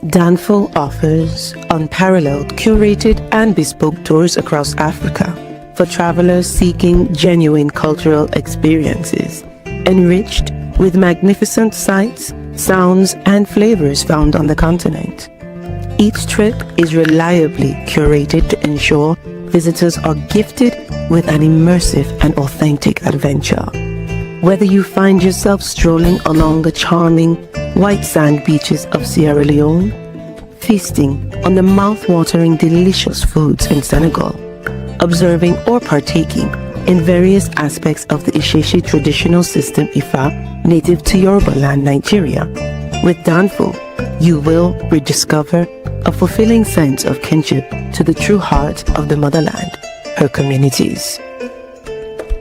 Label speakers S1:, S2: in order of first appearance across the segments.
S1: Danfo offers unparalleled, curated and bespoke tours across Africa for travelers seeking genuine cultural experiences, enriched with magnificent sights, sounds and flavors found on the continent. Each trip is reliably curated to ensure visitors are gifted with an immersive and authentic adventure. Whether you find yourself strolling along the charming white sand beaches of Sierra Leone, feasting on the mouth-watering delicious foods in Senegal, observing or partaking in various aspects of the Isheshe traditional system Ifa native to Yoruba land, Nigeria, with Danfo, you will rediscover a fulfilling sense of kinship to the true heart of the motherland, her communities.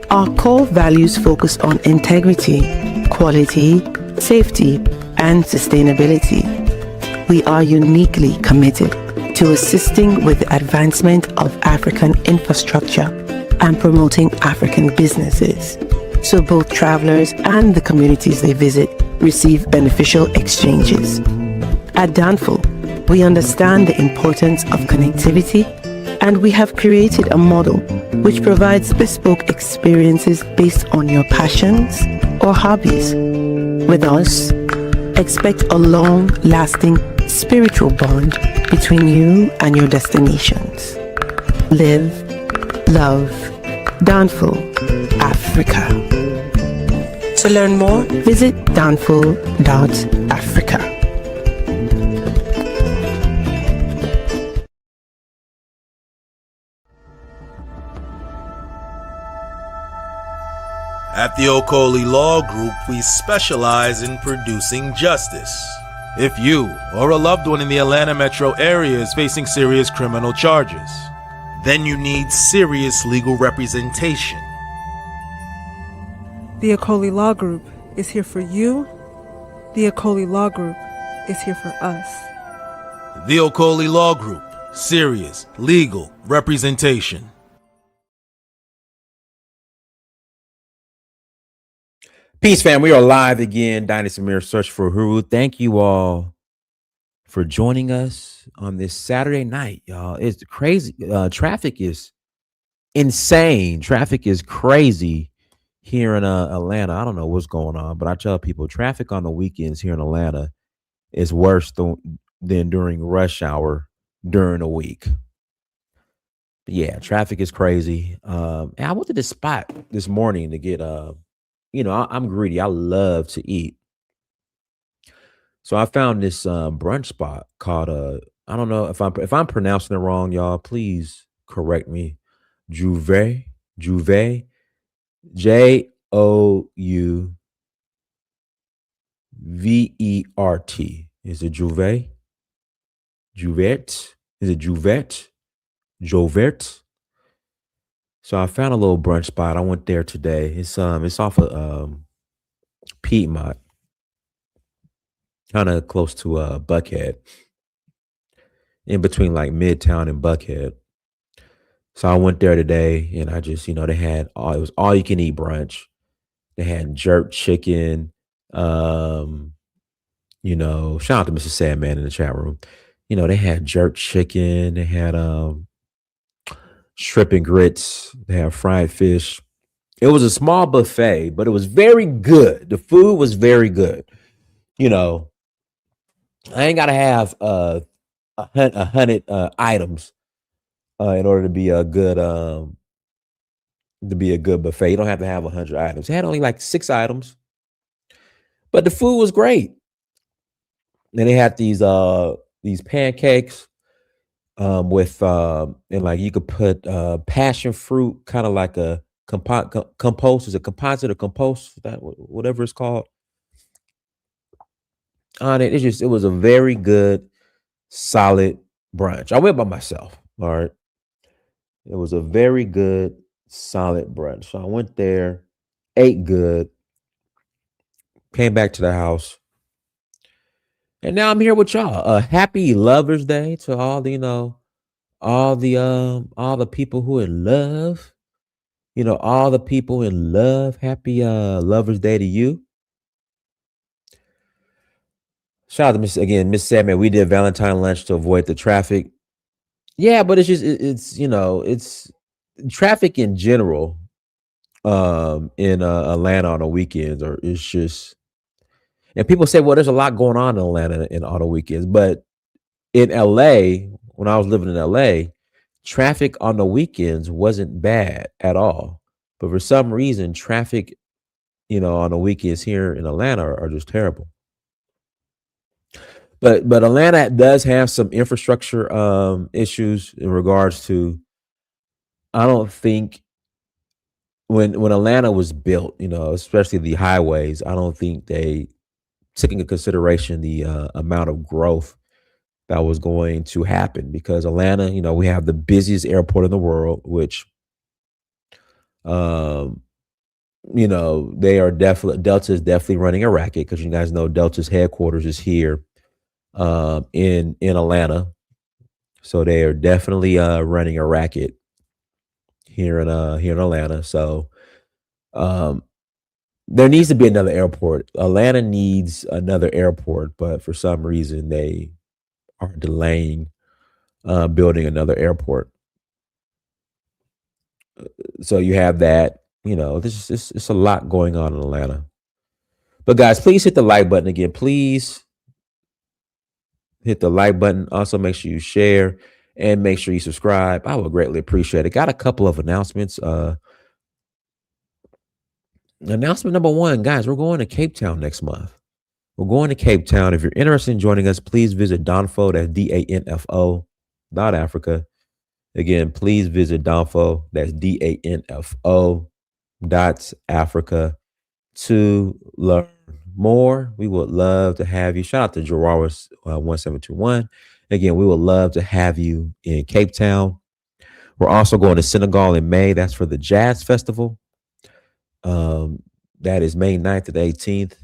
S1: Our core values focus on integrity, quality, safety, and sustainability. We are uniquely committed to assisting with the advancement of African infrastructure and promoting African businesses, so both travelers and the communities they visit receive beneficial exchanges. At Danfo, we understand the importance of connectivity, and we have created a model which provides bespoke experiences based on your passions or hobbies. With us, expect a long-lasting spiritual bond between you and your destinations. Live, love, Danfo Africa. To learn more, visit danfo.africa.
S2: At the Okoli Law Group, we specialize in producing justice. If you or a loved one in the Atlanta metro area is facing serious criminal charges, then you need serious legal representation.
S3: The Okoli Law Group is here for you. The Okoli Law Group is here for us.
S2: The Okoli Law Group, serious legal representation.
S4: Peace, fam. We are live again. Dynasty Mirror Search for Huru. Thank you all for joining us on this Saturday night, y'all. It's crazy. Traffic is insane. Traffic is crazy here in Atlanta. I don't know what's going on, but I tell people traffic on the weekends here in Atlanta is worse than during rush hour during the week. But yeah, traffic is crazy. And I went to this spot this morning to get I'm greedy. I love to eat. So I found this brunch spot called I don't know if I'm pronouncing it wrong, y'all. Please correct me. Jouvert, Jouvert. Is it Jouvert? Jouvert? Is it Jouvert? Jouvert? So I found a little brunch spot. I went there today. It's off of Piedmont, kind of close to Buckhead, in between like Midtown and Buckhead. So I went there today, and I just, they had it was all you can eat brunch. They had jerk chicken. Shout out to Mr. Sadman in the chat room. They had jerk chicken. They had shrimp and grits. They have fried fish. It was a small buffet, but it was very good. The food was very good. I ain't gotta have 100 items in order to be a good buffet. You don't have to have 100 items. It had only like 6 items, but the food was great. And they had these pancakes with and like you could put passion fruit, kind of like a compost. Is it composite or compost? That whatever it's called on it. It was a very good, solid brunch. I went by myself. All right, it was a very good, solid brunch. So I went there, ate good, came back to the house, and now I'm here with y'all. Happy Lovers Day to all the all the people who in love. All the people in love. Happy Lovers Day to you. Shout out to Miss Sadman. We did Valentine lunch to avoid the traffic. Yeah, but it's just it's it's traffic in general in Atlanta on the weekends, or it's just, and people say, well, there's a lot going on in Atlanta in on the weekends, but in LA, when I was living in LA, traffic on the weekends wasn't bad at all. But for some reason, traffic, on the weekends here in Atlanta are just terrible. But Atlanta does have some infrastructure issues in regards to, I don't think when Atlanta was built, especially the highways, I don't think they took into consideration the amount of growth that was going to happen, because Atlanta, we have the busiest airport in the world, which, um, they are definitely, Delta is definitely running a racket, because you guys know Delta's headquarters is here in Atlanta, so they are definitely running a racket here in Atlanta. So um, there needs to be another airport. Atlanta needs another airport, but for some reason they are delaying building another airport. So you have that. This is it's a lot going on in Atlanta. But guys, please hit the like button again. Please hit the like button. Also, make sure you share and make sure you subscribe. I would greatly appreciate it. Got a couple of announcements. Announcement number one, guys, we're going to Cape Town next month. We're going to Cape Town. If you're interested in joining us, please visit Danfo, that's DANFO .Africa. Again, please visit Danfo, that's DANFO .Africa to learn more. We would love to have you. Shout out to Gerard 1721. Again, we would love to have you in Cape Town. We're also going to Senegal in May. That's for the Jazz Festival. That is May 9th to the 18th.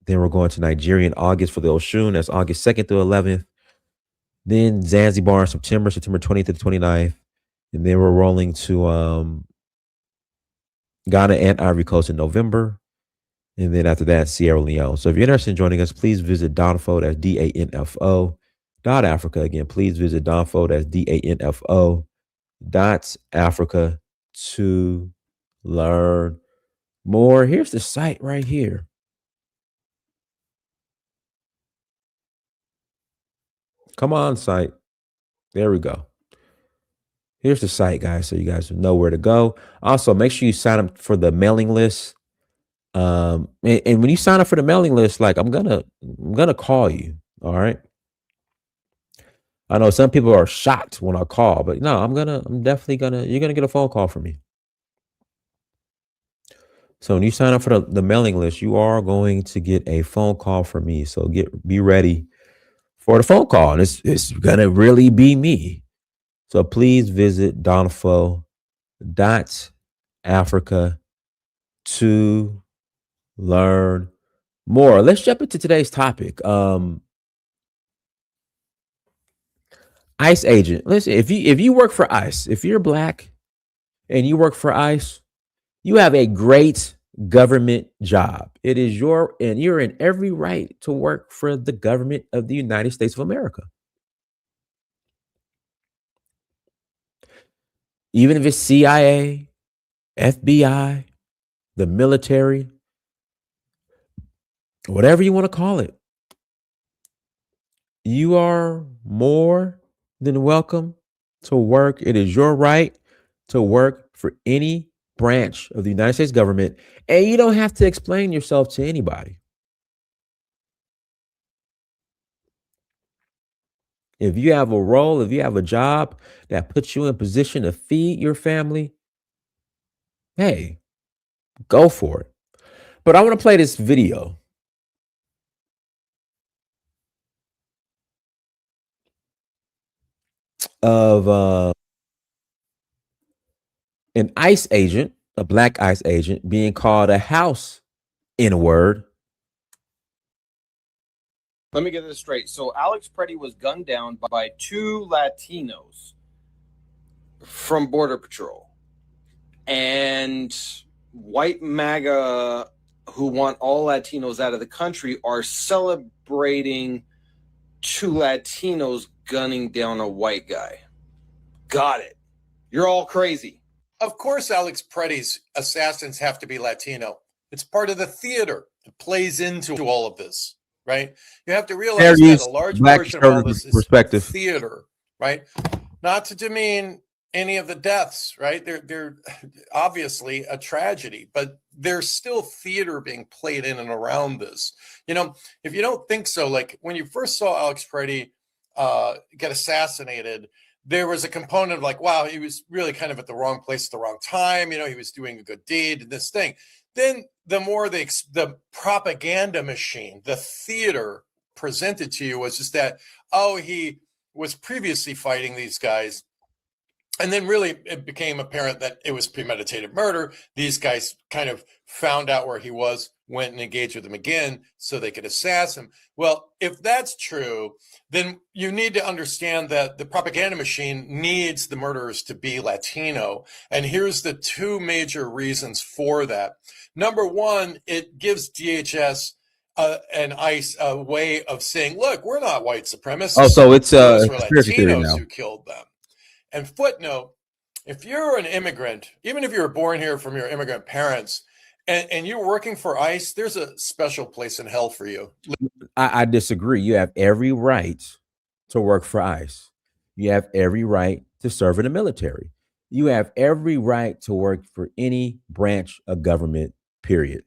S4: Then we're going to Nigeria in August for the Oshun. That's August 2nd through 11th. Then Zanzibar in September 20th to the 29th. And then we're rolling to Ghana and Ivory Coast in November. And then after that, Sierra Leone. So if you're interested in joining us, please visit Danfo, that's DANFO .Africa. Again, please visit Danfo, that's DANFO .Africa to learn more. Here's the site right here. Come on, site. There we go. Here's the site, guys, so you guys know where to go. Also, make sure you sign up for the mailing list. And when you sign up for the mailing list, like I'm gonna call you. All right. I know some people are shocked when I call, but no, I'm definitely you're gonna get a phone call from me. So when you sign up for the mailing list, you are going to get a phone call from me. So be ready for the phone call. And it's gonna really be me. So please visit Danfo.Africa to learn more. Let's jump into today's topic. ICE agent. Listen, if you work for ICE, if you're black and you work for ICE, you have a great government job. It is and you're in every right to work for the government of the United States of America. Even if it's CIA, FBI, the military, whatever you want to call it, you are more than welcome to work. It is your right to work for any branch of the United States government, and you don't have to explain yourself to anybody. If you have a role, if you have a job that puts you in position to feed your family, hey, go for it. But I want to play this video of an ICE agent, a black ICE agent, being called a house N-word.
S5: Let me get this straight. So Alex Preddy was gunned down by two Latinos from Border Patrol. And white MAGA who want all Latinos out of the country are celebrating two Latinos gunning down a white guy. Got it. You're all crazy.
S6: Of course, Alex Pretty's assassins have to be Latino. It's part of the theater. It plays into all of this, right? You have to realize that a large portion of all this is
S4: perspective.
S6: Theater, right? Not to demean any of the deaths, right? They're obviously a tragedy, but there's still theater being played in and around this. You know, if you don't think so, like when you first saw Alex Pretty get assassinated, there was a component of like, wow, he was really kind of at the wrong place at the wrong time. You know, he was doing a good deed and this thing. Then the more the propaganda machine, the theater presented to you was just that, oh, he was previously fighting these guys. And then really it became apparent that it was premeditated murder. These guys kind of found out where he was, went and engaged with him again so they could assassinate him. Well, if that's true, then you need to understand that the propaganda machine needs the murderers to be Latino. And here's the two major reasons for that. Number one, it gives DHS and ICE a way of saying, look, we're not white supremacists.
S4: Oh, so it's
S6: those were Latinos who killed them. And footnote, if you're an immigrant, even if you were born here from your immigrant parents, and you're working for ICE, there's a special place in hell for you.
S4: I disagree. You have every right to work for ICE. You have every right to serve in the military. You have every right to work for any branch of government, period.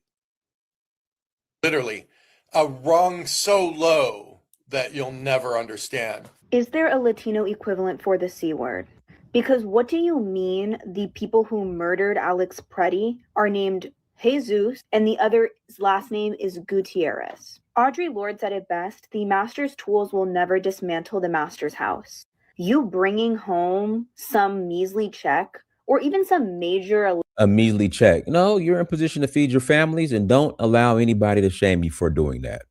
S6: Literally, a rung so low that you'll never understand.
S7: Is there a Latino equivalent for the C word? Because what do you mean the people who murdered Alex Pretty are named Jesus and the other's last name is Gutierrez? Audre Lorde said it best, the master's tools will never dismantle the master's house. You bringing home some measly check or even some major...
S4: A measly check. No, you're in position to feed your families and don't allow anybody to shame you for doing that.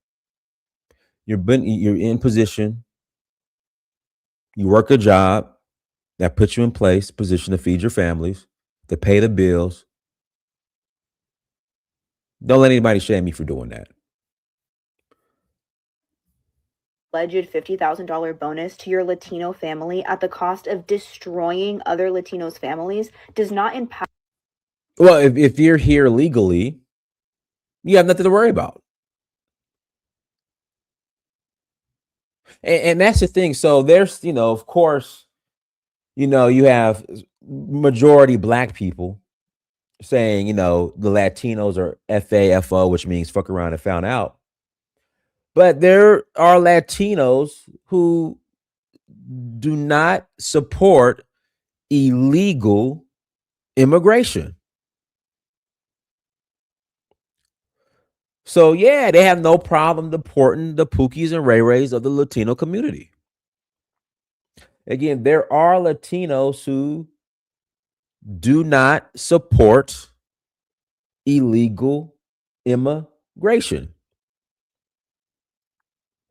S4: You're in position. You work a job that puts you in place, position to feed your families, to pay the bills. Don't let anybody shame you for doing that.
S7: Alleged $50,000 bonus to your Latino family at the cost of destroying other Latinos' families does not impact.
S4: Well, if you're here legally, you have nothing to worry about. And that's the thing. So there's, of course, you have majority black people saying, the Latinos are FAFO, which means fuck around and found out. But there are Latinos who do not support illegal immigration. So, yeah, they have no problem deporting the Pookies and Ray Rays of the Latino community. Again, there are Latinos who do not support illegal immigration.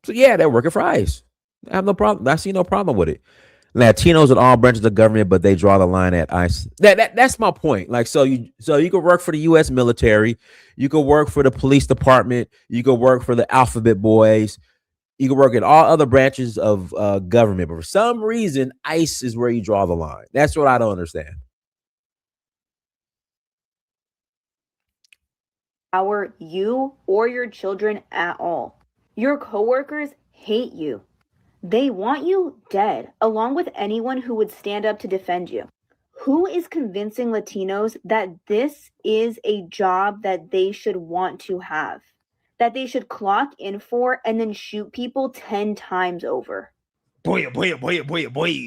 S4: So, yeah, they're working for ICE. I have no problem. I see no problem with it. Latinos in all branches of government, but they draw the line at ICE. That's my point. Like, so you can work for the U.S. military, you can work for the police department, you can work for the Alphabet Boys, you can work in all other branches of government, but for some reason, ICE is where you draw the line. That's what I don't understand.
S7: You or your children at all. Your coworkers hate you. They want you dead, along with anyone who would stand up to defend you. Who is convincing Latinos that this is a job that they should want to have? That they should clock in for and then shoot people 10 times over?
S8: Boy.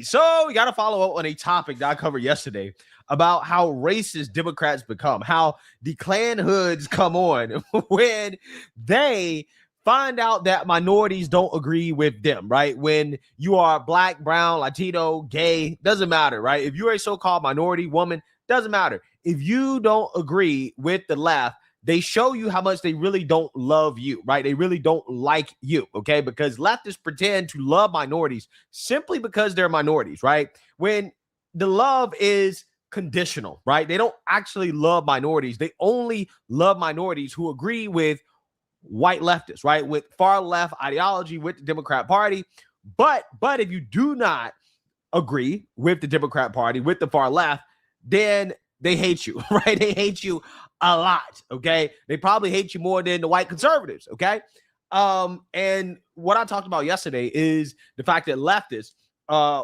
S8: So we got to follow up on a topic that I covered yesterday about how racist Democrats become, how the Klan hoods come on when they find out that minorities don't agree with them, right? When you are black, brown, Latino, gay, doesn't matter, right? If you're a so-called minority woman, doesn't matter. If you don't agree with the left, they show you how much they really don't love you, right? They really don't like you, okay? Because leftists pretend to love minorities simply because they're minorities, right? When the love is conditional, right? They don't actually love minorities. They only love minorities who agree with white leftists, right? With far left ideology, with the Democrat Party. But if you do not agree with the Democrat Party, with the far left, then they hate you, right? They hate you a lot, okay? They probably hate you more than the white conservatives, okay? And what I talked about yesterday is the fact that leftists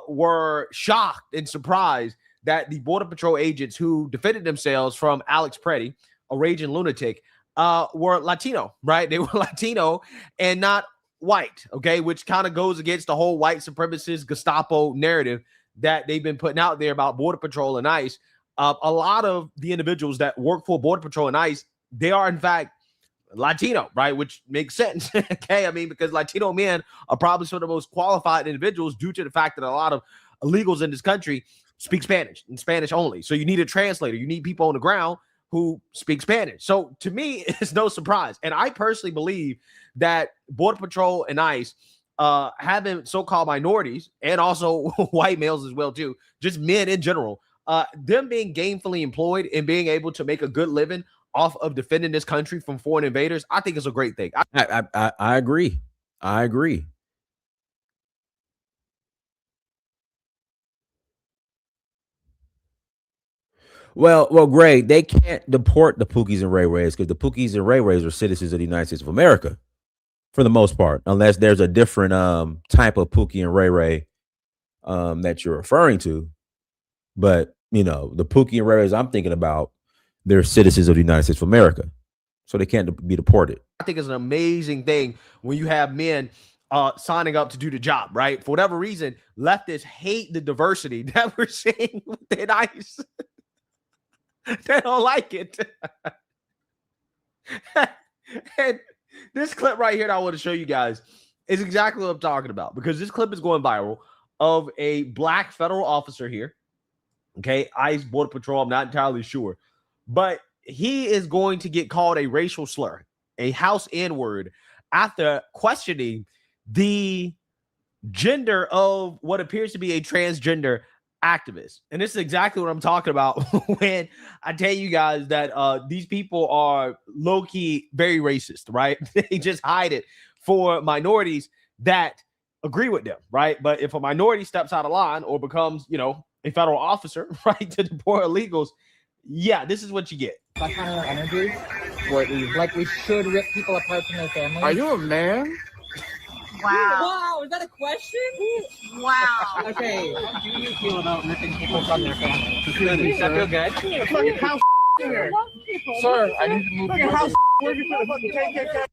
S8: were shocked and surprised that the Border Patrol agents who defended themselves from Alex Preddy, a raging lunatic, were Latino, right? They were Latino and not white, okay? Which kind of goes against the whole white supremacist Gestapo narrative that they've been putting out there about Border Patrol and ICE. A lot of the individuals that work for Border Patrol and ICE, they are in fact Latino, right? Which makes sense, okay? I mean, because Latino men are probably some of the most qualified individuals due to the fact that a lot of illegals in this country speak Spanish and Spanish only. So you need a translator. You need people on the ground who speak Spanish. So to me, it's no surprise. And I personally believe that Border Patrol and ICE, having so-called minorities and also white males as well too, just men in general, them being gainfully employed and being able to make a good living off of defending this country from foreign invaders, I think it's a great thing.
S4: I agree. I agree. Well, Greg, they can't deport the Pookies and Ray Rays because the Pookies and Ray Rays are citizens of the United States of America for the most part, unless there's a different type of Pookie and Ray Ray that you're referring to. But, you know, the Pookie and Ray Rays I'm thinking about, they're citizens of the United States of America, so they can't be deported.
S8: I think it's an amazing thing when you have men signing up to do the job, right? For whatever reason, leftists hate the diversity that we're seeing within ICE. They don't like it. And this clip right here that I want to show you guys is exactly what I'm talking about, because this clip is going viral of a black federal officer here. Okay, ICE, Border Patrol, I'm not entirely sure. But he is going to get called a racial slur, a house N-word, after questioning the gender of what appears to be a transgender activist. And this is exactly what I'm talking about when I tell you guys that these people are low-key very racist, right? They just hide it for minorities that agree with them, right? But if a minority steps out of line or becomes, you know, a federal officer, right, to deport illegals, yeah, this is what you get.
S9: That kind of energy, like we should rip people apart from their families.
S10: Are you a man?
S9: Wow, is that a question? Wow. Okay. How do you feel about ripping people from their families? Does that feel good?
S10: Fucking house here. Sir, I need to move. Fucking house. Where's your fucking KKK?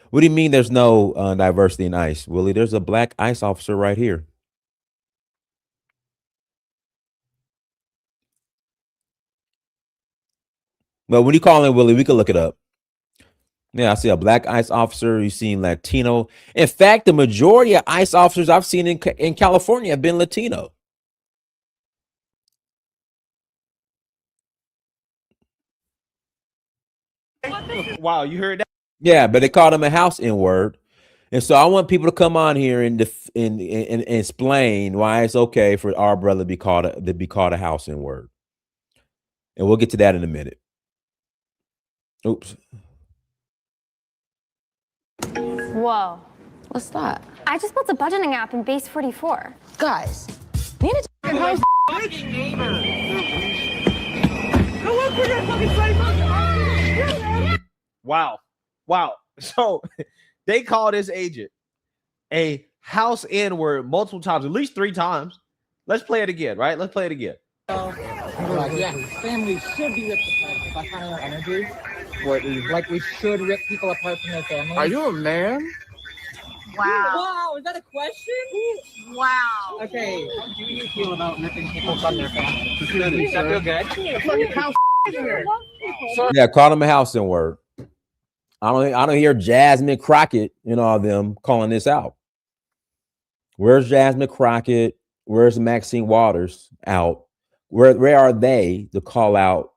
S4: What do you mean there's no diversity in ICE, Willie? There's a black ICE officer right here. Well, when you call in, Willie, we can look it up. Yeah, I see a black ICE officer. You've seen Latino. In fact, the majority of ICE officers I've seen in California have been Latino.
S8: Wow, you heard that?
S4: Yeah, but they called him a house N-word. And so I want people to come on here and explain why it's okay for our brother to be called a house N-word. And we'll get to that in a minute. Oops.
S11: Whoa. What's that? I just built a budgeting app in Base 44. Guys, need to
S10: House
S8: Wow. So they call this agent a house N-word multiple times, at least 3 times. Let's play it again, right? Let's play it again.
S9: Yeah, families should be ripped apart. Is that kind of energy? Like we should rip people apart from their families.
S10: Are you a man?
S9: Wow, is that a question? Wow. Okay. How do you feel about ripping people from their families? Does that feel good?
S10: Fucking house here.
S4: Yeah, call him a house N-word. I don't hear Jasmine Crockett and all them calling this out. Where's Jasmine Crockett? Where's Maxine Waters out? Where are they to call out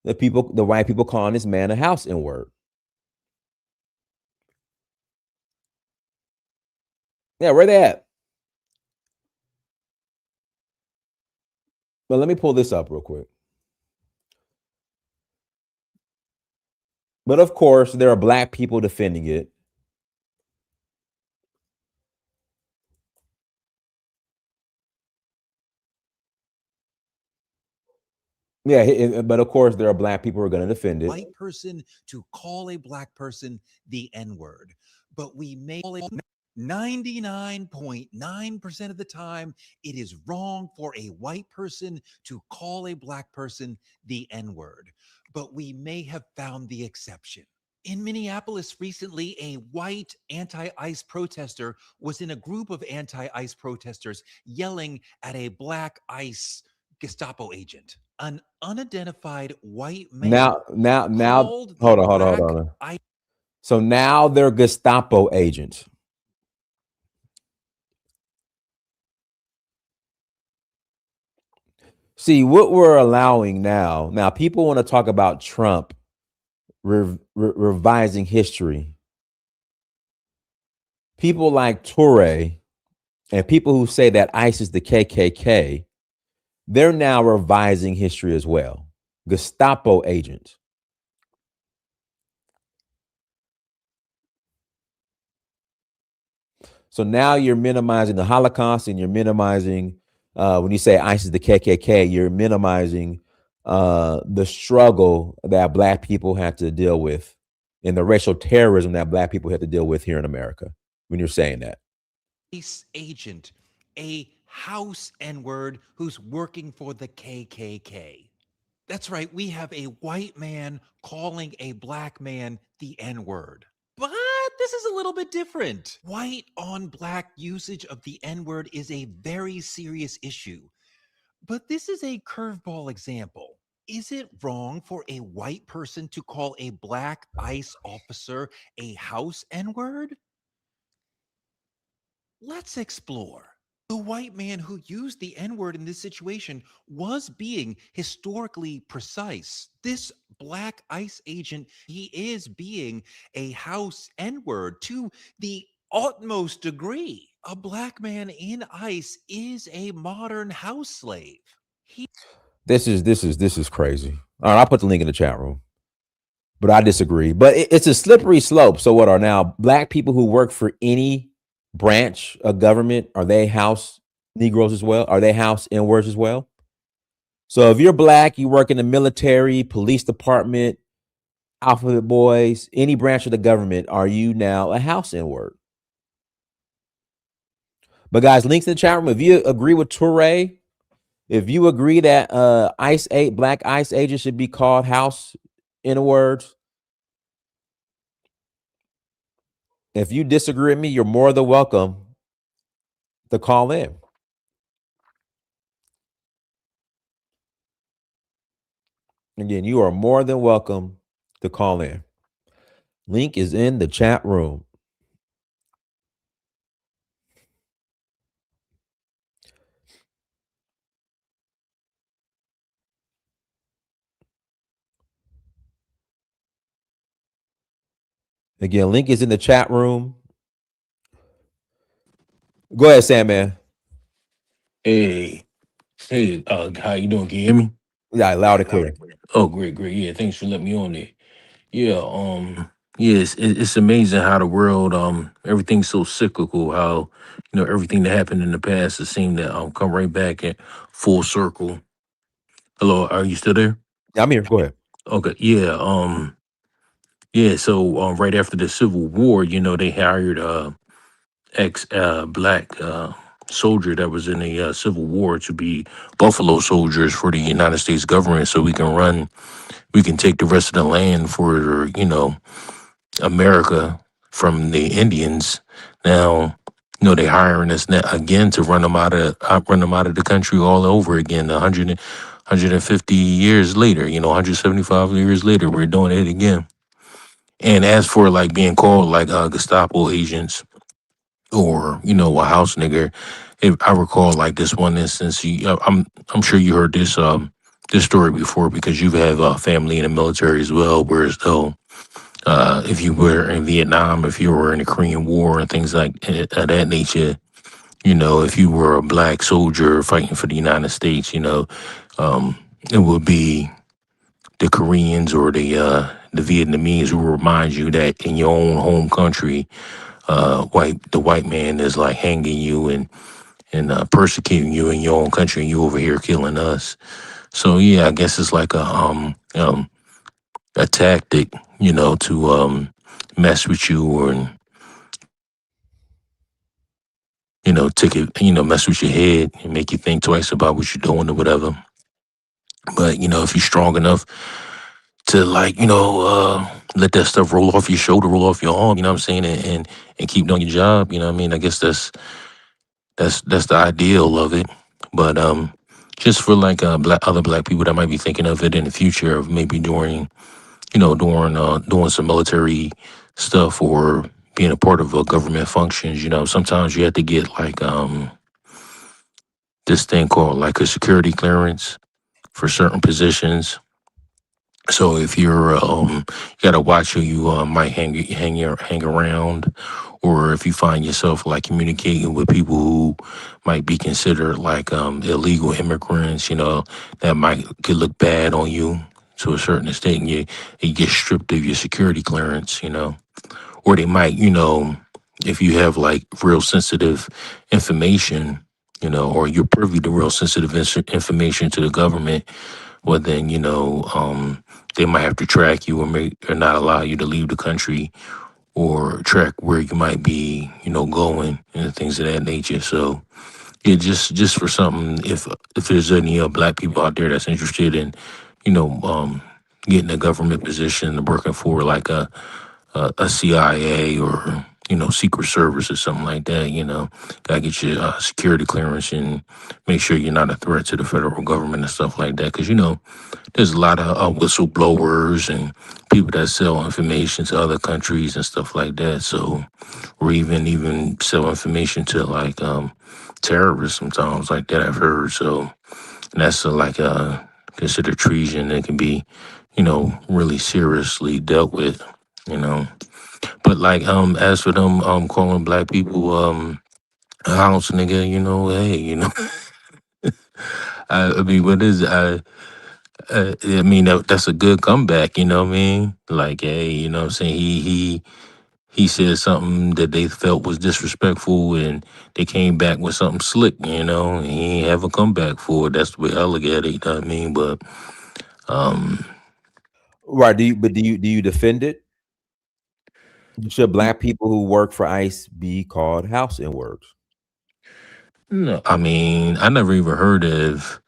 S4: the white people calling this man a house N-word? Yeah, where they at? But let me pull this up real quick. But of course, there are black people defending it. Yeah, but of course, there are black people who are going to defend it.
S12: White person to call a black person the N-word, but we may 99.9% of the time it is wrong for a white person to call a black person the N-word, but we may have found the exception. In Minneapolis recently, a white anti-ICE protester was in a group of anti-ICE protesters yelling at a black ICE Gestapo agent. An unidentified white male.
S4: Now, hold on. So now they're Gestapo agents. See, what we're allowing now people want to talk about Trump revising history. People like Toure and people who say that ICE is the KKK, they're now revising history as well. Gestapo agents. So now you're minimizing the Holocaust and you're minimizing, when you say ICE is the KKK, you're minimizing the struggle that black people had to deal with and the racial terrorism that black people had to deal with here in America when you're saying that.
S12: ICE agent, a house N-word who's working for the KKK. That's right, we have a white man calling a black man the N-word. But this is a little bit different. White on black usage of the N-word is a very serious issue. But this is a curveball example. Is it wrong for a white person to call a black ICE officer a house N-word? Let's explore. The white man who used the N-word in this situation was being historically precise. This black ICE agent, he is being a house N-word to the utmost degree. A black man in ICE is a modern house slave.
S4: This is crazy. All right, I'll put the link in the chat room. But I disagree. But it's a slippery slope. So what are now black people who work for any branch of government, are they house Negroes as well? Are they house N-words as well? So if you're black, you work in the military, police department, alphabet boys, any branch of the government, are you now a house N-word? But guys, links in the chat room. If you agree with Toure, if you agree that black ICE agents should be called house N-words, if you disagree with me, you're more than welcome to call in. Again, you are more than welcome to call in. Link is in the chat room. Again, link is in the chat room. Go ahead, Sam, man.
S13: Hey, how you doing? Can you hear me?
S4: Yeah, loud and clear.
S13: Oh, great. Yeah, thanks for letting me on there. Yeah, it's amazing how the world, everything's so cyclical. How everything that happened in the past has seemed to come right back in full circle. Hello, are you still there?
S4: Yeah, I'm here. Go ahead.
S13: Okay, yeah. So right after the Civil War, they hired ex black soldier that was in the Civil War to be Buffalo soldiers for the United States government, so we can take the rest of the land for America from the Indians. Now, they hiring us again to run them out of the country all over again. 150 years later, 175 years later, we're doing it again. And as for like being called like Gestapo agents or a house nigger, if I recall like this one instance, I'm sure you heard this story before because you have family in the military as well. Whereas though if you were in Vietnam, if you were in the Korean War and things like of that nature, if you were a black soldier fighting for the United States, it would be the Koreans or the Vietnamese who will remind you that in your own home country, the white man is like hanging you and persecuting you in your own country, and you over here killing us. So yeah, I guess it's like a tactic, to mess with you or mess with your head and make you think twice about what you're doing or whatever. But if you're strong enough to like, let that stuff roll off your shoulder, roll off your arm, you know what I'm saying, and keep doing your job, you know what I mean? I guess that's the ideal of it. But just for like other black people that might be thinking of it in the future of maybe doing some military stuff or being a part of government functions, sometimes you have to get like this thing called like a security clearance for certain positions. So if you gotta watch who you might hang around, or if you find yourself like communicating with people who might be considered like illegal immigrants, that could look bad on you to a certain extent, and you get stripped of your security clearance, or they might, if you have like real sensitive information, or you're privy to real sensitive information to the government, well then, they might have to track you or not allow you to leave the country or track where you might be, going and things of that nature. So yeah, just for something, if there's any black people out there that's interested in, getting a government position, working for like a CIA or Secret Service or something like that. Gotta get your security clearance and make sure you're not a threat to the federal government and stuff like that. Because there's a lot of whistleblowers and people that sell information to other countries and stuff like that. So, or even sell information to like terrorists sometimes like that. I've heard. So and that's like considered treason. It can be really seriously dealt with. You know. But like as for them calling black people a house nigga, hey, I mean what is I mean that's a good comeback, you know what I mean? Like, hey, you know what I'm saying? He said something that they felt was disrespectful and they came back with something slick, and he ain't have a comeback for it. That's the way I look at it, you know what I mean? But
S4: Right? Do you defend it? Should black people who work for ICE be called house N-words?
S13: no, I mean, I never even heard of.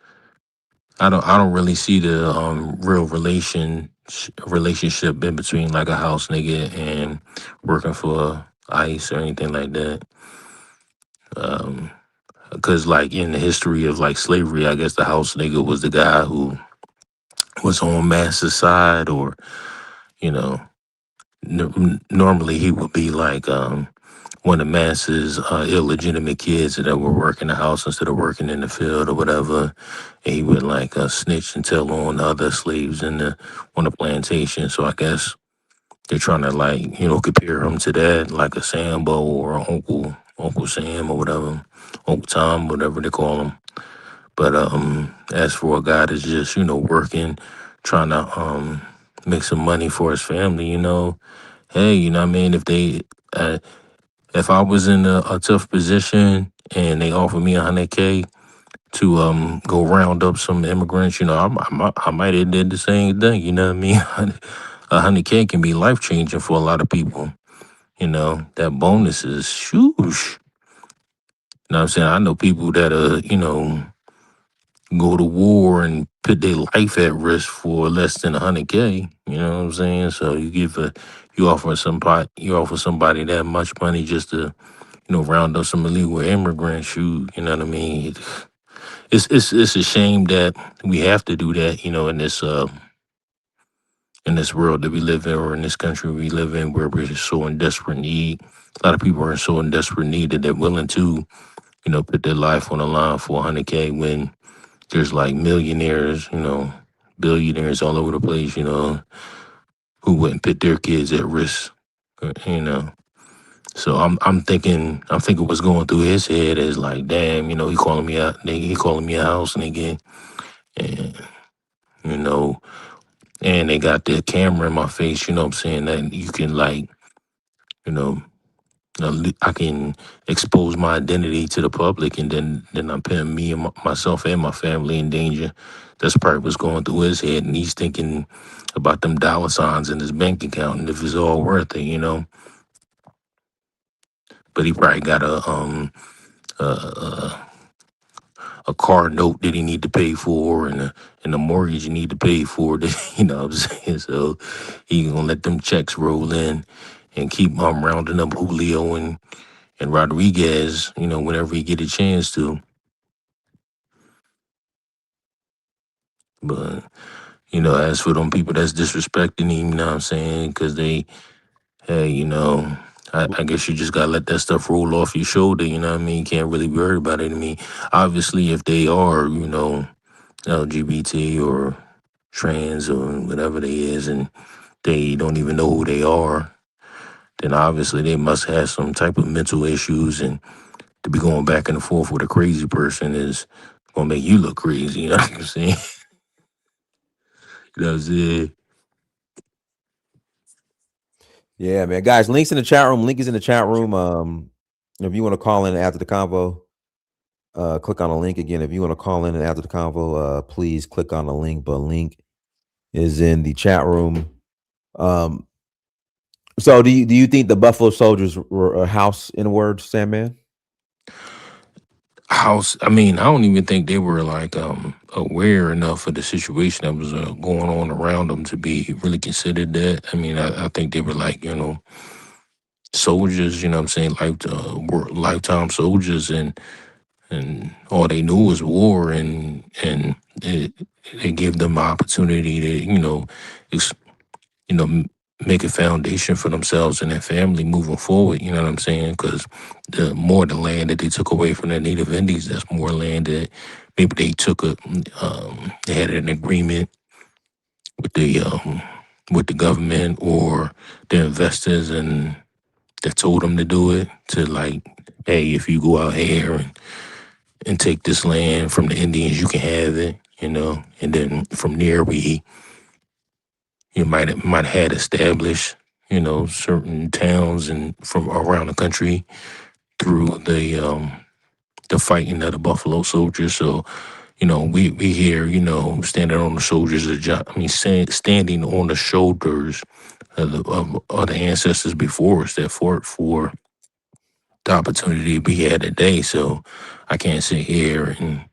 S13: I don't really see the real relationship in between like a house nigga and working for ICE or anything like that. Because like in the history of like slavery, I guess the house nigga was the guy who was on master's side, or you know, normally he would be like one of Mass's illegitimate kids that were working the house instead of working in the field or whatever. And he would like snitch and tell on other slaves on the plantation. So I guess they're trying to like, compare him to that, like a Sambo or Uncle Sam or whatever, Uncle Tom, whatever they call him. But as for a guy that's just, working, trying to make some money for his family, hey, what I mean, if I was in a tough position and they offered me $100K to go round up some immigrants, I might have did the same thing. You know what I mean? 100K can be life changing for a lot of people. That bonus is shoosh. You know what I'm saying? I know people that go to war and put their life at risk for less than 100K. You know what I'm saying? So you offer somebody that much money just to round up some illegal immigrants. Shoot, you know what I mean? It's a shame that we have to do that, in this in this world that we live in, or in this country we live in, where we're so in desperate need. A lot of people are so in desperate need that they're willing to, put their life on the line for 100K when there's like millionaires, billionaires all over the place, who wouldn't put their kids at risk, you know. So I'm thinking what's going through his head is like, damn, he calling me out, he calling me a house nigga, and you know, and they got the camera in my face, you know what I'm saying, that you can like, you know, I can expose my identity to the public, and then I'm putting me and myself and my family in danger. That's probably what's going through his head, and he's thinking about them dollar signs in his bank account and if it's all worth it. But he probably got a a car note that he need to pay for, and a mortgage he need to pay for. That, you know what I'm saying? So he gonna let them checks roll in and keep rounding up Julio and Rodriguez, whenever he get a chance to. But, as for them people that's disrespecting him, you know what I'm saying? Because hey, I guess you just gotta let that stuff roll off your shoulder, you know what I mean? You can't really worry about it. I mean, obviously, if they are, LGBT or trans or whatever they is, and they don't even know who they are, then obviously they must have some type of mental issues, and to be going back and forth with a crazy person is gonna make you look crazy, you know what I'm saying? That's it.
S4: Yeah, man. Guys, links in the chat room. Link is in the chat room. If you want to call in after the convo, click on the link again. If you want to call in after the convo, please click on the link. But link is in the chat room. So do you think the Buffalo Soldiers were a house in words, Sandman?
S13: House, I mean, I don't even think they were like aware enough of the situation that was going on around them to be really considered that. I mean, I think they were like, soldiers, you know what I'm saying, lifetime soldiers, and all they knew was war, and it gave them the opportunity to, ex, you know, m- make a foundation for themselves and their family moving forward. You know what I'm saying? Because the more the land that they took away from the Native Indians, that's more land that maybe they had an agreement with the government or the investors, and that told them to do it. To like, hey, if you go out here and take this land from the Indians, you can have it. And then from there you might have had established, certain towns and from around the country through the fighting of the Buffalo Soldiers. So, we here, standing on the shoulders of standing on the shoulders of the ancestors before us that fought for the opportunity we had today. So I can't sit here and,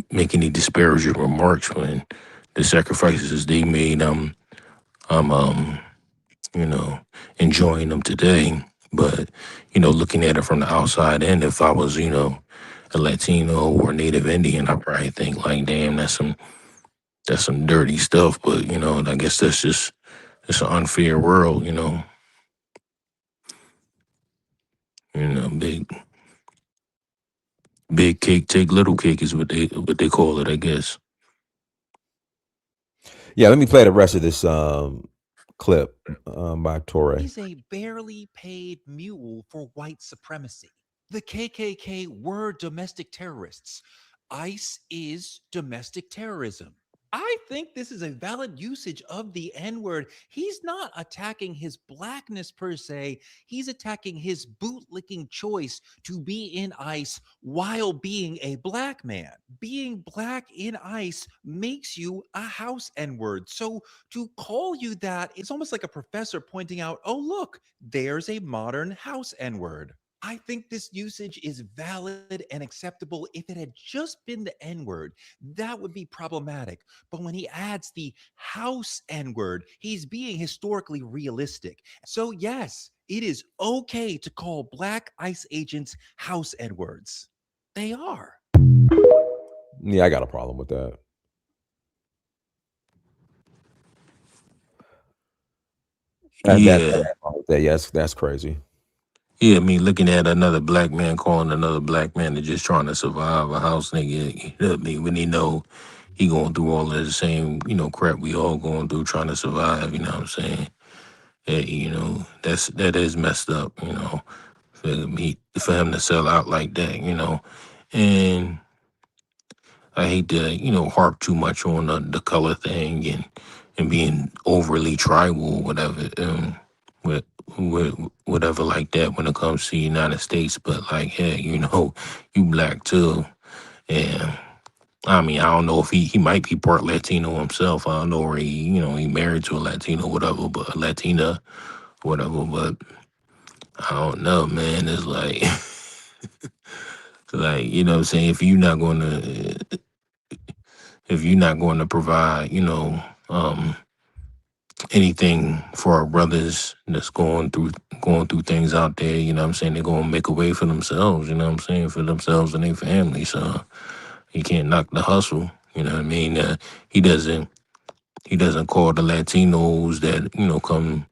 S13: make any disparaging remarks when the sacrifices they made. I'm enjoying them today. But, looking at it from the outside in, if I was, a Latino or Native Indian, I probably think like, damn, that's some dirty stuff. But, I guess it's an unfair world, big big cake take little cake is what they call it, I guess.
S4: Yeah, let me play the rest of this clip by Torre.
S12: He's a barely paid mule for white supremacy. The KKK were domestic terrorists. ICE is domestic terrorism. I think this is a valid usage of the N word. He's not attacking his blackness per se. He's attacking his bootlicking choice to be in ICE while being a black man. Being black in ICE makes you a house N word. So to call you that, it's almost like a professor pointing out, oh, look, there's a modern house N word. I think this usage is valid and acceptable. If it had just been the N word, that would be problematic. But when he adds the house N word, he's being historically realistic. So, yes, it is okay to call black ICE agents house N words. They are.
S4: Yeah, I got a problem with that.
S13: Yeah.
S4: Yes, that's crazy.
S13: Yeah, I mean, looking at another black man calling another black man that's just trying to survive a house nigga, you know what I mean? When he know he going through all of the same, crap we all going through trying to survive, you know what I'm saying? That is messed up, for him to sell out like that, And I hate to, harp too much on the color thing and being overly tribal, whatever, with, with whatever like that when it comes to the United States. But like, hey, you black too, and I mean, I don't know if he might be part Latino himself. I don't know, or he married to a Latino, whatever, but a Latina, whatever. But I don't know, man. It's like, what I'm saying, if you're not going to provide, anything for our brothers that's going through things out there, you know what I'm saying, they're gonna make a way for themselves, you know what I'm saying, for themselves and their family. So you can't knock the hustle, you know what I mean? He doesn't call the Latinos that, come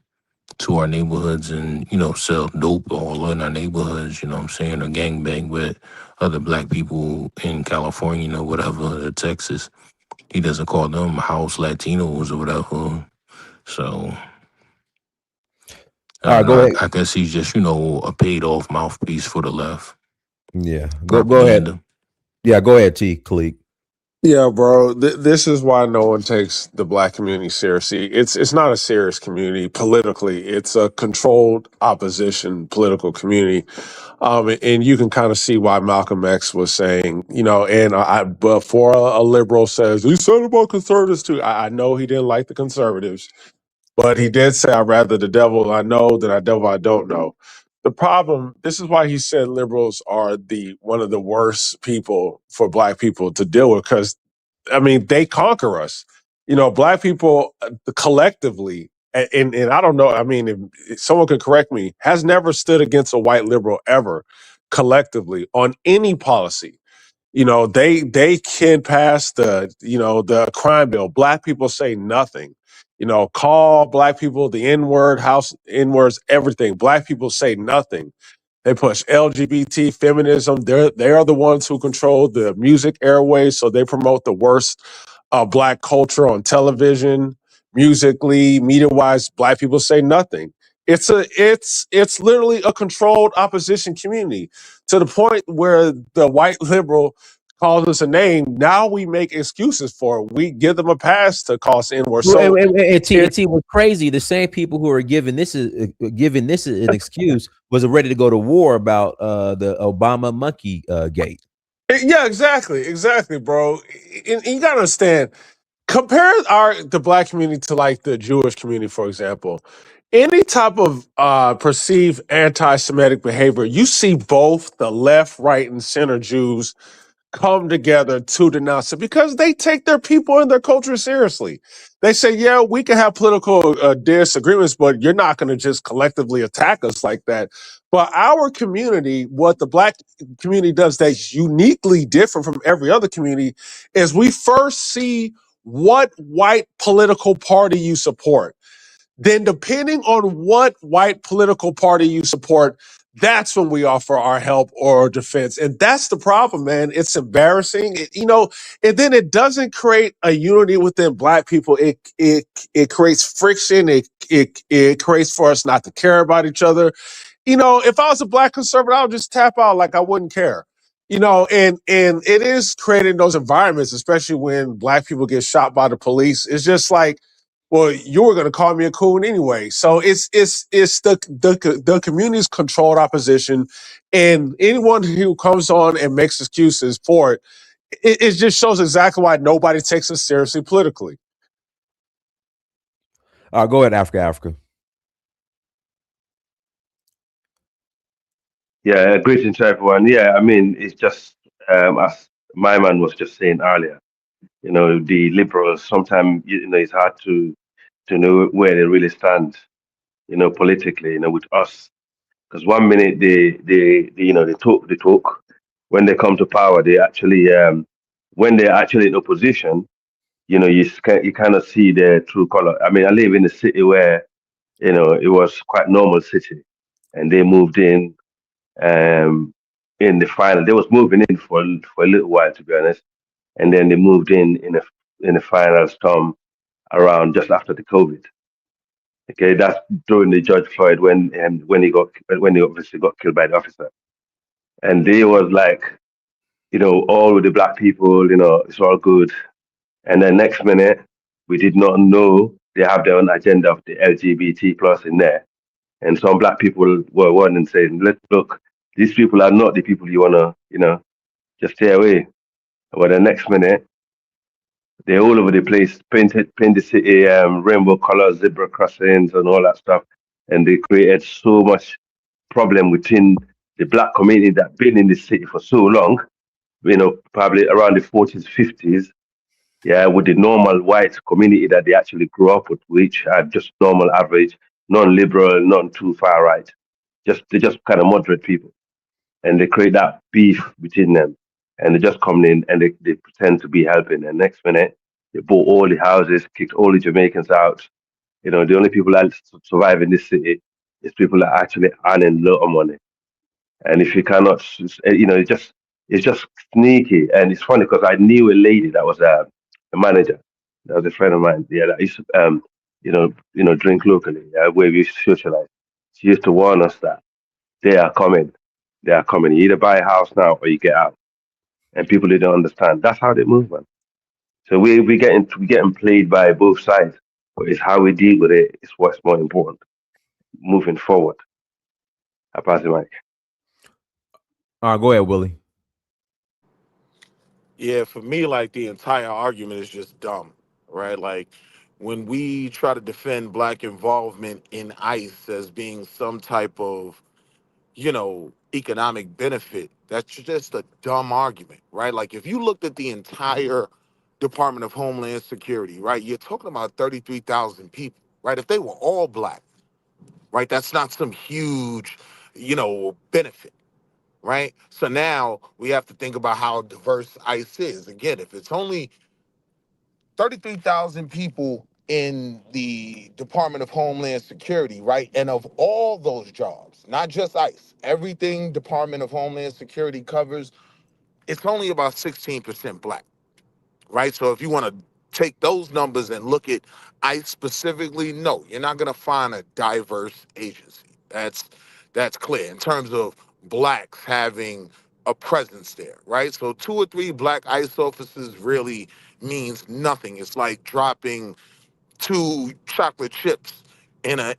S13: to our neighborhoods and, sell dope all in our neighborhoods, you know what I'm saying, or gangbang with other black people in California or whatever, or Texas. He doesn't call them house Latinos or whatever. So
S4: All right, go ahead.
S13: I guess he's just, a paid off mouthpiece for the left.
S4: Yeah, go ahead.
S13: Propaganda.
S4: Yeah, go ahead, T. Cleek.
S10: Yeah, bro. This is why no one takes the black community seriously. It's not a serious community politically. It's a controlled opposition political community, and you can kind of see why Malcolm X was saying, and before a liberal says he said about conservatives too. I know he didn't like the conservatives, but he did say, "I'd rather the devil I know than a devil I don't know." The problem, this is why he said liberals are one of the worst people for black people to deal with, because I mean, they conquer us. Black people collectively, and I don't know, I mean, if someone could correct me, has never stood against a white liberal ever collectively on any policy. They can pass the crime bill. Black people say nothing. Call black people the N-word, house N-words, everything. Black people say nothing. They push LGBT, feminism. They are the ones who control the music airways, so they promote the worst black culture on television, musically, media-wise. Black people say nothing. It's literally a controlled opposition community, to the point where the white liberal calls us a name. Now we make excuses for it. We give them a pass to call us N-word. So
S4: T was crazy. The same people who are giving this an excuse was ready to go to war about the Obama monkey gate.
S10: Yeah, exactly, bro. And you gotta understand. Compare the black community to like the Jewish community, for example. Any type of perceived anti-Semitic behavior, you see both the left, right, and center Jews come together to denounce it, because they take their people and their culture seriously. They say, yeah, we can have political disagreements, but you're not going to just collectively attack us like that. But our community, what the black community does that's uniquely different from every other community, is we first see what white political party you support. Then, depending on what white political party you support, that's when we offer our help or defense. And that's the problem, man. It's embarrassing, and then it doesn't create a unity within black people. It creates friction. It creates for us not to care about each other. If I was a black conservative, I would just tap out like I wouldn't care. And it is creating those environments, especially when black people get shot by the police. It's just like, well, you were going to call me a coon anyway. So it's the community's controlled opposition, and anyone who comes on and makes excuses for it just shows exactly why nobody takes us seriously politically.
S4: Go ahead, Africa.
S14: Yeah, greetings to everyone. Yeah, I mean, it's just as my man was just saying earlier. The liberals sometimes it's hard to know where they really stand. Politically. With us, because one minute they talk. When they come to power, they actually when they're actually in opposition, you kind of see their true color. I mean, I live in a city where it was quite normal city, and they moved in the final. They was moving in for a little while, to be honest, and then they moved in the final storm around just after the COVID. Okay, that's during the George Floyd when he obviously got killed by the officer, and they was like, all with the black people, it's all good, and then next minute we did not know they have their own agenda of the LGBT plus in there, and some black people were warning saying, look, these people are not the people you wanna, just stay away. But the next minute they're all over the place, paint the city, rainbow colors, zebra crossings, and all that stuff. And they created so much problem within the black community that been in the city for so long, probably around the 40s, 50s, yeah, with the normal white community that they actually grew up with, which are just normal, average, non-liberal, not too far right. They're just kind of moderate people, and they create that beef between them, and they just come in and they pretend to be helping, and next minute they bought all the houses, kicked all the Jamaicans out. The only people that survive in this city is people that actually earning a lot of money. And if you cannot, it's just sneaky. And it's funny because I knew a lady that was a manager, that was a friend of mine, yeah, that used to drink locally, where we used to socialize. She used to warn us that they are coming. They are coming. You either buy a house now or you get out. And people didn't understand. That's how they move, man. So we getting played by both sides. But it's how we deal with it is what's more important. Moving forward. I pass the mic.
S4: All right, go ahead, Willie.
S15: Yeah, for me, like the entire argument is just dumb, right? Like when we try to defend black involvement in ICE as being some type of, economic benefit, that's just a dumb argument, right? Like if you looked at the entire Department of Homeland Security, right, you're talking about 33,000 people, right? If they were all black, right, that's not some huge, benefit. Right. So now we have to think about how diverse ICE is. Again, if it's only 33,000 people in the Department of Homeland Security, right? And of all those jobs, not just ICE, everything Department of Homeland Security covers, it's only about 16% black, right? So if you want to take those numbers and look at ICE specifically, no, you're not going to find a diverse agency. That's clear in terms of blacks having a presence there, right? So 2 or 3 black ICE officers really means nothing. It's like dropping 2 chocolate chips in a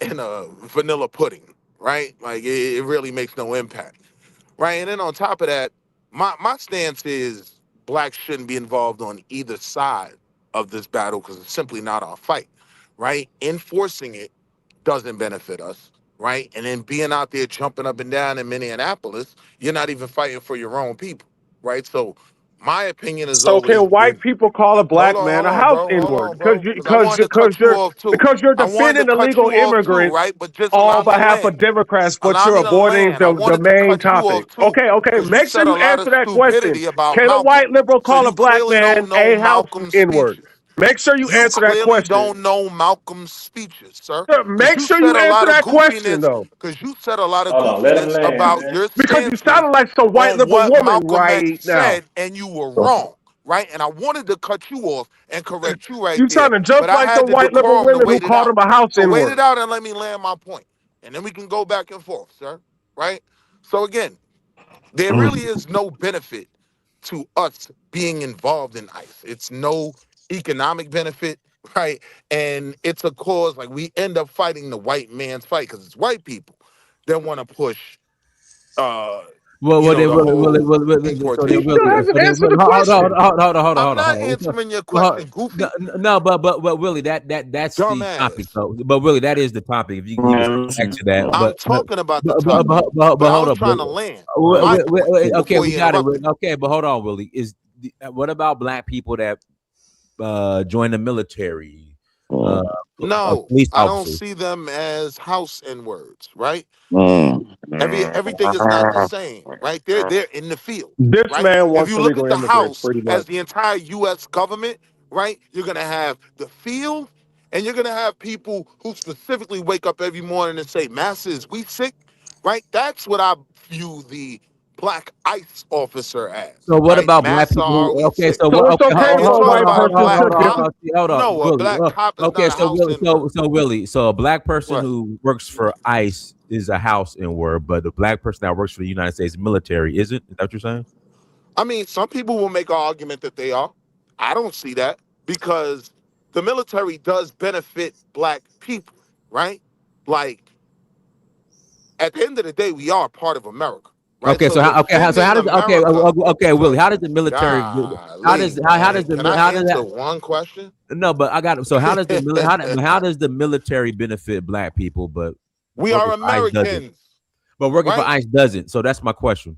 S15: vanilla pudding, right? Like it really makes no impact, right? And then on top of that, my stance is blacks shouldn't be involved on either side of this battle because it's simply not our fight, right? Enforcing it doesn't benefit us, right? And then being out there jumping up and down in Minneapolis, you're not even fighting for your own people, right? So my opinion has
S10: So
S15: always
S10: can
S15: been,
S10: white people call a black man a house inward
S15: bro, because I wanted to cut you off too.
S10: because you're
S15: I wanted to
S10: defending
S15: cut
S10: illegal
S15: you off too,
S10: immigrants
S15: right? But just
S10: on
S15: allow me to
S10: behalf
S15: land.
S10: of Democrats, but
S15: Allow
S10: you're
S15: me to
S10: avoiding
S15: land. I
S10: the
S15: wanted to
S10: main
S15: cut you
S10: topic.
S15: off too,
S10: Okay.
S15: because you
S10: Make sure
S15: said a
S10: you
S15: lot
S10: answer
S15: of
S10: that question.
S15: stupidity about
S10: Can a
S15: Malcolm.
S10: white liberal
S15: So
S10: call a
S15: you
S10: black
S15: clearly
S10: man
S15: don't know
S10: a house
S15: Malcolm's
S10: inward?
S15: speeches.
S10: Make sure you
S15: You
S10: answer that
S15: clearly
S10: question.
S15: don't know Malcolm's speeches, sir.
S10: Sir,
S15: Because
S10: make
S15: you
S10: sure
S15: said
S10: you
S15: a
S10: answer
S15: lot of
S10: that question,
S15: goofiness.
S10: though.
S15: Because you said a lot of
S16: Hold on, let him
S15: goofiness
S16: land,
S15: about
S16: man.
S15: your
S10: Because you
S15: stances
S10: sounded like some white
S15: on
S10: liberal
S15: what
S10: woman
S15: Malcolm X
S10: right now.
S15: said, and you were wrong, right? And I wanted to cut you off and correct you right
S10: You
S15: there,
S10: sounded just
S15: but I
S10: like
S15: had
S10: some
S15: the
S10: white liberal
S15: decorum to
S10: women who
S15: wait it
S10: called
S15: out.
S10: him a house
S15: So wait it
S10: inward.
S15: out and let me land my point, and then we can go back and forth, sir, right? So again, there really is no benefit to us being involved in ICE. It's no economic benefit, right? And it's a cause, like we end up fighting the white man's fight because it's white people that want to push, uh,
S4: Well, then,
S15: the whole
S10: He
S15: importation
S10: still
S15: thing.
S10: hasn't answered the
S4: hold
S10: question.
S15: I'm
S4: on.
S15: not answering your
S4: Well,
S15: question, Goofy.
S4: no, but Willie, that's the topic,
S15: Dumbass.
S4: though. But Willie, that is the topic. If you can
S16: Man,
S4: get back
S16: listen.
S4: to that,
S15: I'm talking about the topic,
S4: but
S15: but I
S4: hold
S15: was
S4: up,
S15: trying to
S4: Willie.
S15: land my point
S4: Okay,
S15: before
S4: we
S15: you
S4: got it.
S15: interrupted.
S4: Okay, but hold on, Willie. What about black people that join the military, uh,
S15: No,
S4: police
S15: I don't
S4: officers?
S15: see them as house N words, right?
S16: Mm.
S15: Everything is not the same, right? They're in the field,
S10: This
S15: right?
S10: man
S15: If
S10: wants
S15: you look
S10: illegal
S15: at the
S10: immigrants,
S15: house
S10: pretty
S15: as
S10: much.
S15: the entire U.S. government, right, you're gonna have the field And you're going to have people who specifically wake up every morning and say, masses, we sick, right? That's what I view the black ICE officer as,
S4: So what
S15: right?
S4: about black
S15: Massa,
S4: people
S15: are
S4: who?
S15: we
S4: Okay,
S15: sick?
S4: so
S10: So
S4: what?
S10: it's
S4: Okay,
S15: Now,
S10: okay
S15: if you're
S10: for a
S15: talking
S10: white
S15: about a
S10: person
S15: black
S10: to get.
S15: cop,
S4: hold on,
S15: no, a
S4: Willie.
S15: black cop is
S4: Okay,
S15: not a
S4: so
S15: house
S4: Willie,
S15: in word.
S4: so Willie, so a black person
S15: What?
S4: who works for ICE is a house in word, but the black person that works for the United States military isn't. Is that what you're saying?
S15: I mean, some people will make an argument that they are. I don't see that because the military does benefit black people, right? Like, at the end of the day, we are part of America, right?
S4: Okay,
S15: So
S4: so so how
S15: defending
S4: does
S15: America.
S4: okay, Willie, how does the military
S15: Golly,
S4: how does
S15: man.
S4: the
S15: Can I
S4: how does
S15: answer
S4: that
S15: one question?
S4: no, but I got it. So how does the military benefit black people, but
S15: We
S4: working
S15: are
S4: for ICE doesn't?
S15: Americans,
S4: But working for
S15: right?
S4: ICE doesn't. So that's my question.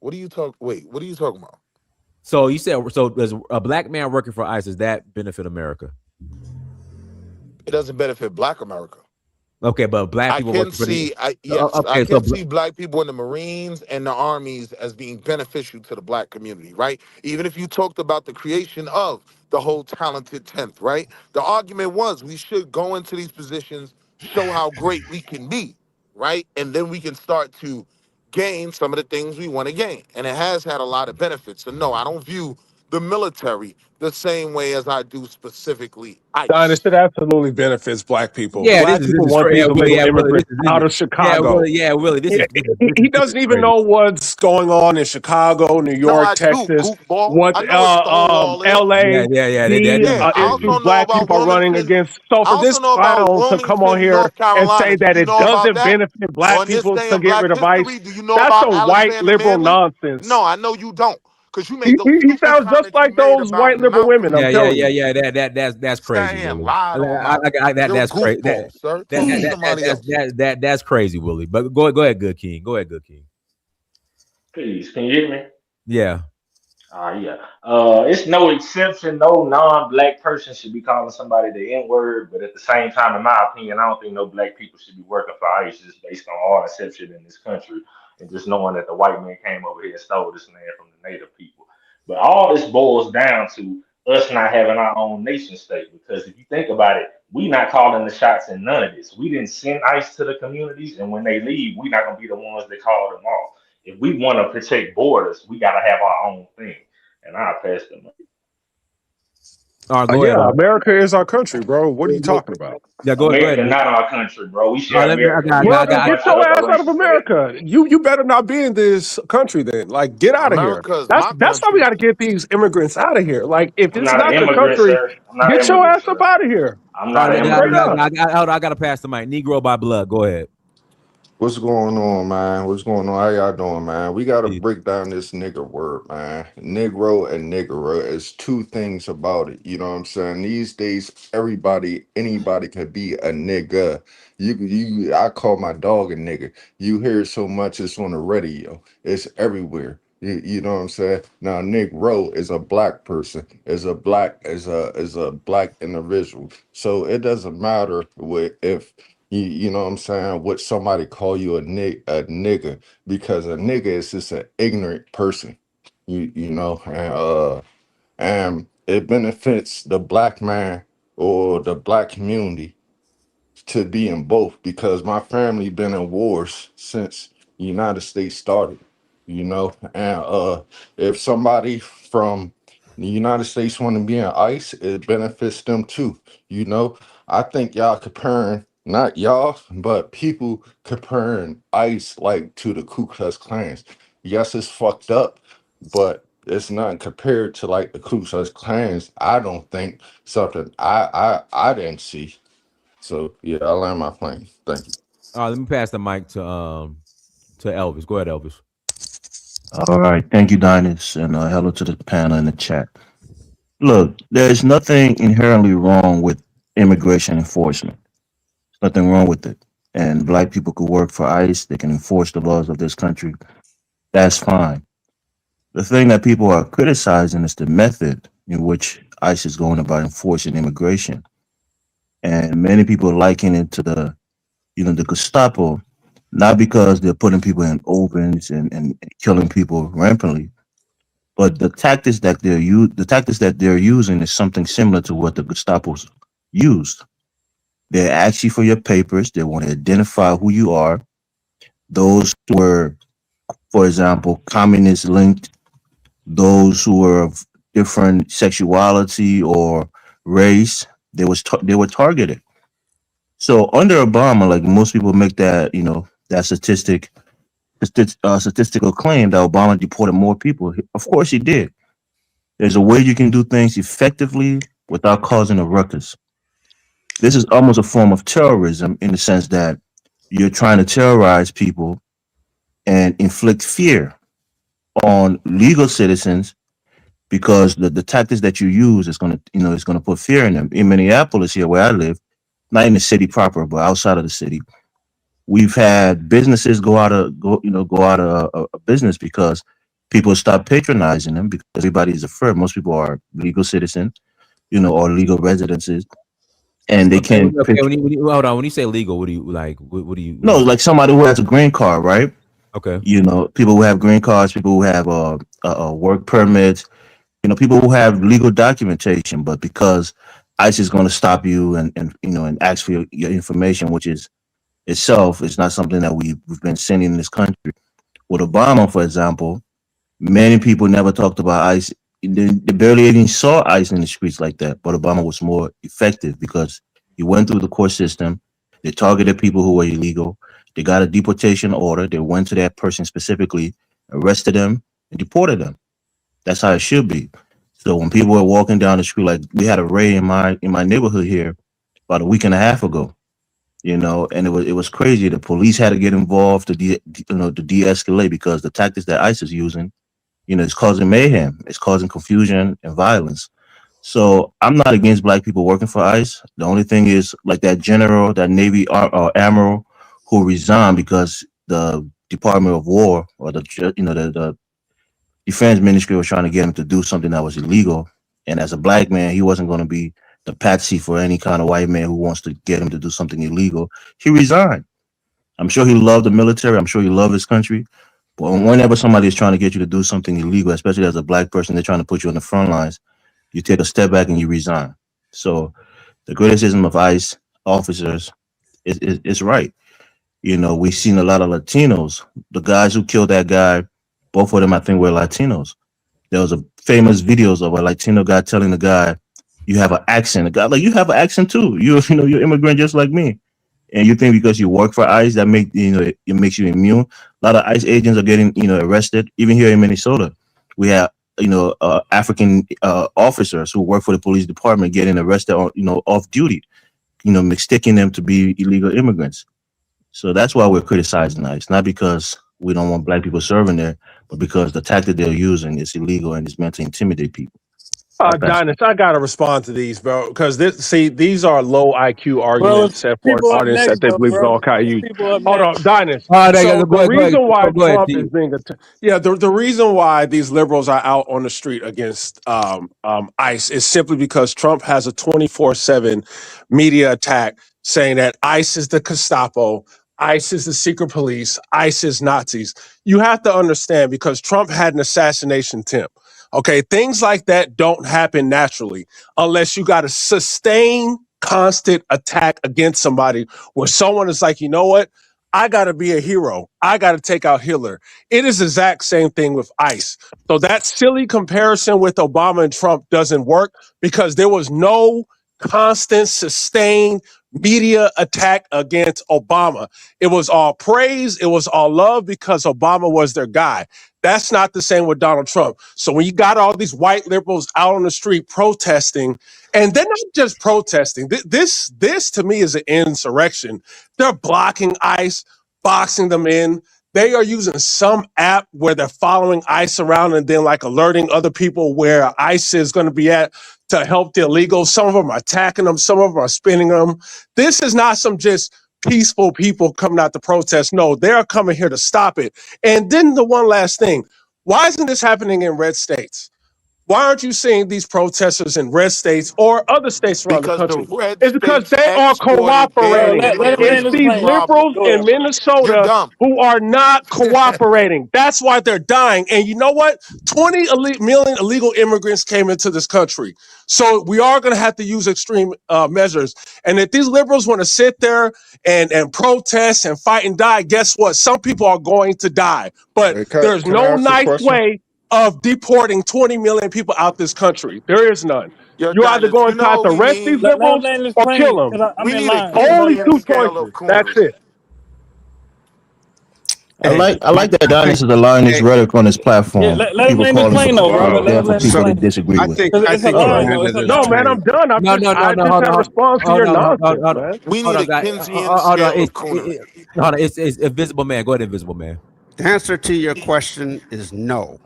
S15: What are you talking? Wait, what are you talking about?
S4: So you said so does a black man working for ICE, does that benefit America?
S15: It doesn't benefit Black America.
S4: Okay, but black
S15: I
S4: people
S15: can
S4: working for the
S15: see, I
S4: okay, so
S15: can see black people in the Marines and the armies as being beneficial to the black community, right? Even if you talked about the creation of the whole talented 10th, right? The argument was we should go into these positions, show how great we can be, right? And then we can start to gain some of the things we want to gain. And it has had a lot of benefits. So no, I don't view the military the same way as I do specifically
S10: Dynasty,
S15: ICE.
S10: it absolutely benefits black people.
S4: yeah,
S10: Black
S4: this
S10: people
S4: is
S10: want
S4: yeah,
S10: these
S4: Willie,
S10: illegal
S4: yeah, Willie,
S10: immigrants out of Chicago.
S4: Willie,
S10: He
S4: this is
S10: doesn't even
S4: crazy.
S10: know what's going on in Chicago, New
S15: No,
S10: York,
S15: I do,
S10: Texas,
S15: goofball.
S10: what
S15: I know what Stonewall is.
S10: LA, the
S15: Yeah, I
S10: issues
S15: also know
S10: black
S15: about
S10: people are running
S15: Wilmington.
S10: against. So
S15: I
S10: for this
S15: also know about
S10: clown to come on
S15: Wilmington,
S10: here
S15: North
S10: and say
S15: Carolina. Do
S10: that
S15: you
S10: it
S15: know about
S10: doesn't
S15: that?
S10: benefit black
S15: On this
S10: people
S15: day
S10: to
S15: in
S10: get
S15: Black
S10: rid of ICE,
S15: history, do you know
S10: that's
S15: about
S10: some white
S15: Alexander
S10: liberal
S15: Manley?
S10: nonsense.
S15: No, I know you don't, because you
S10: He,
S15: made those
S10: he, he
S15: stupid
S10: sounds just
S15: comments you
S10: like
S15: made
S10: those
S15: about
S10: white liberal women,
S15: Malcolm.
S10: I'm telling you.
S4: That's
S15: Stand
S4: crazy,
S15: here and
S4: Willie.
S15: lie on my. You're a
S4: That's crazy.
S15: goofball, sir. Talk to somebody else.
S4: That's crazy, Willie. But go ahead, good king. Go ahead, good king.
S16: Peace. Can you hear me?
S4: Yeah.
S16: Yeah. It's no exception. No non-black person should be calling somebody the N-word, but at the same time, in my opinion, I don't think no black people should be working for ICE just based on all exception in this country and just knowing that the white man came over here and stole this land from the native people. But all this boils down to us not having our own nation state. Because if you think about it, we not calling the shots in none of this. We didn't send ICE to the communities, and when they leave, we not gonna be the ones that call them off. If we want to protect borders, we got to have our own thing. And I'll pass them.
S4: All right, go ahead.
S10: Yeah, America is our country, bro. What are you talking about?
S4: Yeah, go ahead.
S16: America, not our country, bro. We share America with
S10: Well, then
S16: a
S10: get
S16: bunch of
S10: your
S16: other
S10: ass out of
S16: races.
S10: America. You better not be in this country then. Like, get out of here.
S15: America is
S10: That's
S15: my
S10: that's why we
S15: country.
S10: got to get these immigrants out of here. Like, if
S16: I'm
S10: it's
S16: not
S10: not
S16: an
S10: the
S16: immigrant,
S10: country,
S16: sir. I'm not an
S10: get your
S16: immigrant,
S10: ass up
S16: sir.
S10: out of here.
S16: I'm not an
S10: Straight
S16: immigrant.
S10: up.
S4: I gotta pass the mic. Negro by blood. Go ahead.
S17: What's going on, man? What's going on? How y'all doing, man? We got to
S4: Peace.
S17: break down this nigger word, man. Negro and nigger is two things about it. You know what I'm saying? These days, anybody could be a nigga. I call my dog a nigger. You hear it so much, it's on the radio. It's everywhere. You know what I'm saying? Now, Negro is a black person, is a black individual. So it doesn't matter if you know what I'm saying, what somebody call you a nigga, because a nigga is just an ignorant person. You know, and it benefits the black man or the black community to be in both, because my family been in wars since the United States started, you know, and if somebody from the United States want to be in ICE, it benefits them too, you know. I think y'all comparing, not y'all, but people comparing ICE like to the Ku Klux Klans. Yes, it's fucked up, but it's not compared to like the Ku Klux Klans. I don't think something I didn't see. So yeah, I land my plane. Thank you.
S4: All right, let me pass the mic to Elvis. Go ahead, Elvis.
S18: All right. Thank you, Dinus, and hello to the panel in the chat. Look, there's nothing inherently wrong with immigration enforcement. There's nothing wrong with it. And black people could work for ICE. They can enforce the laws of this country. That's fine. The thing that people are criticizing is the method in which ICE is going about enforcing immigration. And many people liken it to the Gestapo, not because they're putting people in ovens and killing people rampantly, but the tactics that they're using is something similar to what the Gestapo used. They ask you for your papers. They want to identify who you are. Those who were, for example, communist linked, those who were of different sexuality or race, they were targeted. So under Obama, like most people make that, that statistical claim that Obama deported more people. Of course he did. There's a way you can do things effectively without causing a ruckus. This is almost a form of terrorism in the sense that you're trying to terrorize people and inflict fear on legal citizens because the tactics that you use is going to, is going to put fear in them. In Minneapolis here where I live, not in the city proper, but outside of the city, we've had businesses go out of business because people stop patronizing them because everybody's afraid. Most people are legal citizens, or legal residences, and they
S4: Okay,
S18: can't.
S4: okay. Hold on. When you say legal, what do you like? What do you?
S18: No, like somebody who has a green card, right?
S4: Okay.
S18: People who have green cards, people who have work permits, people who have legal documentation, but because ICE is going to stop you and ask for your information, which is itself is not something that we've been seeing in this country. With Obama, for example, many people never talked about ICE. They barely even saw ICE in the streets like that. But Obama was more effective because he went through the court system. They targeted people who were illegal. They got a deportation order. They went to that person specifically, arrested them, and deported them. That's how it should be. So when people were walking down the street, like we had a raid in my neighborhood here about a week and a half ago, and it was crazy. The police had to get involved to to de-escalate because the tactics that ICE is using, it's causing mayhem, it's causing confusion and violence. So I'm not against black people working for ICE. The only thing is like that general, that Navy admiral who resigned because the Department of War or the defense ministry was trying to get him to do something that was illegal. And as a black man, he wasn't going to be the patsy for any kind of white man who wants to get him to do something illegal. He resigned. I'm sure he loved the military. I'm sure he loved his country. But whenever somebody is trying to get you to do something illegal, especially as a black person, they're trying to put you on the front lines, you take a step back and you resign. So the criticism of ICE officers is right. We've seen a lot of Latinos. The guys who killed that guy, both of them, I think, were Latinos. There was a famous videos of a Latino guy telling the guy, "You have an accent." The guy like, "You have an accent too. You're immigrant just like me." And you think because you work for ICE that it makes you immune. A lot of ICE agents are getting arrested. Even here in Minnesota, we have African officers who work for the police department getting arrested on off duty, mistaking them to be illegal immigrants. So that's why we're criticizing ICE, not because we don't want black people serving there, but because the tactic they're using is illegal and it's meant to intimidate people.
S10: Dinas, I gotta respond to these, bro, because these are low IQ
S19: Bro,
S10: arguments
S19: it's
S10: set for an
S19: people up
S10: audience that
S19: next,
S10: they
S19: though,
S10: believe in
S19: bro.
S10: all kind of
S19: It's
S10: use.
S19: people up
S10: Hold on,
S19: next.
S10: Dinas.
S4: Oh,
S10: So
S4: go
S10: the
S4: ahead.
S10: reason why
S4: Go ahead,
S10: Trump is
S4: T.
S10: being the reason why these liberals are out on the street against ICE is simply because Trump has a 24/7 media attack saying that ICE is the Gestapo, ICE is the secret police, ICE is Nazis. You have to understand because Trump had an assassination attempt. Okay, things like that don't happen naturally unless you got a sustained, constant attack against somebody where someone is like, you know what? I got to be a hero. I got to take out Hitler. It is the exact same thing with ICE. So that silly comparison with Obama and Trump doesn't work because there was no constant, sustained media attack against Obama. It was all praise. It was all love because Obama was their guy. That's not the same with Donald Trump. So when you got all these white liberals out on the street protesting, and they're not just protesting, this to me is an insurrection. They're blocking ICE, boxing them in. They are using some app where they're following ICE around and then like alerting other people where ICE is going to be at to help the illegals. Some of them are attacking them. Some of them are spinning them. This is not some just peaceful people coming out to protest. No, they're coming here to stop it. And then the one last thing, why isn't this happening in red states? Why aren't you seeing these protesters in red states or other states around the
S15: Because the
S10: country?
S15: red
S10: It's because
S15: states
S10: they are
S15: exported their
S10: cooperating. It's
S15: immigration
S10: these
S15: problem.
S10: liberals in
S15: You're
S10: Minnesota
S15: dumb.
S10: who are not cooperating. That's why they're dying. And you know what? 20 million illegal immigrants came into this country. So we are going to have to use extreme measures. And if these liberals want to sit there and protest and fight and die, guess what? Some people are going to die. But
S17: Hey,
S10: there's
S17: can I
S10: no
S17: ask a
S10: nice
S17: question?
S10: way of deporting 20 million people out this country. There is none.
S15: Yo,
S10: You're either
S15: Dinus,
S10: going
S15: you
S10: to
S15: know
S10: have
S15: what
S10: to
S15: we
S10: arrest these
S15: need?
S9: Let him
S10: liberals
S9: land his
S10: or
S9: plane,
S10: kill them.
S9: because I'm
S15: We
S9: in
S15: need a
S9: line.
S10: Only
S15: Keynesian
S10: two
S15: scale of
S10: choices. That's
S15: corners.
S10: it.
S18: I like that Adonis is allowing this rhetoric on his
S9: Yeah,
S18: platform.
S9: let him
S18: People
S9: land his
S18: calling for
S9: plane though, bro.
S18: corruption,
S9: Let him
S18: for
S9: land his
S18: people
S19: So
S18: they
S9: plane.
S18: disagree
S19: I
S18: with.
S19: think
S9: It's a
S18: All
S9: line
S18: right.
S9: though. It's a
S10: No, man,
S9: line.
S10: I'm done. I
S4: No,
S10: just
S4: no, no,
S10: I
S4: no.
S10: just
S4: Hold
S10: had
S4: on,
S10: to respond to
S4: hold
S10: your
S4: on,
S10: nonsense, man.
S15: We
S4: hold
S15: need
S4: on,
S15: a
S4: guys.
S15: Keynesian
S4: Hold on.
S15: scale of corners.
S4: Hold on. It's Invisible Man. Go ahead, Invisible Man.
S19: the answer to your question is no.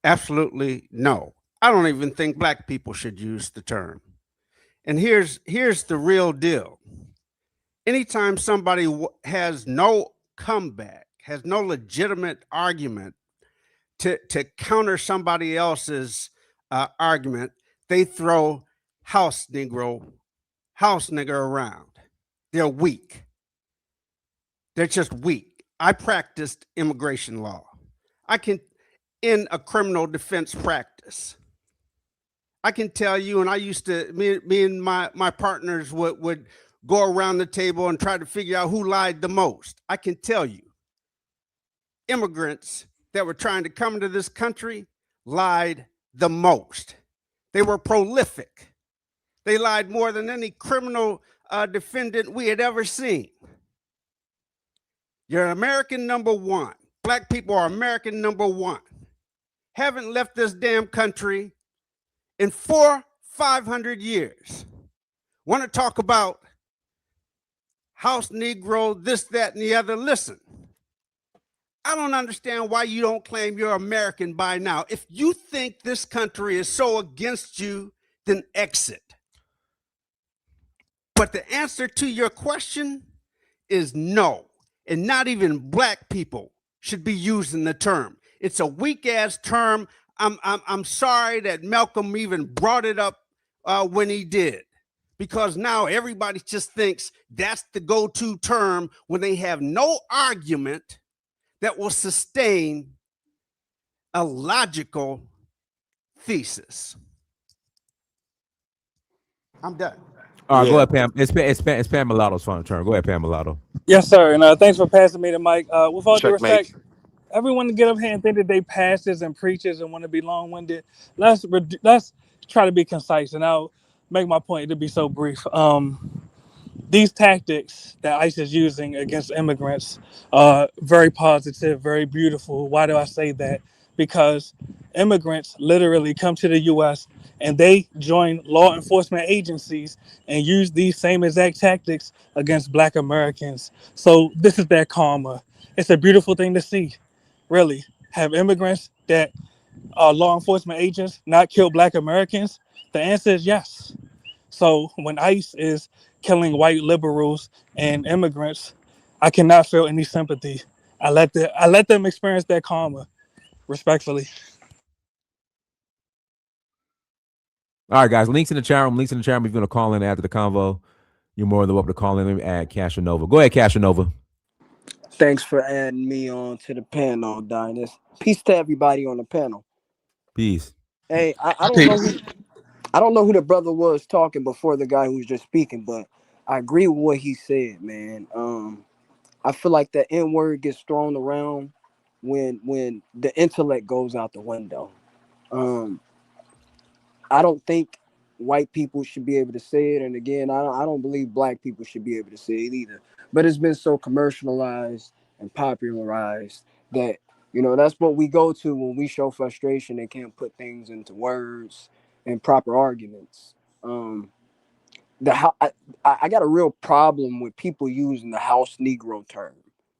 S19: Absolutely no. I don't even think black people should use the term. And here's the real deal. Anytime somebody has no comeback, has no legitimate argument to counter somebody else's argument, they throw house nigger around. They're weak. They're just weak. I practiced immigration law. I can, in a criminal defense practice, I can tell you, and I used to, me and my partners would go around the table and try to figure out who lied the most. I can tell you, immigrants that were trying to come into this country lied the most. They were prolific. They lied more than any criminal defendant we had ever seen. You're American number one. Black people are American number one. Haven't left this damn country in 500 years. Want to talk about house Negro, this, that, and the other? Listen, I don't understand why you don't claim you're American by now. If you think this country is so against you, then exit. But the answer to your question is no. And not even black people should be using the term. It's a weak ass term. I'm sorry that Malcolm even brought it up when he did, because now everybody just thinks that's the go-to term when they have no argument that will sustain a logical thesis. I'm done.
S4: All right, go
S15: Yeah.
S4: ahead, Pam. It's Pam Mulatto's fun turn. Go ahead, Pam Mulatto.
S9: Yes, sir. And thanks for passing me the mic. With all due
S15: Checkmate.
S9: respect, everyone to get up here and think that they pastors and preachers and want to be long-winded. Let's try to be concise, and I'll make my point to be so brief. These tactics that ICE is using against immigrants are very positive, very beautiful. Why do I say that? Because immigrants literally come to the U.S. and they join law enforcement agencies and use these same exact tactics against Black Americans. So this is their karma. It's a beautiful thing to see, really. Have immigrants that are law enforcement agents not kill Black Americans? The answer is yes. So when ICE is killing white liberals and immigrants, I cannot feel any sympathy. I let them experience that karma, respectfully.
S4: All right, guys. Links in the chat room. Links in the chat room. If you're gonna call in after the convo, you're more than welcome to call in. Let me add Cashanova. Go ahead, Cashanova.
S20: Thanks for adding me on to the panel, Dinus. Peace to everybody on the panel.
S4: Peace.
S20: Hey, I don't know who the brother was talking before the guy who was just speaking, but I agree with what he said, man. I feel like the N word gets thrown around when the intellect goes out the window. Um, I don't think white people should be able to say it, and again, I don't believe black people should be able to say it either. But it's been so commercialized and popularized that that's what we go to when we show frustration and can't put things into words and proper arguments. Um, I got a real problem with people using the house Negro term,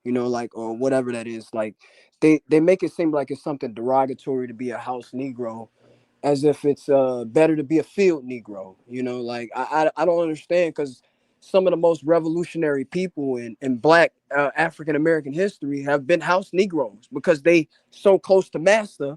S20: like, or whatever that is. Like they make it seem like it's something derogatory to be a house Negro, as if it's better to be a field Negro. Like I don't understand, because some of the most revolutionary people in Black African American history have been house Negroes, because they so close to master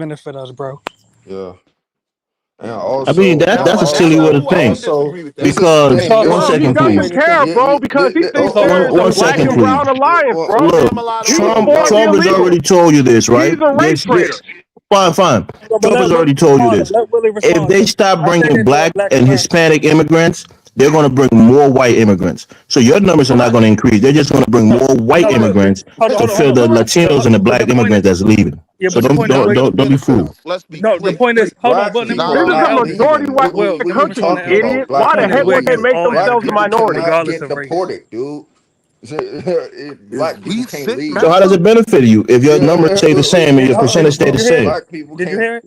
S9: benefit us, bro.
S17: Yeah. And
S18: I mean,
S17: also, and
S18: that's a silly way to think.
S17: this is the
S18: Because
S9: It's
S17: thing.
S9: hard
S18: one
S9: for
S10: Bro,
S9: us
S10: he
S9: to
S18: second,
S10: doesn't
S18: please.
S9: separate it
S10: care,
S9: though.
S10: bro, because he thinks
S9: It's hard
S10: there
S9: for
S10: is
S9: us
S10: a
S9: to
S18: One
S10: black
S18: second,
S10: and
S9: separate
S18: please.
S10: brown alliance, bro.
S18: Look,
S10: He was for
S18: Trump has
S10: illegal.
S18: already told you this,
S10: He's
S18: right?
S10: a race traitor.
S18: Fine, fine.
S9: it. But
S18: Trump has
S9: let
S18: already
S9: Willie
S18: told you
S9: respond.
S18: this.
S9: Let Willie
S18: If
S9: respond.
S18: they
S9: 'Cause
S18: stop
S9: I think
S18: bringing
S9: they do a
S18: black
S9: black
S18: and
S9: and brown.
S18: Hispanic immigrants, they're going to bring more white immigrants. So your numbers are not going to increase. They're just going to bring more white
S9: No, look.
S18: immigrants
S9: Hold on,
S18: to
S9: hold on, hold
S18: fill
S9: on.
S18: the
S9: But,
S18: Latinos and the
S9: but
S18: black
S9: the point
S18: immigrants
S9: is,
S18: that's leaving.
S9: yeah,
S18: So
S9: but the
S17: It's
S9: point is,
S17: not
S9: wait.
S17: the
S18: don't be fooled.
S17: benefits. Let's be
S9: No, the
S17: clear.
S9: point is, hold on,
S17: Black
S9: but let me
S17: people
S10: This
S17: are
S10: is
S9: respond to
S10: a
S17: not
S9: Elder.
S10: majority
S17: leaving.
S10: white
S9: Will, let me
S10: country,
S9: respond
S10: you
S9: to
S17: Talking
S9: Elder.
S17: about
S10: idiot.
S9: The
S10: Why
S17: black
S10: the
S9: point is,
S10: heck
S17: people
S10: would
S9: Will
S10: they
S9: has
S17: leaving.
S10: make
S9: always
S10: themselves
S17: Black
S10: a
S17: people
S9: been,
S10: minority?
S17: cannot
S9: regardless
S17: get
S9: of race.
S17: deported, dude.
S15: Is
S17: Black
S15: we
S17: people can't
S15: sick,
S17: leave.
S18: So how does
S15: master?
S18: it benefit you if your numbers
S17: Yeah,
S18: stay the same and your
S9: Hold on,
S18: percentage stay
S9: did
S18: the
S9: you hear it?
S18: same?
S17: black people
S9: Did you
S17: can't.
S9: hear it?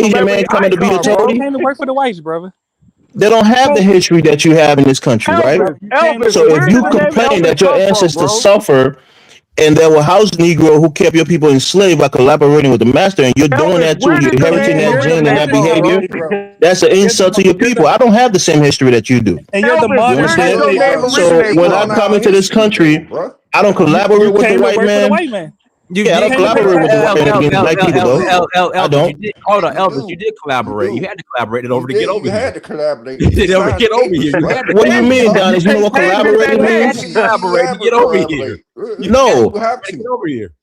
S9: Elvis,
S18: Asian man coming to be a
S9: you
S18: toady?
S9: came to work for the whites, brother.
S18: They don't have the history that you have in this country, right?
S9: You came to
S18: So
S9: work
S18: if
S9: for
S18: you
S9: the whites.
S18: complain that your ancestors suffer and there were house Negro who kept your people enslaved by collaborating with the master, and you're doing that too, you're inheriting that gene and that behavior, that's an insult to your people. I don't have the same history that you do.
S9: And you're the
S18: You
S9: modern
S18: understand? So when I come into this country, I don't collaborate with the
S9: came to
S18: white
S9: work for the
S18: man.
S9: white man.
S18: Yeah, I don't collaborate with the white man against black people, though. I
S21: Elvis, you
S18: don't.
S21: did. Hold on,
S17: You
S21: Elvis, you
S17: do.
S21: did
S17: You
S21: collaborate. You
S17: do.
S21: had to collaborate in
S17: You
S21: order to get
S17: did.
S21: over
S17: You
S21: here.
S17: had to collaborate.
S21: You
S17: You
S21: did ever
S17: signed
S21: get over
S17: papers,
S21: here. You
S17: bro.
S21: had to
S18: What do you mean,
S17: Huh?
S18: Donis? You know what collaborating
S21: you had
S18: means?
S21: to
S17: You
S21: collaborate to
S17: have to
S21: get over here.
S17: collaborate.
S21: You
S18: No.
S17: You have
S21: had to get
S17: to.
S21: over here.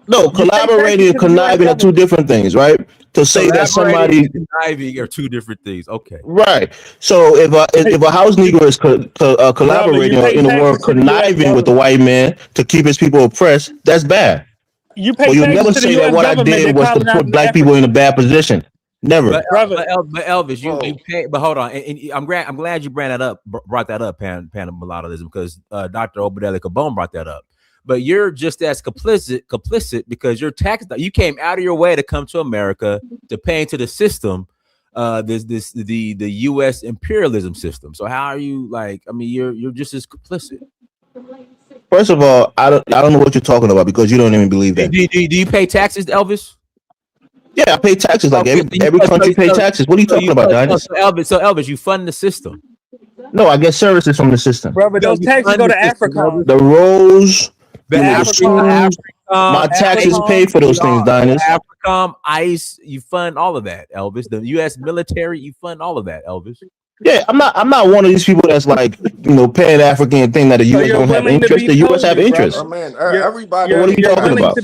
S18: No, collaborating and conniving are two different things, right? To say that
S21: Collaborating
S18: somebody,
S21: and conniving are two different things. Okay.
S18: right? So if a house Negro is
S9: Brother,
S18: collaborating
S9: you
S18: or
S9: pay
S18: in the word
S9: taxes to the U.S.
S18: conniving with the
S9: government.
S18: white man to keep his people oppressed, that's bad.
S9: You
S18: But
S9: pay
S18: you'll
S9: taxes
S18: never
S9: to the
S18: say that
S9: U.S.
S18: what I
S9: government. They're
S18: did was to
S9: colonizing
S18: put black people
S9: Africa.
S18: in a bad position. Never.
S21: But Elvis, you
S15: Bro,
S21: pay. But hold on, and I'm glad you brought that up, Mulattoism, because Dr. Obadele Kabone brought that up. But you're just as complicit because you're taxed. You came out of your way to come to America to pay into the system, the U.S. imperialism system. So how are you like? I mean, you're just as complicit.
S18: First of all, I don't know what you're talking about because you don't even believe that.
S21: Do you pay taxes, Elvis?
S18: Yeah, I pay taxes like every country pay taxes. What are you talking about, Dinus?
S21: So Elvis, you fund the system.
S18: No, I get services from the system.
S9: Bro, but those taxes go to Africa.
S18: The roads,
S21: The
S18: Africom, my taxes pay for those things, Dinus.
S21: Africom, ICE, you fund all of that, Elvis. The U.S. military, you fund all of that, Elvis.
S18: Yeah, I'm not one of these people that's like, pan African thing that the U.S. don't have interest. The U.S. have interest.
S17: I mean, everybody.
S18: What are you talking about?
S17: I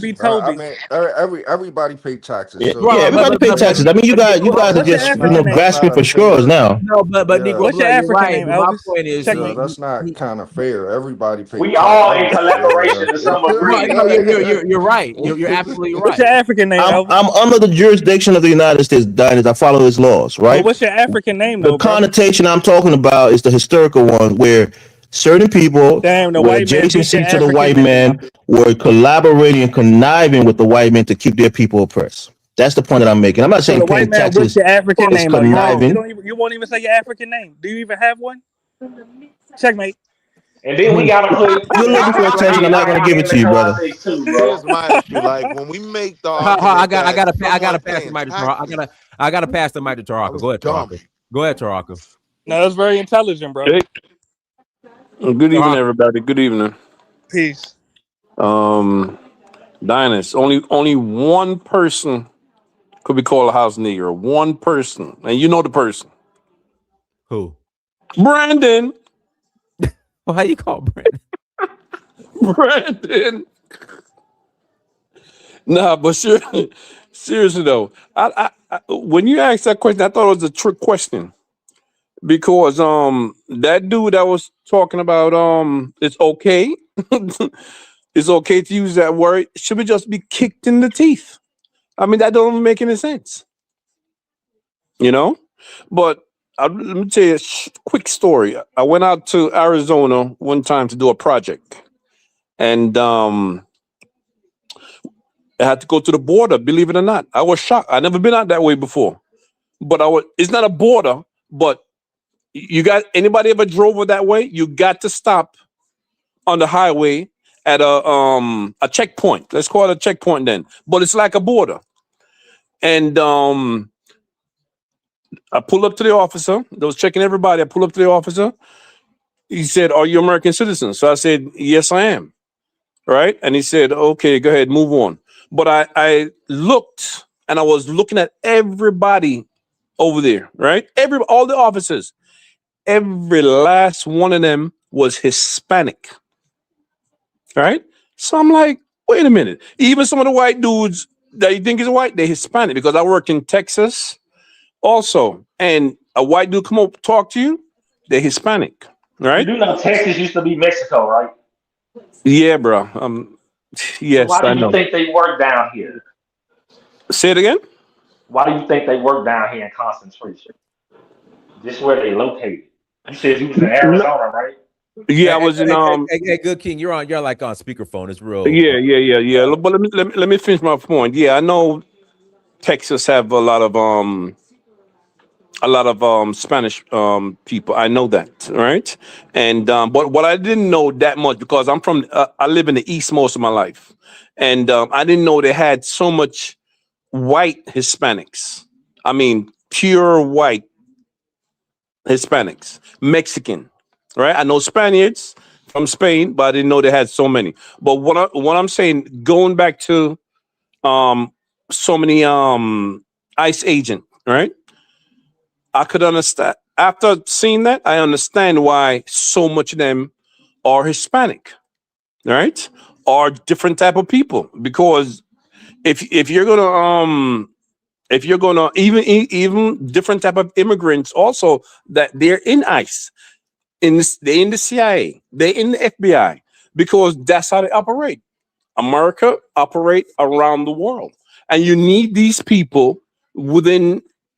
S17: mean, everybody pay taxes.
S18: Yeah,
S17: So
S18: everybody pay taxes. I mean, you guys are just grasping for straws now.
S21: No, but Negro,
S9: what's your African name,
S21: My
S9: Elvis?
S21: point is,
S17: that's not kind of fair. Everybody pay.
S16: We all in collaboration to some agreement.
S21: No, you're right. You're absolutely right.
S9: What's your African name, Elvis?
S18: I'm under the jurisdiction of the United States, Dinus. I follow his laws, right?
S9: Well, what's your African name, though,
S18: The connotation I'm talking about is the historical one where certain people were adjacency to the white man were collaborating and conniving with the white man to keep their people oppressed. That's the point that I'm making. I'm not saying
S9: the white man. What's your African name? You won't even say your African name. Do you even have one? Checkmate.
S16: And then we gotta put.
S18: You're looking for attention. I'm not gonna give it to you, brother.
S15: Here's my issue. Like when we make the
S21: I gotta pass the mic to Taraka. I gotta pass the mic to Taraka. Go ahead, Taraka. Go ahead, Taraka.
S9: No, that's very intelligent, bro.
S1: Hey. Good evening, everybody. Good evening.
S9: Peace.
S1: Dinus, only one person could be called a house nigger. One person, and you know the person.
S21: Who?
S1: Brandon.
S21: Well, how you call Brandon?
S1: Brandon. Nah, but seriously though, I when you asked that question, I thought it was a trick question. Because that dude that was talking about it's okay. It's okay to use that word. Should we just be kicked in the teeth? I mean, that don't even make any sense. But let me tell you a quick story. I went out to Arizona one time to do a project. And I had to go to the border, believe it or not. I was shocked. I've never been out that way before. But it's not a border, but you got anybody ever drove that way? You got to stop on the highway at a checkpoint. Let's call it a checkpoint then. But it's like a border. And I pull up to the officer. They was checking everybody. I pull up to the officer. He said, "Are you American citizens?" So I said, "Yes, I am." Right? And he said, "Okay, go ahead, move on." But I looked and I was looking at everybody over there, right? All the officers. Every last one of them was Hispanic, right? So I'm like, wait a minute. Even some of the white dudes that you think is white, they're Hispanic because I worked in Texas also. And a white dude come up talk to you, they're Hispanic, right?
S16: You do know Texas used to be Mexico, right?
S1: Yeah, bro. Yes,
S16: Why
S1: I
S16: do
S1: know.
S16: you think they work down here?
S1: Say it again?
S16: Why do you think they work down here in concentration? Just where they located. You said you was in Arizona, right?
S1: Yeah, I was in
S21: Hey, Good King, you're like on speakerphone. It's real.
S1: Yeah. But let me finish my point. Yeah, I know Texas have a lot of Spanish people. I know that, right? And but what I didn't know that much because I'm from I live in the East most of my life, and I didn't know they had so much white Hispanics. I mean, pure white Hispanics, Mexican, right? I know Spaniards from Spain, but I didn't know they had so many. But what I'm saying, going back to so many ICE agent, right? I could understand after seeing that. I understand why so much of them are Hispanic, right? Are different type of people because if you're gonna even different type of immigrants also that they're in ICE, they're in the CIA, they're in the FBI because that's how they operate. America operate around the world, and you need these people within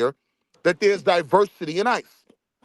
S15: earlier, that there's diversity in ICE,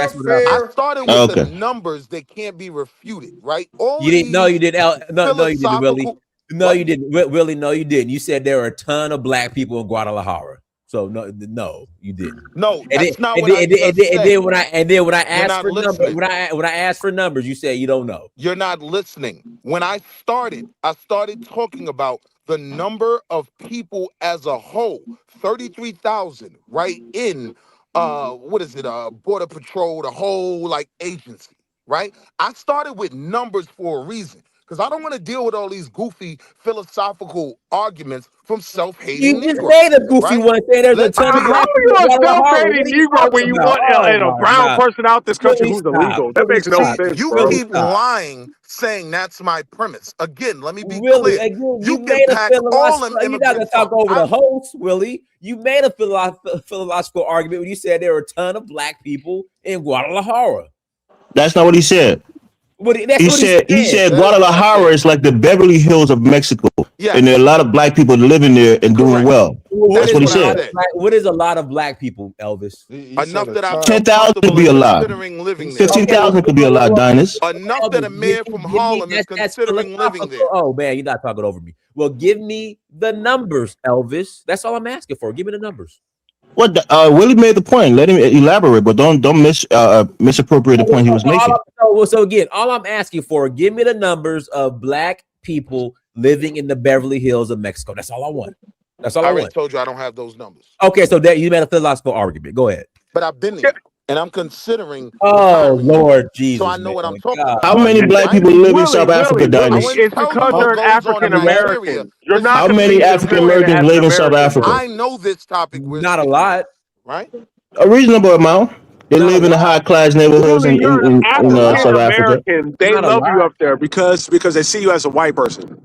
S21: That's what I
S15: I
S21: thought.
S15: started with the
S18: Okay.
S15: numbers that can't be refuted, right? All
S21: You
S15: of
S21: didn't. No, you
S15: these
S21: didn't. No, you didn't, Willie.
S15: philosophical
S21: No,
S15: what?
S21: you didn't. Willie, no, you didn't. You said there are a ton of black people in Guadalajara. So no, you didn't.
S15: No,
S21: And then,
S15: that's not
S21: and
S15: what
S21: then,
S15: I
S21: and then, and
S15: just
S21: then, and
S15: said.
S21: then when I
S15: You're
S21: asked
S15: not
S21: for numbers,
S15: listening.
S21: when I asked for numbers, you said you don't know.
S15: You're not listening. When I started talking about the number of people as a whole, 33,000, right? In what is it? Border Patrol, the whole like agency, right? I started with numbers for a reason. Because I don't want to deal with all these goofy philosophical arguments from
S21: You
S15: self-hating
S21: just made
S15: Negroes,
S21: a goofy
S15: right?
S21: one saying there's a
S15: Let's
S21: ton of
S10: How
S15: deal.
S21: black
S10: are
S21: people
S10: you
S21: in
S10: a
S21: Guadalajara. What
S10: self-hating
S21: are you
S10: Negro when
S21: talking
S10: you
S21: about?
S10: want
S21: Oh
S10: a
S21: my
S10: brown
S21: God.
S10: person out this country
S21: Willie,
S10: who's
S21: stop.
S10: illegal? That
S21: Willie,
S10: makes no
S15: See,
S21: stop.
S10: sense,
S15: you
S10: bro.
S21: Willie,
S15: keep
S21: stop.
S15: lying, saying that's my premise. Again, let me be
S21: Willie,
S15: clear.
S21: again, you
S15: You can
S21: made a
S15: pack all them
S21: philosophical. You're not
S15: immigrant
S21: gonna talk
S15: folks.
S21: over the host, Willie. You made a philosophical argument when you said there were a ton of black people in Guadalajara.
S18: That's not what he said. He said Guadalajara is like the Beverly Hills of Mexico, and there are a lot of black people living there and doing well. That's what he said.
S21: What is a lot of black people, Elvis?
S15: Enough that I felt
S18: 10,000 could
S15: comfortable
S18: be a
S15: in
S18: lot.
S15: considering living there.
S18: 15,000 could be a lot, Dinus.
S15: Enough that a man from Harlem is considering living there.
S21: Oh man, you're not talking over me. Well, give me the numbers, Elvis. That's all I'm asking for. Give me the numbers.
S18: What Willie made the point. Let him elaborate, but don't misappropriate the point he was making.
S21: So again, all I'm asking for, give me the numbers of black people living in the Beverly Hills of Mexico. That's all I want. That's all I
S15: already
S21: want.
S15: told you I don't have those numbers.
S21: Okay, so that you made a philosophical argument. Go ahead.
S15: But I've been there, and I'm considering.
S21: Oh Lord Jesus!
S15: So I know what I'm talking about.
S18: How many black people live in South Africa, Dinus?
S10: It's because you're an African American. You're not.
S18: How many African Americans live in South Africa?
S15: I know this topic.
S21: Not a lot,
S15: right?
S18: A reasonable amount. They live in the high class neighborhoods in South Africa.
S10: They love you up there because they see you as a white person.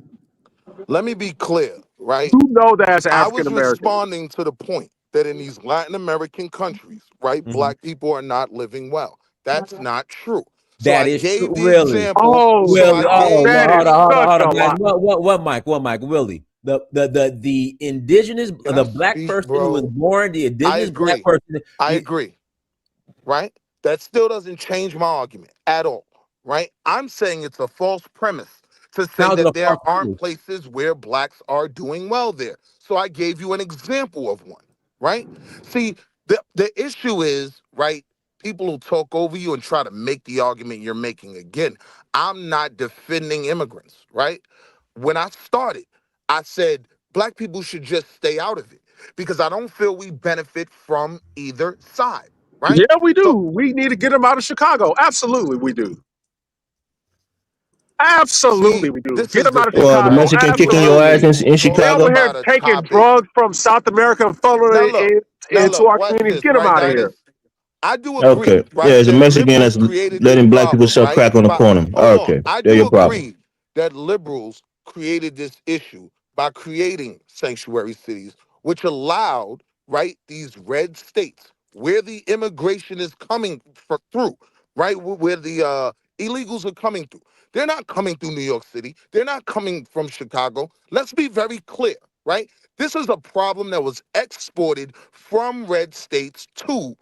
S15: Let me be clear, right?
S10: You know that as an
S15: I
S10: African
S15: was
S10: American.
S15: responding to the point that in these Latin American countries, right, black people are not living well. That's not true. So
S21: that
S15: I
S21: is
S15: gave
S21: true.
S15: the
S21: Really?
S15: example.
S21: Willie, hold on, guys.
S10: lie.
S21: One mic, Willie. The indigenous, the black person who was born, the indigenous black person.
S15: I agree. Right? That still doesn't change my argument at all. Right? I'm saying it's a false premise to say that there aren't places where blacks are doing well there. So I gave you an example of one. Right? See, the issue is, right, people will talk over you and try to make the argument you're making again. I'm not defending immigrants, right? When I started, I said black people should just stay out of it because I don't feel we benefit from either side, right?
S10: Yeah, we do. We need to get them out of Chicago. Absolutely, we do. Absolutely, we do. Get them out of Chicago.
S18: Well, the Mexican kicking your ass in Chicago.
S10: They're over here taking drugs from South America and funneling it into our communities. Get them out of here.
S15: I do agree.
S18: Okay.
S15: Right,
S18: Yeah, there's a
S15: that
S18: Mexican that's
S15: liberals
S18: letting black people sell crack on the corner. Okay.
S15: I
S18: They're
S15: do
S18: your problem.
S15: agree that liberals created this issue by creating sanctuary cities, which allowed, right, these red states where the immigration is coming through, right, where the illegals are coming through. They're not coming through New York City. They're not coming from Chicago. Let's be very clear, right? This is a problem that was exported from red states to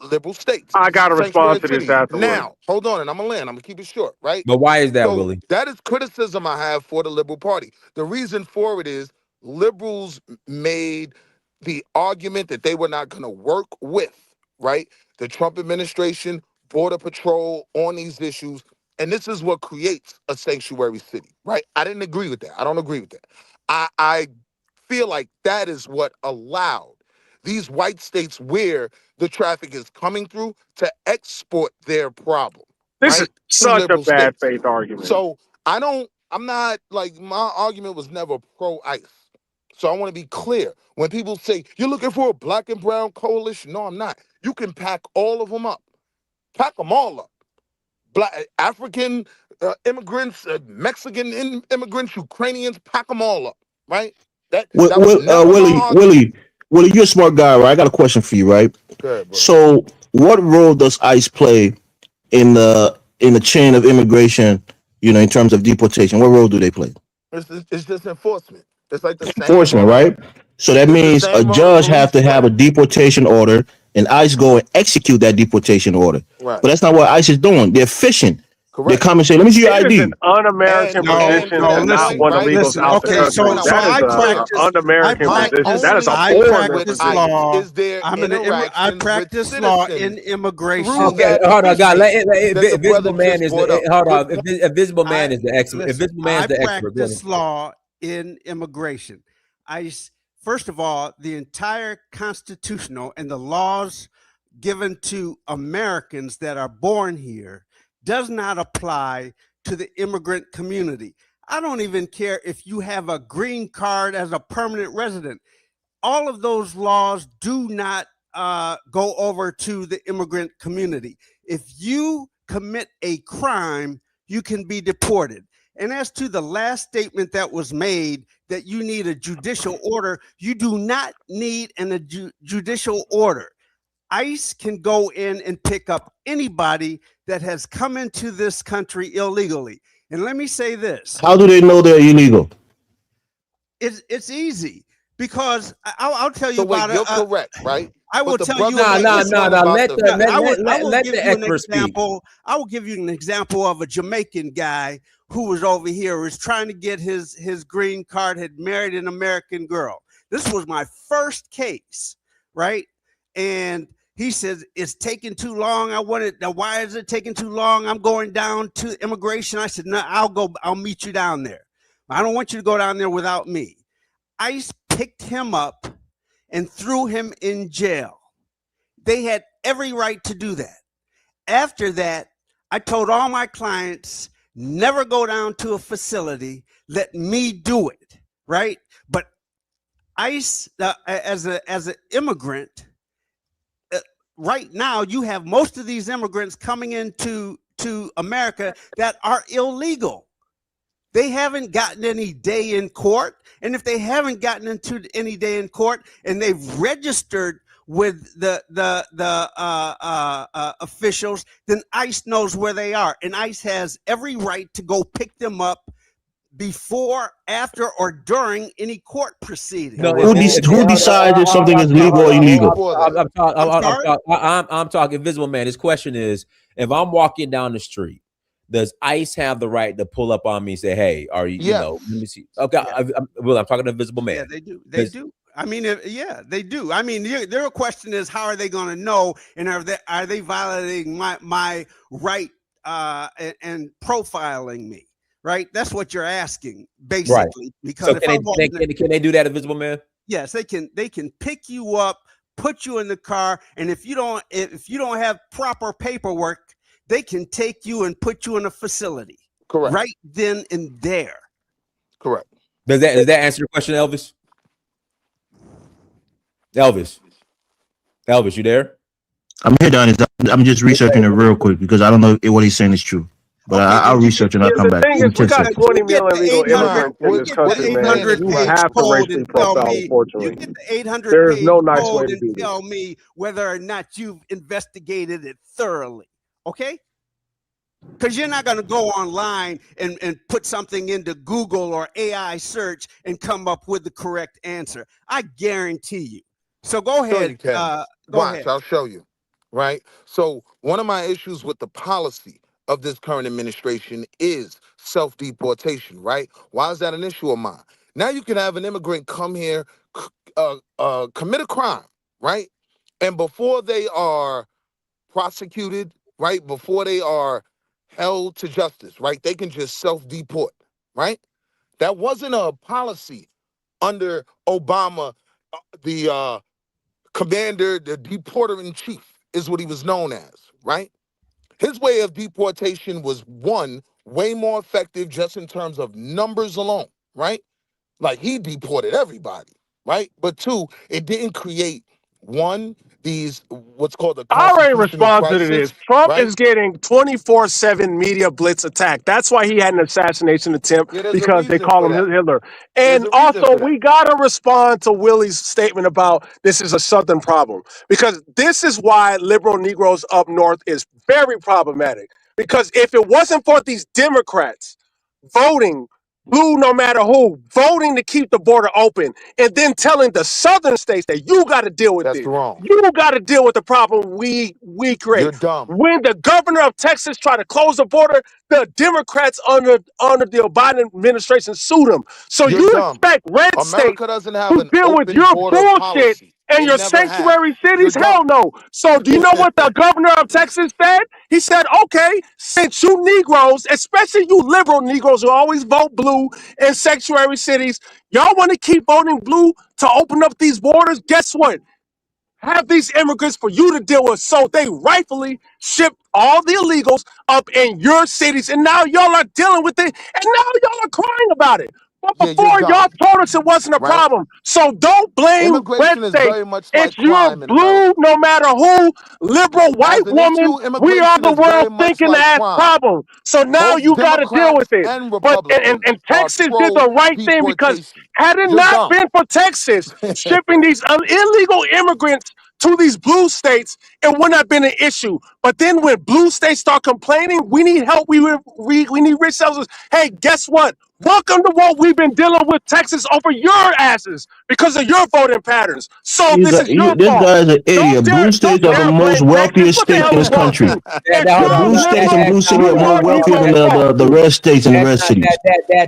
S15: liberal states.
S10: I got to respond to this afterwards.
S15: Now, hold on, and I'm gonna land. I'm gonna keep it short, right?
S21: But why is that, Willie?
S15: That is criticism I have for the Liberal Party. The reason for it is liberals made the argument that they were not gonna work with, right, the Trump administration, Border Patrol on these issues, and this is what creates a sanctuary city, right? I didn't agree with that. I don't agree with that. I feel like that is what allowed these white states where the traffic is coming through to export their problem.
S10: This
S15: right,
S10: is such a bad
S15: states.
S10: faith argument.
S15: So I'm not like, my argument was never pro-ICE. So I want to be clear. When people say, you're looking for a black and brown coalition, no, I'm not. You can pack all of them up. Pack them all up. Black, African immigrants, Mexican immigrants, Ukrainians, pack them all up, right?
S18: Willie, you're a smart guy, right? I got a question for you, right?
S15: Good,
S18: so, what role does ICE play in the chain of immigration? You know, in terms of deportation, what role do they play?
S15: It's just enforcement. It's like the same
S18: enforcement, right? So that means a judge have to have a deportation order, and ICE go and execute that deportation order.
S15: Right.
S18: But that's not what ICE is doing. They're fishing.
S15: Correct.
S18: They come and say, "Let me see your
S10: It
S18: ID."
S10: is an un-American position to not want illegals out the country. That is an un-American position. That is a foreign position.
S19: I practice law in immigration.
S21: Okay, hold on, God. Invisible man is the hold on. Invisible man is the expert. Invisible man is the expert.
S19: I practice law in immigration. First of all, the entire constitutional and the laws given to Americans that are born here does not apply to the immigrant community. I don't even care if you have a green card as a permanent resident. All of those laws do not go over to the immigrant community. If you commit a crime, you can be deported. And as to the last statement that was made, that you need a judicial order, you do not need a judicial order. ICE can go in and pick up anybody that has come into this country illegally. And let me say this.
S18: How do they know they're illegal?
S19: It's easy because I'll tell you
S15: So wait,
S19: about
S15: you're
S19: it.
S15: correct, right?
S19: I will
S15: But the
S19: tell you.
S15: brother
S19: About,
S15: was talking about
S19: let
S21: the expert speak.
S19: example. I will give you an example of a Jamaican guy who was over here, was trying to get his green card, had married an American girl. This was my first case, right? And he says, it's taking too long. Why is it taking too long? I'm going down to immigration. I said, no, I'll meet you down there. I don't want you to go down there without me. ICE picked him up and threw him in jail. They had every right to do that. After that, I told all my clients, never go down to a facility, let me do it, right? But ICE, as an immigrant, right now you have most of these immigrants coming into America that are illegal. They haven't gotten any day in court. And if they haven't gotten into any day in court and they've registered with the officials, then ICE knows where they are. And ICE has every right to go pick them up before, after, or during any court proceeding.
S18: No, who decides if something is legal or illegal?
S21: I'm talking Invisible Man. His question is, if I'm walking down the street, does ICE have the right to pull up on me and say, hey, are you, you know, let me see. Okay, I'm talking to Invisible Man.
S19: Yeah, they do. They do. I mean, yeah, they do. I mean, their question is, how are they going to know? And are they violating my right and profiling me? Right? That's what you're asking, basically.
S21: Right.
S19: Because
S21: so can they do that, Invisible Man?
S19: Yes, they can. They can pick you up, put you in the car, and if you don't have proper paperwork, they can take you and put you in a facility.
S15: Correct.
S19: Right then and there.
S15: Correct.
S21: Does that answer your question, Elvis? Elvis, you there?
S18: I'm here, Donnie. I'm just researching it real quick because I don't know if what he's saying is true. But I'll research and I'll come back.
S10: The thing is, we got 20 million illegal immigrants in this country, man. You have to racially profile, unfortunately.
S19: You get the 800
S10: There's
S19: page
S10: no nice
S19: code
S10: way to
S19: and
S10: do
S19: tell
S10: this.
S19: me whether or not you've investigated it thoroughly. Okay? Because you're not going to go online and put something into Google or AI search and come up with the correct answer. I guarantee you. So go ahead.
S15: Watch, I'll show you. Right? So one of my issues with the policy of this current administration is self-deportation, right? Why is that an issue of mine? Now you can have an immigrant come here, commit a crime, right? And before they are prosecuted, right? Before they are held to justice, right? They can just self-deport, right? That wasn't a policy under Obama, the commander, the deporter-in-chief is what he was known as, right? His way of deportation was, one, way more effective just in terms of numbers alone, right? Like, he deported everybody, right? But two, it didn't create, one, these, what's called a
S10: I already
S15: constitutional
S10: respond to
S15: crisis,
S10: this. Trump
S15: right?
S10: is getting 24/7 media blitz attack. That's why he had an assassination attempt,
S15: Yeah, there's a
S10: because they
S15: reason
S10: call
S15: for
S10: him
S15: that.
S10: Hitler.
S15: There's
S10: And
S15: a reason
S10: also,
S15: for that.
S10: we got to respond to Willie's statement about this is a Southern problem, because this is why liberal Negroes up north is very problematic. Because if it wasn't for these Democrats voting blue no matter who, voting to keep the border open, and then telling the southern states that you got to deal with
S15: That's
S10: this.
S15: wrong.
S10: You got to deal with the problem we create.
S15: You're dumb.
S10: When the governor of Texas tried to close the border, the Democrats under the Biden administration sued him. So
S15: You're
S10: you
S15: dumb.
S10: expect red states
S15: America doesn't have
S10: to
S15: an
S10: deal with
S15: open
S10: your
S15: border
S10: bullshit
S15: policy.
S10: and
S15: It
S10: your
S15: never has.
S10: sanctuary
S15: You're
S10: cities? Hell
S15: dumb.
S10: no. So do you know what the governor of Texas said? He said, okay, since you Negroes, especially you liberal Negroes who always vote blue in sanctuary cities, y'all want to keep voting blue to open up these borders? Guess what? Have these immigrants for you to deal with. So they rightfully ship all the illegals up in your cities. And now y'all are dealing with it. And now y'all are crying about it. But
S15: Yeah, you're
S10: before, y'all
S15: dumb,
S10: told us it wasn't a
S15: right?
S10: problem. So don't blame red
S15: Immigration is
S10: states.
S15: very much
S10: It's
S15: like
S10: your
S15: crime in
S10: blue,
S15: America.
S10: no matter who, liberal white
S15: As an
S10: woman.
S15: issue,
S10: We are
S15: immigration
S10: the
S15: is very
S10: world
S15: much
S10: thinking
S15: like
S10: ass
S15: crime.
S10: problem. So now
S15: Both
S10: you got to deal with
S15: Democrats
S10: it.
S15: and
S10: But
S15: Republicans
S10: and
S15: are
S10: Texas did the right thing, because
S15: pro-deportation.
S10: had it
S15: You're
S10: not
S15: dumb.
S10: been for Texas shipping these illegal immigrants to these blue states, it wouldn't have been an issue. But then when blue states start complaining, we need help, we need rich sellers. Hey, guess what? Welcome to what we've been dealing with Texas over your asses because of your voting patterns. So this is your
S18: This
S10: fault.
S18: guy is an idiot. Blue states are the
S10: Dare
S18: most
S10: blame Texas.
S18: wealthiest
S10: What the
S18: state
S10: hell
S18: in
S10: is
S18: this
S10: wrong with
S18: country.
S10: you? It's
S18: The
S10: your
S18: blue states and
S10: fault.
S18: blue city are more wealthier than the red states and the red cities.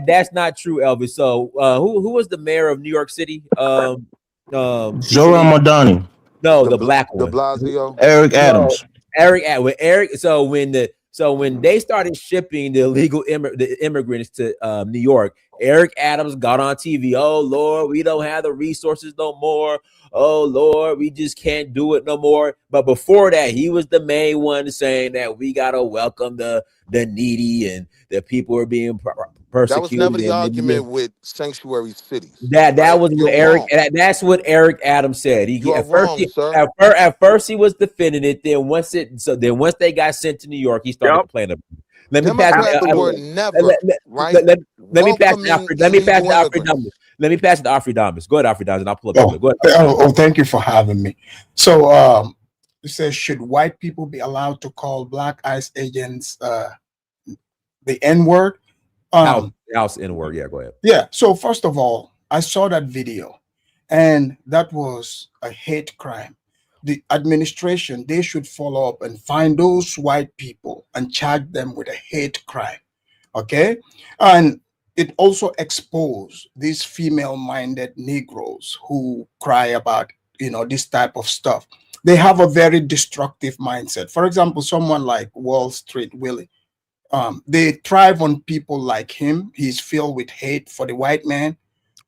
S21: That's not true, Elvis. So who was the mayor of New York City?
S18: Zoran Madani.
S21: No, the black
S15: De
S21: one.
S15: Blasio.
S18: Eric
S21: No,
S18: Adams.
S21: Eric. So when they started shipping the illegal immigrants to New York, Eric Adams got on TV. Oh Lord, we don't have the resources no more. Oh Lord, we just can't do it no more. But before that, he was the main one saying that we gotta welcome the needy and the people are being persecuted.
S15: That was never the argument with sanctuary cities.
S21: That
S15: right?
S21: was what
S15: You're
S21: Eric.
S15: wrong.
S21: That's what Eric Adams said.
S15: You are wrong, sir.
S21: At first he was defending it. Then once they got sent to New York, he started complaining. Let me pass.
S15: Democrats were never right.
S21: Let me pass. Let me pass
S15: illegal
S21: to Alfred
S15: immigrants.
S21: Dumas. Let me pass it to Alfred Dumas. Go ahead, Alfred Dumas, and I'll pull up.
S2: Oh,
S21: Go ahead.
S2: thank you for having me. So, it says, should white people be allowed to call black ICE agents the N-word?
S21: House N-word. Yeah, go ahead.
S2: Yeah. So first of all, I saw that video, and that was a hate crime. The administration, they should follow up and find those white people and charge them with a hate crime. Okay. And it also exposed these female-minded Negroes who cry about, this type of stuff. They have a very destructive mindset. For example, someone like Wall Street Willie, they thrive on people like him. He's filled with hate for the white man.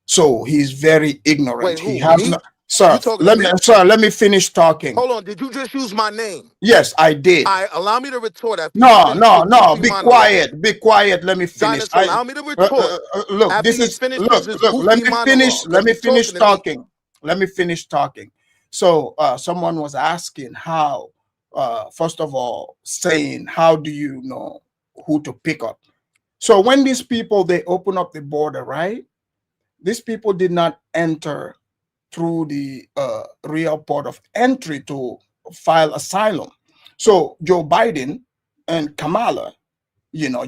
S2: So he's very ignorant.
S15: Wait,
S2: He
S15: who?
S2: has
S15: Me?
S2: no, sir,
S15: You talking to me?
S2: let me finish talking.
S15: Hold on. Did you just use my name?
S2: Yes, I did.
S15: Allow me to retort after
S2: No,
S15: you finish
S2: no,
S15: your
S2: no.
S15: goofy
S2: Be
S15: monologue.
S2: quiet. Be quiet. Let me finish.
S15: Dinus, allow me to retort.
S2: Look,
S15: after
S2: this
S15: he
S2: is
S15: finishes
S2: look.
S15: his
S2: Let
S15: goofy
S2: me
S15: monologue,
S2: finish.
S15: 'cause
S2: Let me
S15: he's
S2: finish
S15: talking to me.
S2: talking. Let me finish talking. So, someone was asking how. First of all, saying how do you know who to pick up? So when these people they open up the border, right? These people did not enter through the real port of entry to file asylum. So Joe Biden and Kamala,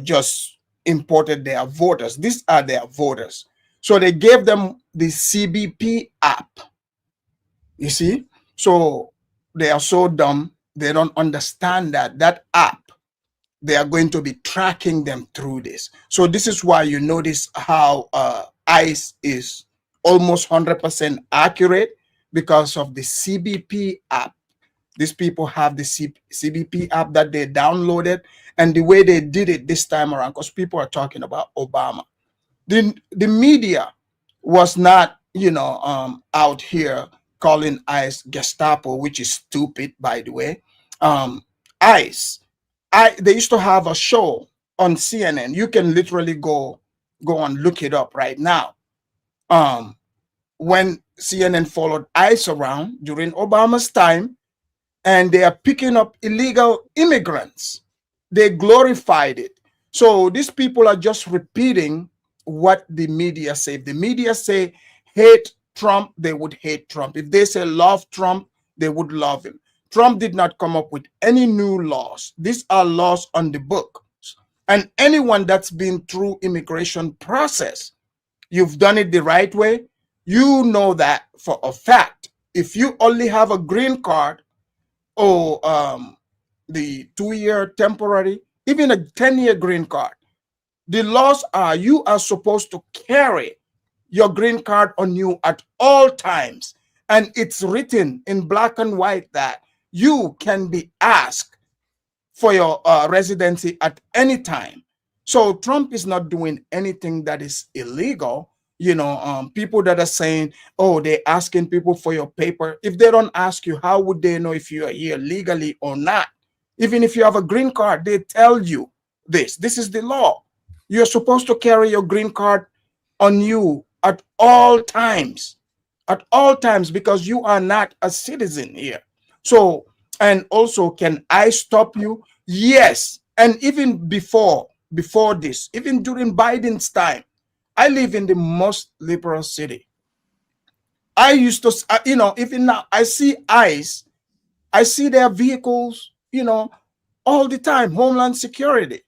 S2: just imported their voters. These are their voters. So they gave them the CBP app. You see? So they are so dumb, they don't understand that app, they are going to be tracking them through this. So this is why you notice how ICE is almost 100% accurate because of the CBP app. These people have the CBP app that they downloaded, and the way they did it this time around, because people are talking about Obama. The media was not, out here calling ICE Gestapo, which is stupid, by the way. ICE, they used to have a show on CNN. You can literally go and look it up right now. When CNN followed ICE around during Obama's time, and they are picking up illegal immigrants. They glorified it. So these people are just repeating what the media say. If the media say hate Trump, they would hate Trump. If they say love Trump, they would love him. Trump did not come up with any new laws. These are laws on the book. And anyone that's been through immigration process, you've done it the right way, you know that for a fact. If you only have a green card, or the 2-year temporary, even a 10-year green card, the laws are you are supposed to carry your green card on you at all times. And it's written in black and white that you can be asked for your residency at any time. So Trump is not doing anything that is illegal. People that are saying, oh, they're asking people for your paper. If they don't ask you, how would they know if you are here legally or not? Even if you have a green card, they tell you this. This is the law. You're supposed to carry your green card on you at all times. At all times, because you are not a citizen here. So, and also, can I stop you? Yes. And even before this, even during Biden's time, I live in the most liberal city. I used to, even now, I see ICE I see their vehicles, all the time, Homeland Security.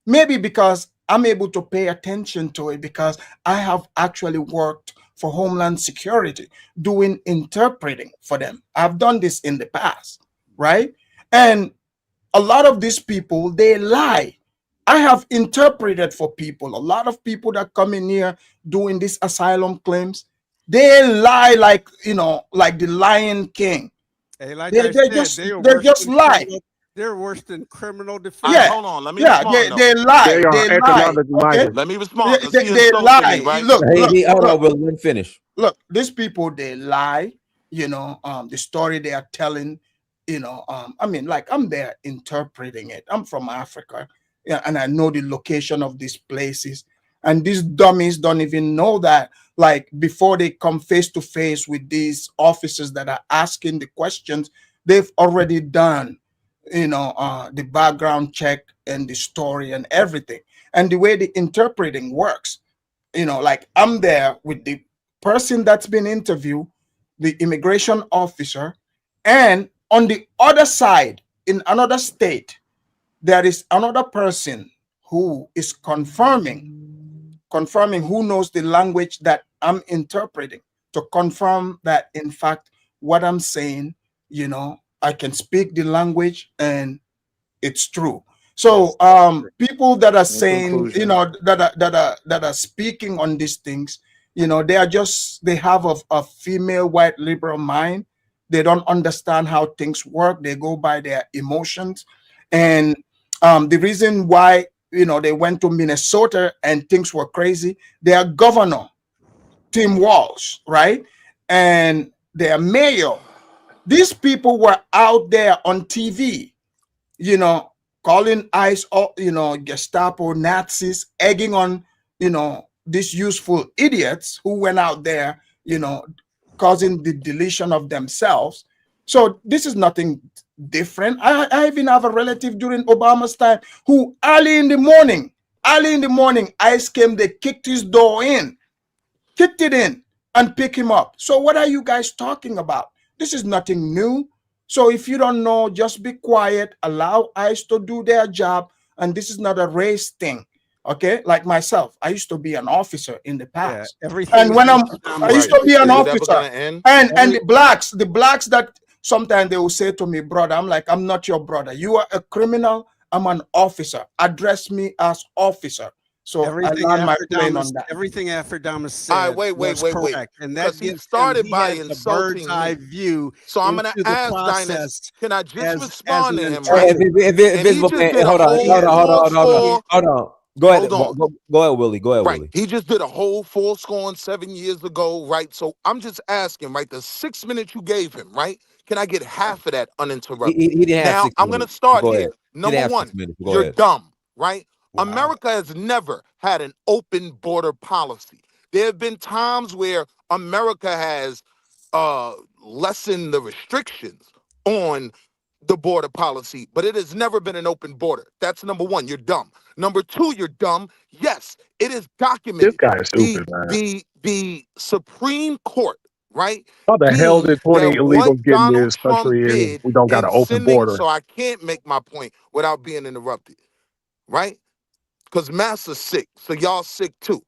S2: Maybe because I'm able to pay attention to it because I have actually worked for Homeland Security doing interpreting for them. I've done this in the past, right? And a lot of these people, they lie. I have interpreted for people. A lot of people that come in here doing these asylum claims, they lie like, like the Lion King.
S19: Hey, like
S2: They,
S19: I
S2: they
S19: said,
S2: just they just lie.
S19: They're worse than criminal
S5: All
S19: defense.
S5: right,
S2: Yeah,
S5: hold on. Let me
S2: yeah,
S5: respond though.
S2: they lie.
S10: They are
S2: They lie.
S10: economic
S2: Okay,
S10: minded.
S5: Let me respond because he
S2: they
S5: insulted me,
S2: lie.
S5: right?
S2: Look,
S21: Hold on,
S2: look.
S21: Will. Let him finish.
S2: Look, these people, they lie. The story they are telling. I mean, like I'm there interpreting it. I'm from Africa, yeah, and I know the location of these places. And these dummies don't even know that. Like before they come face to face with these officers that are asking the questions, they've already done, the background check and the story and everything. And the way the interpreting works, like I'm there with the person that's been interviewed, the immigration officer, and on the other side, in another state, there is another person who is confirming who knows the language that I'm interpreting to confirm that in fact what I'm saying, I can speak the language and it's true. So people that are saying, that are speaking on these things, they have a female white liberal mind. They don't understand how things work. They go by their emotions. And the reason why, they went to Minnesota and things were crazy, their governor, Tim Walsh, right? And their mayor, these people were out there on TV, calling ICE, Gestapo, Nazis, egging on, these useful idiots who went out there, causing the deletion of themselves. So this is nothing different. I even have a relative during Obama's time who early in the morning, ICE came, they kicked his door in, kicked it in and pick him up. So what are you guys talking about? This is nothing new. So if you don't know, just be quiet, allow ICE to do their job. And this is not a race thing. Okay, like myself, I used to be an officer in the past. And when I used to be an officer, and the blacks that sometimes they will say to me, brother, I'm like, I'm not your brother. You are a criminal. I'm an officer. Address me as officer. So I learned my plane on that.
S19: Everything Afrodamus said
S5: All right, wait.
S19: correct. And that
S5: Because he started by insulting
S19: bird's eye
S5: me.
S19: view.
S5: So I'm going to ask Dynas, can I just respond to him, right?
S21: Invisible man, hold on. Go ahead. Go ahead, Willie. Go ahead,
S5: right.
S21: Willie.
S5: He just did a whole 7 years ago, right? So I'm just asking, right? The 6 minutes you gave him, right? Can I get half of that uninterrupted?
S21: He didn't have
S5: now
S21: 6
S5: I'm going to
S21: minutes.
S5: start
S21: Go
S5: here.
S21: ahead.
S5: Number one, you're dumb, right? Wow. America has never had an open border policy. There have been times where America has lessened the restrictions on the border policy, but it has never been an open border. That's number one. You're dumb. Number two, you're dumb. Yes, it is documented.
S10: This guy is stupid, man.
S5: The Supreme Court, right?
S10: How the hell
S5: deemed
S10: did 20
S5: that what
S10: illegals get in
S5: Donald
S10: this
S5: Trump
S10: country and
S5: did
S10: we don't got
S5: in
S10: an open
S5: sending,
S10: border?
S5: so I can't make my point without being interrupted, right? Because Master's sick, so y'all sick too,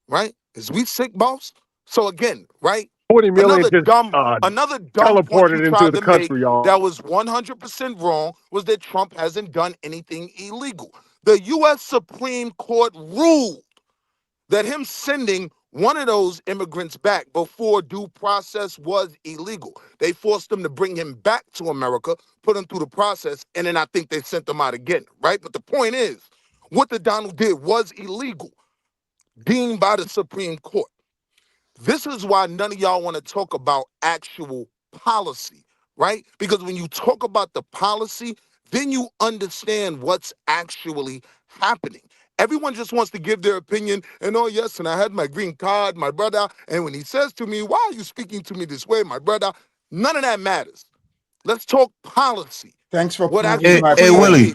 S5: right? Is we sick, boss? So again, right?
S10: 20 million
S5: Another
S10: just
S5: dumb point you
S10: teleported into
S5: tried
S10: the
S5: to make
S10: country, y'all.
S5: that was 100% wrong was that Trump hasn't done anything illegal. The U.S. Supreme Court ruled that him sending one of those immigrants back before due process was illegal. They forced him to bring him back to America, put him through the process, and then I think they sent him out again, right? But the point is, what the Donald did was illegal, deemed by the Supreme Court. This is why none of y'all want to talk about actual policy, right? Because when you talk about the policy, then you understand what's actually happening. Everyone just wants to give their opinion and, oh, yes, and I had my green card, my brother. And when he says to me, why are you speaking to me this way, my brother? None of that matters. Let's talk policy.
S2: Thanks for
S5: what
S2: proving
S5: actually
S2: my
S18: Hey,
S2: point.
S18: Willie.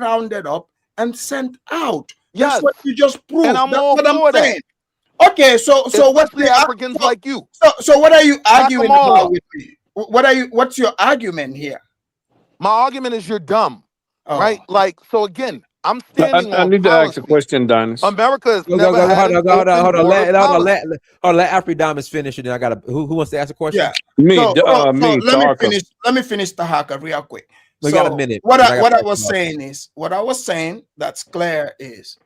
S2: rounded up and sent out. That's
S15: Yes.
S2: what you just proved.
S15: And I'm
S2: That's
S15: all
S2: what I'm
S15: for that.
S2: saying. Okay, so
S5: especially Africans like you.
S2: So what are you
S5: Pack 'em
S2: arguing
S5: all
S2: about
S5: up.
S2: with me? What's your argument here?
S5: My argument is you're dumb, right?
S2: Oh.
S5: Like, so again, I'm standing
S1: I
S5: on
S1: need to ask a
S5: policy.
S1: question, Donis.
S5: America has
S21: Go,
S5: never had an
S21: hold
S5: open
S21: on.
S5: border policy.
S21: Let Afri Diamonds finish, and then I got who wants to ask a question?
S2: Yeah.
S1: Me,
S2: So
S1: me,
S2: let me
S1: Tarka.
S2: finish. Let me finish the hacker real quick.
S21: We
S2: So
S21: got a minute.
S2: what I
S21: got
S2: was saying that's clear is,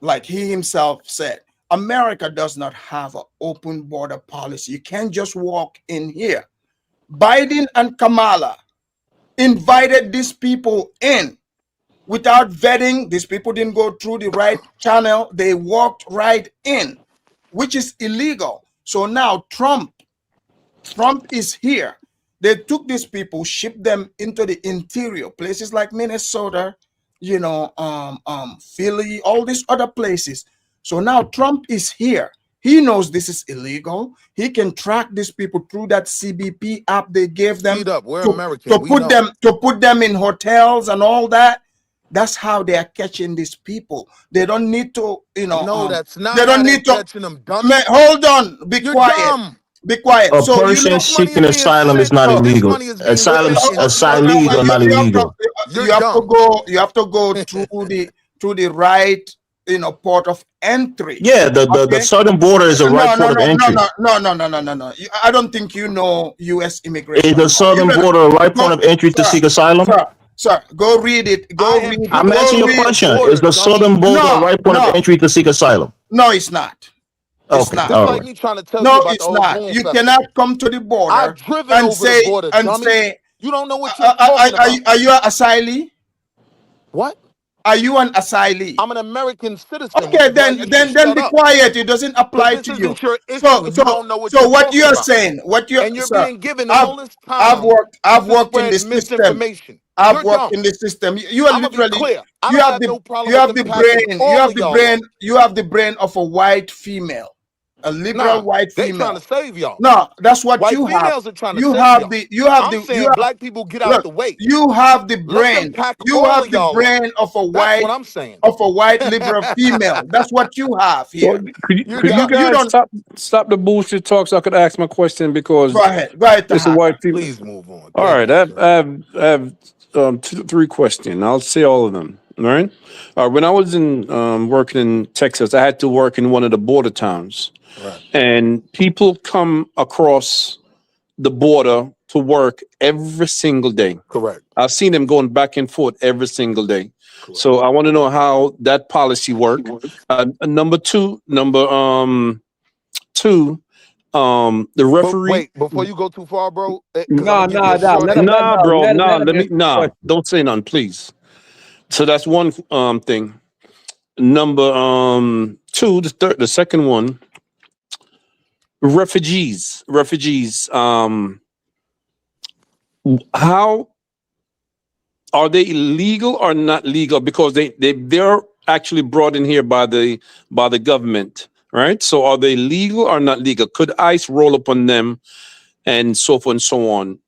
S2: like he himself said, America does not have an open border policy. You can't just walk in here. Biden and Kamala invited these people in without vetting. These people didn't go through the right channel. They walked right in, which is illegal. So now Trump is here. They took these people, shipped them into the interior places like Minnesota, Philly, all these other places. So now Trump is here. He knows this is illegal. He can track these people through that CBP app they gave them
S5: We're
S2: to,
S5: American.
S2: to
S5: We
S2: put
S5: know.
S2: them in hotels and all that. That's how they are catching these people. They don't need to,
S5: No, that's not
S2: they don't
S5: how they're
S2: need to
S5: catching them, dummy.
S2: hold on. Be
S5: You're
S2: quiet.
S5: dumb.
S2: Be quiet.
S18: A
S2: So
S18: person seeking asylum is not
S5: This
S18: illegal.
S5: money is being given
S18: Asylees are not illegal.
S2: You have to go through the right port of entry.
S18: Yeah, the southern border is a right port of entry.
S2: No. I don't think you know U.S. immigration.
S18: Is the southern border a right point of entry to seek asylum?
S2: Sir, go read it.
S18: I'm asking you a question. Is the southern border a right point of entry to seek asylum?
S2: No, it's not. It's
S18: Okay,
S2: not.
S18: all
S5: like
S18: right.
S5: me trying to tell you
S2: No,
S5: about
S2: it's
S5: the whole
S2: not.
S5: Boone
S2: You
S5: Festival.
S2: cannot come to the border
S5: I've driven
S2: and
S5: over
S2: say
S5: the border, dummy. You don't know what you're talking about.
S2: Are you an asylee?
S5: What?
S2: Are you an asylee?
S5: I'm an American citizen.
S2: Okay, then be quiet. It doesn't apply
S5: this
S2: to
S5: isn't
S2: you.
S5: your issue. You don't know what
S2: So
S5: you're
S2: what
S5: talking
S2: you're
S5: about.
S2: saying,
S5: And you're
S2: sir,
S5: being given all this
S2: I've
S5: time
S2: worked in
S5: spread
S2: the system.
S5: misinformation.
S2: I've
S5: You're
S2: worked
S5: dumb.
S2: in the system. You are
S5: I'm gonna be
S2: literally
S5: clear. I
S2: you
S5: don't
S2: have
S5: have
S2: the
S5: no problem
S2: you
S5: with
S2: have
S5: them
S2: the
S5: packing
S2: brain
S5: all of y'all up.
S2: you have the brain of a white female, a liberal
S5: Nah,
S2: white
S5: they trying
S2: female.
S5: to save y'all.
S2: No, that's what
S5: White
S2: you have.
S5: females are trying to save y'all. I'm saying
S2: have
S5: black people get out
S2: look,
S5: the way.
S2: you have the
S5: Let them
S2: brain.
S5: pack
S2: You
S5: all
S2: have
S5: of
S2: the
S5: y'all up.
S2: brain of
S5: That's what I'm saying.
S2: a white liberal female. That's what you have
S1: Well,
S2: here.
S5: You're
S1: could you
S5: dumb.
S1: guys
S2: don't
S1: stop the bullshit talk so I could ask my question because
S2: go ahead,
S1: it's a
S2: Tahaka.
S1: white people.
S5: Please move on.
S1: All
S5: Thank
S1: right,
S5: you,
S1: I
S5: sir.
S1: have 3 questions. I'll say all of them. All right. When I was in working in Texas, I had to work in one of the border towns,
S5: Right.
S1: and people come across the border to work every single day.
S5: Correct.
S1: I've seen them going back and forth every single day. So I want to know how that policy work. Number two, the
S5: But
S1: referee.
S5: wait, before you go too far, bro, because I'm
S21: No,
S5: gonna give you a short answer.
S1: Nah, bro. Nah,
S21: let him answer the question.
S1: don't say none, please. So that's one thing. Number 2, the second one. Refugees. How are they illegal or not legal? Because they're actually brought in here by the government, right? So are they legal or not legal? Could ICE roll up on them and so forth and so on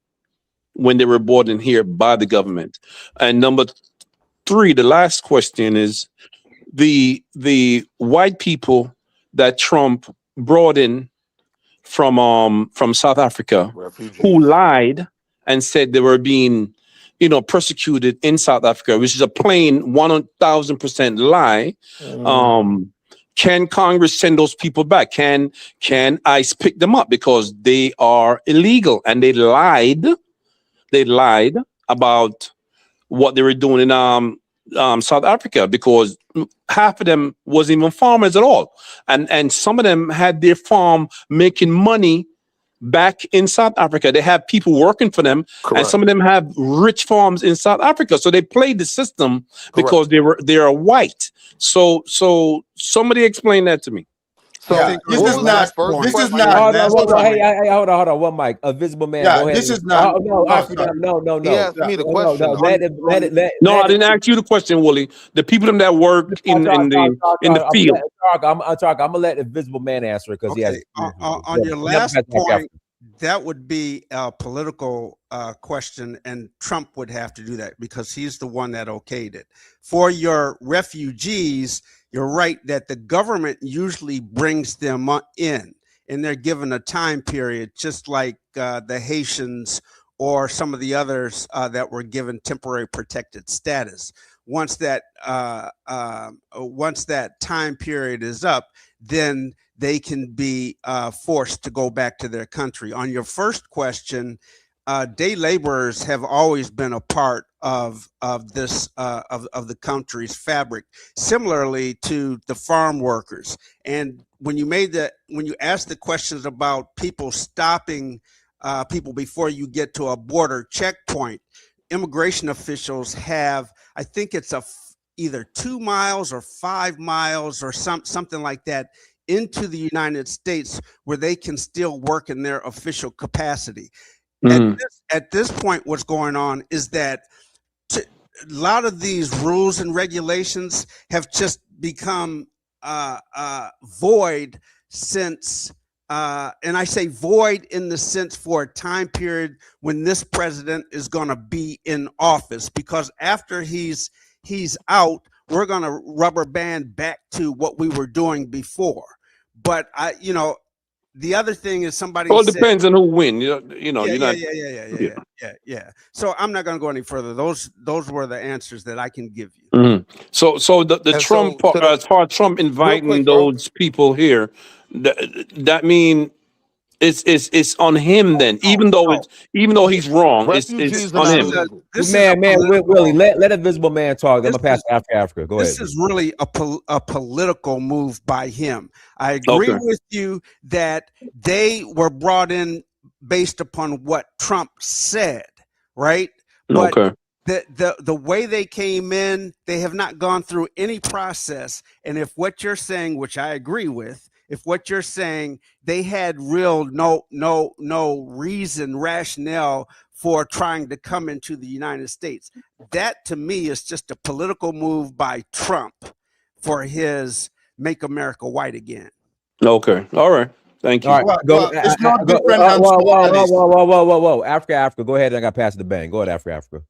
S1: when they were brought in here by the government? And number 3, the last question is the white people that Trump brought in from South Africa, who lied and said they were being persecuted in South Africa, which is a plain 1,000% lie. Can Congress send those people back? Can ICE pick them up because they are illegal and they lied? They lied about what they were doing in South Africa, because half of them wasn't even farmers at all, and some of them had their farm making money back in South Africa. They have people working for them. Correct. And some of them have rich farms in South Africa. So they played the system. Correct. Because they are white. So somebody explain that to me.
S5: So
S2: yeah, this is not.
S21: Hold on. Hey, hold on. One mic. A visible man.
S2: Yeah,
S21: go ahead.
S2: this is not.
S21: No.
S5: He asked me the question.
S1: No, I didn't ask you the question, Wooly. The people that work in the field.
S21: I'm gonna let the visible man answer it because he has.
S19: On your last point, that would be a political question, and Trump would have to do that because he's the one that okayed it. For your refugees, You're right that the government usually brings them in, and they're given a time period, just like the Haitians or some of the others that were given temporary protected status. Once that time period is up, then they can be forced to go back to their country. On your first question, day laborers have always been a part of this of the country's fabric, similarly to the farm workers. And when you asked the questions about people stopping people before you get to a border checkpoint, immigration officials have, I think it's either 2 miles or 5 miles or something like that into the United States where they can still work in their official capacity. At this point, what's going on is that a lot of these rules and regulations have just become void since, and I say void in the sense for a time period when this president is going to be in office, because after he's out, we're going to rubber band back to what we were doing before. But the other thing is somebody
S1: Well, it
S19: said,
S1: depends on who win. You're not.
S19: Yeah. So I'm not going to go any further. Those were the answers that I can give you.
S1: Mm-hmm. So the
S15: And
S1: Trump
S15: so,
S1: part, as far as Trump
S15: real
S1: inviting
S15: quick, bro.
S1: those people here, that mean it's on him then. Even though he's wrong, it's
S15: Refugees are
S1: on
S15: not
S1: him.
S15: illegal.
S21: Willie, let a visible man talk. I'm gonna pass to Africa. Go ahead.
S19: This is really a political move by him. I agree with you that they were brought in based upon what Trump said, right? But the way they came in, they have not gone through any process. And if what you're saying, which I agree with, if what you're saying, they had real no reason, rationale for trying to come into the United States, that to me is just a political move by Trump for his "Make America White Again."
S1: Okay, all right, thank you.
S21: All right,
S2: it's not different than
S21: whoa, Africa. Go ahead, I got to pass the bang. Go ahead, Africa.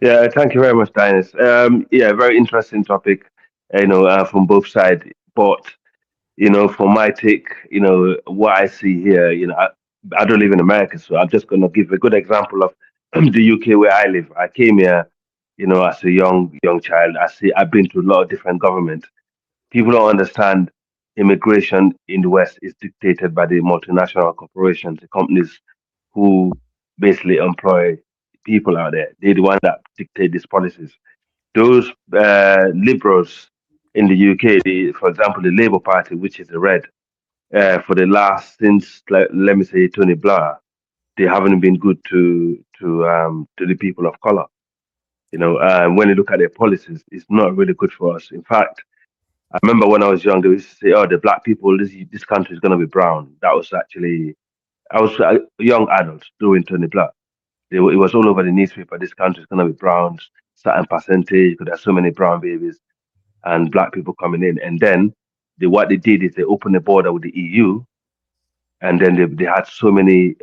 S14: Yeah, thank you very much, Dinus. Yeah, very interesting topic, from both sides. But, for my take, what I see here, I don't live in America, so I'm just going to give a good example of the UK where I live. I came here, as a young child. I've been to a lot of different governments. People don't understand immigration in the West is dictated by the multinational corporations, the companies who basically employ people out there. They're the ones that dictate these policies. Those liberals in the UK, for example, the Labour Party, which is the red, for the last since let me say Tony Blair, they haven't been good to the people of color. When you look at their policies, it's not really good for us. In fact, I remember when I was young, they used to say, "Oh, the black people, this country is going to be brown." That was actually, I was a young adult during Tony Blair. It was all over the newspaper. This country is going to be brown, certain percentage, because there's so many brown babies and black people coming in. And then what they did is they opened the border with the EU, and then they had so many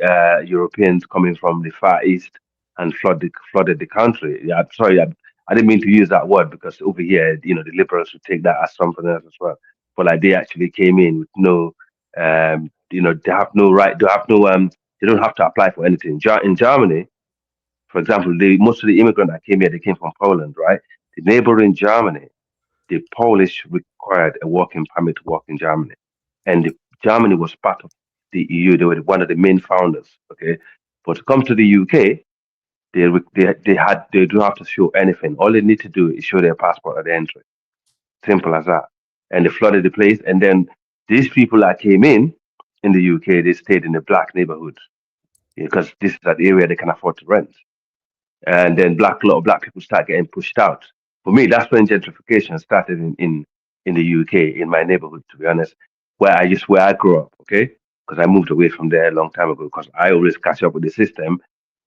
S14: Europeans coming from the Far East and flooded the country. Yeah, I'm sorry, I didn't mean to use that word, because over here, the liberals would take that as something else as well. But like, they actually came in with no, they have no right, they don't have to apply for anything. In Germany, for example, most of the immigrants that came here, they came from Poland, right? The neighboring Germany, the Polish required a working permit to work in Germany, and Germany was part of the EU. They were one of the main founders. Okay, but to come to the UK, they don't have to show anything. All they need to do is show their passport at the entry. Simple as that. And they flooded the place. And then these people that came in the UK, they stayed in the black neighborhoods, because this is an area they can afford to rent. And then a lot of black people start getting pushed out. For me, that's when gentrification started in the UK, in my neighborhood, to be honest, where I grew up, okay? Because I moved away from there a long time ago, because I always catch up with the system,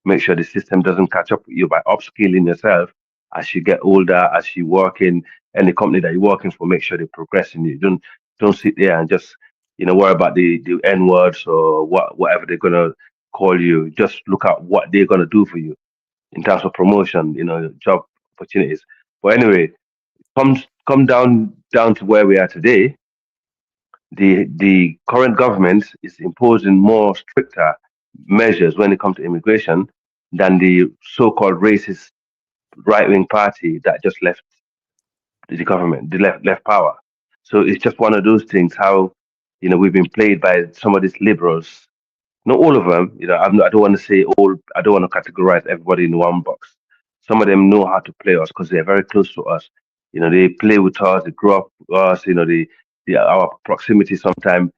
S14: make sure the system doesn't catch up with you by upskilling yourself as you get older, as you work in any company that you're working for, make sure they progress in you. Don't sit there and just, worry about the N words or whatever they're gonna call you. Just look at what they're gonna do for you in terms of promotion, job opportunities. But anyway, come down down to where we are today, the current government is imposing more stricter measures when it comes to immigration than the so-called racist right-wing party that just left the government, the left power. So it's just one of those things. How we've been played by some of these liberals. Not all of them. I don't want to say all. I don't want to categorize everybody in one box. Some of them know how to play us because they're very close to us. They play with us. They grow up with us. Our proximity sometimes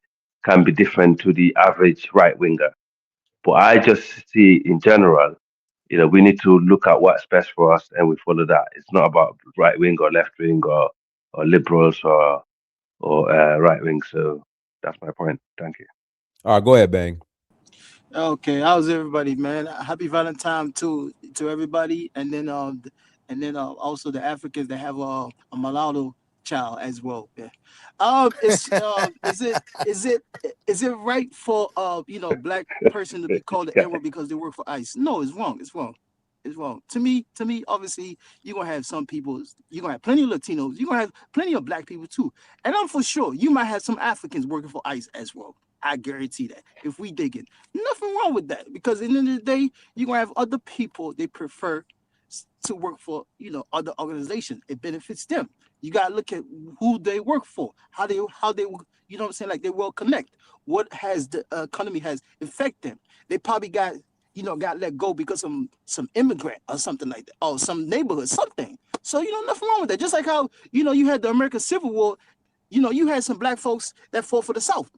S14: can be different to the average right winger. But I just see in general, we need to look at what's best for us and we follow that. It's not about right wing or left wing or liberals or right wing. So that's my point. Thank you.
S21: All right, go ahead, Bang.
S6: Okay, how's everybody, man? Happy Valentine to everybody, and then also the Africans that have a mulatto child as well. Yeah. Is it right for black person to be called the N-word because they work for ICE? No, it's wrong. It's wrong. It's wrong. To me, obviously, you're gonna have some people. You're gonna have plenty of Latinos. You're gonna have plenty of black people too, and I'm for sure you might have some Africans working for ICE as well. I guarantee that. If we dig in, nothing wrong with that, because at the end of the day, you're gonna have other people they prefer to work for, other organizations. It benefits them. You gotta look at who they work for, how they, what I'm saying, like they will connect. What has the economy has affect them? They probably got let go because of some immigrant or something like that, or some neighborhood, something. So nothing wrong with that. Just like how you had the American Civil War, you had some black folks that fought for the South,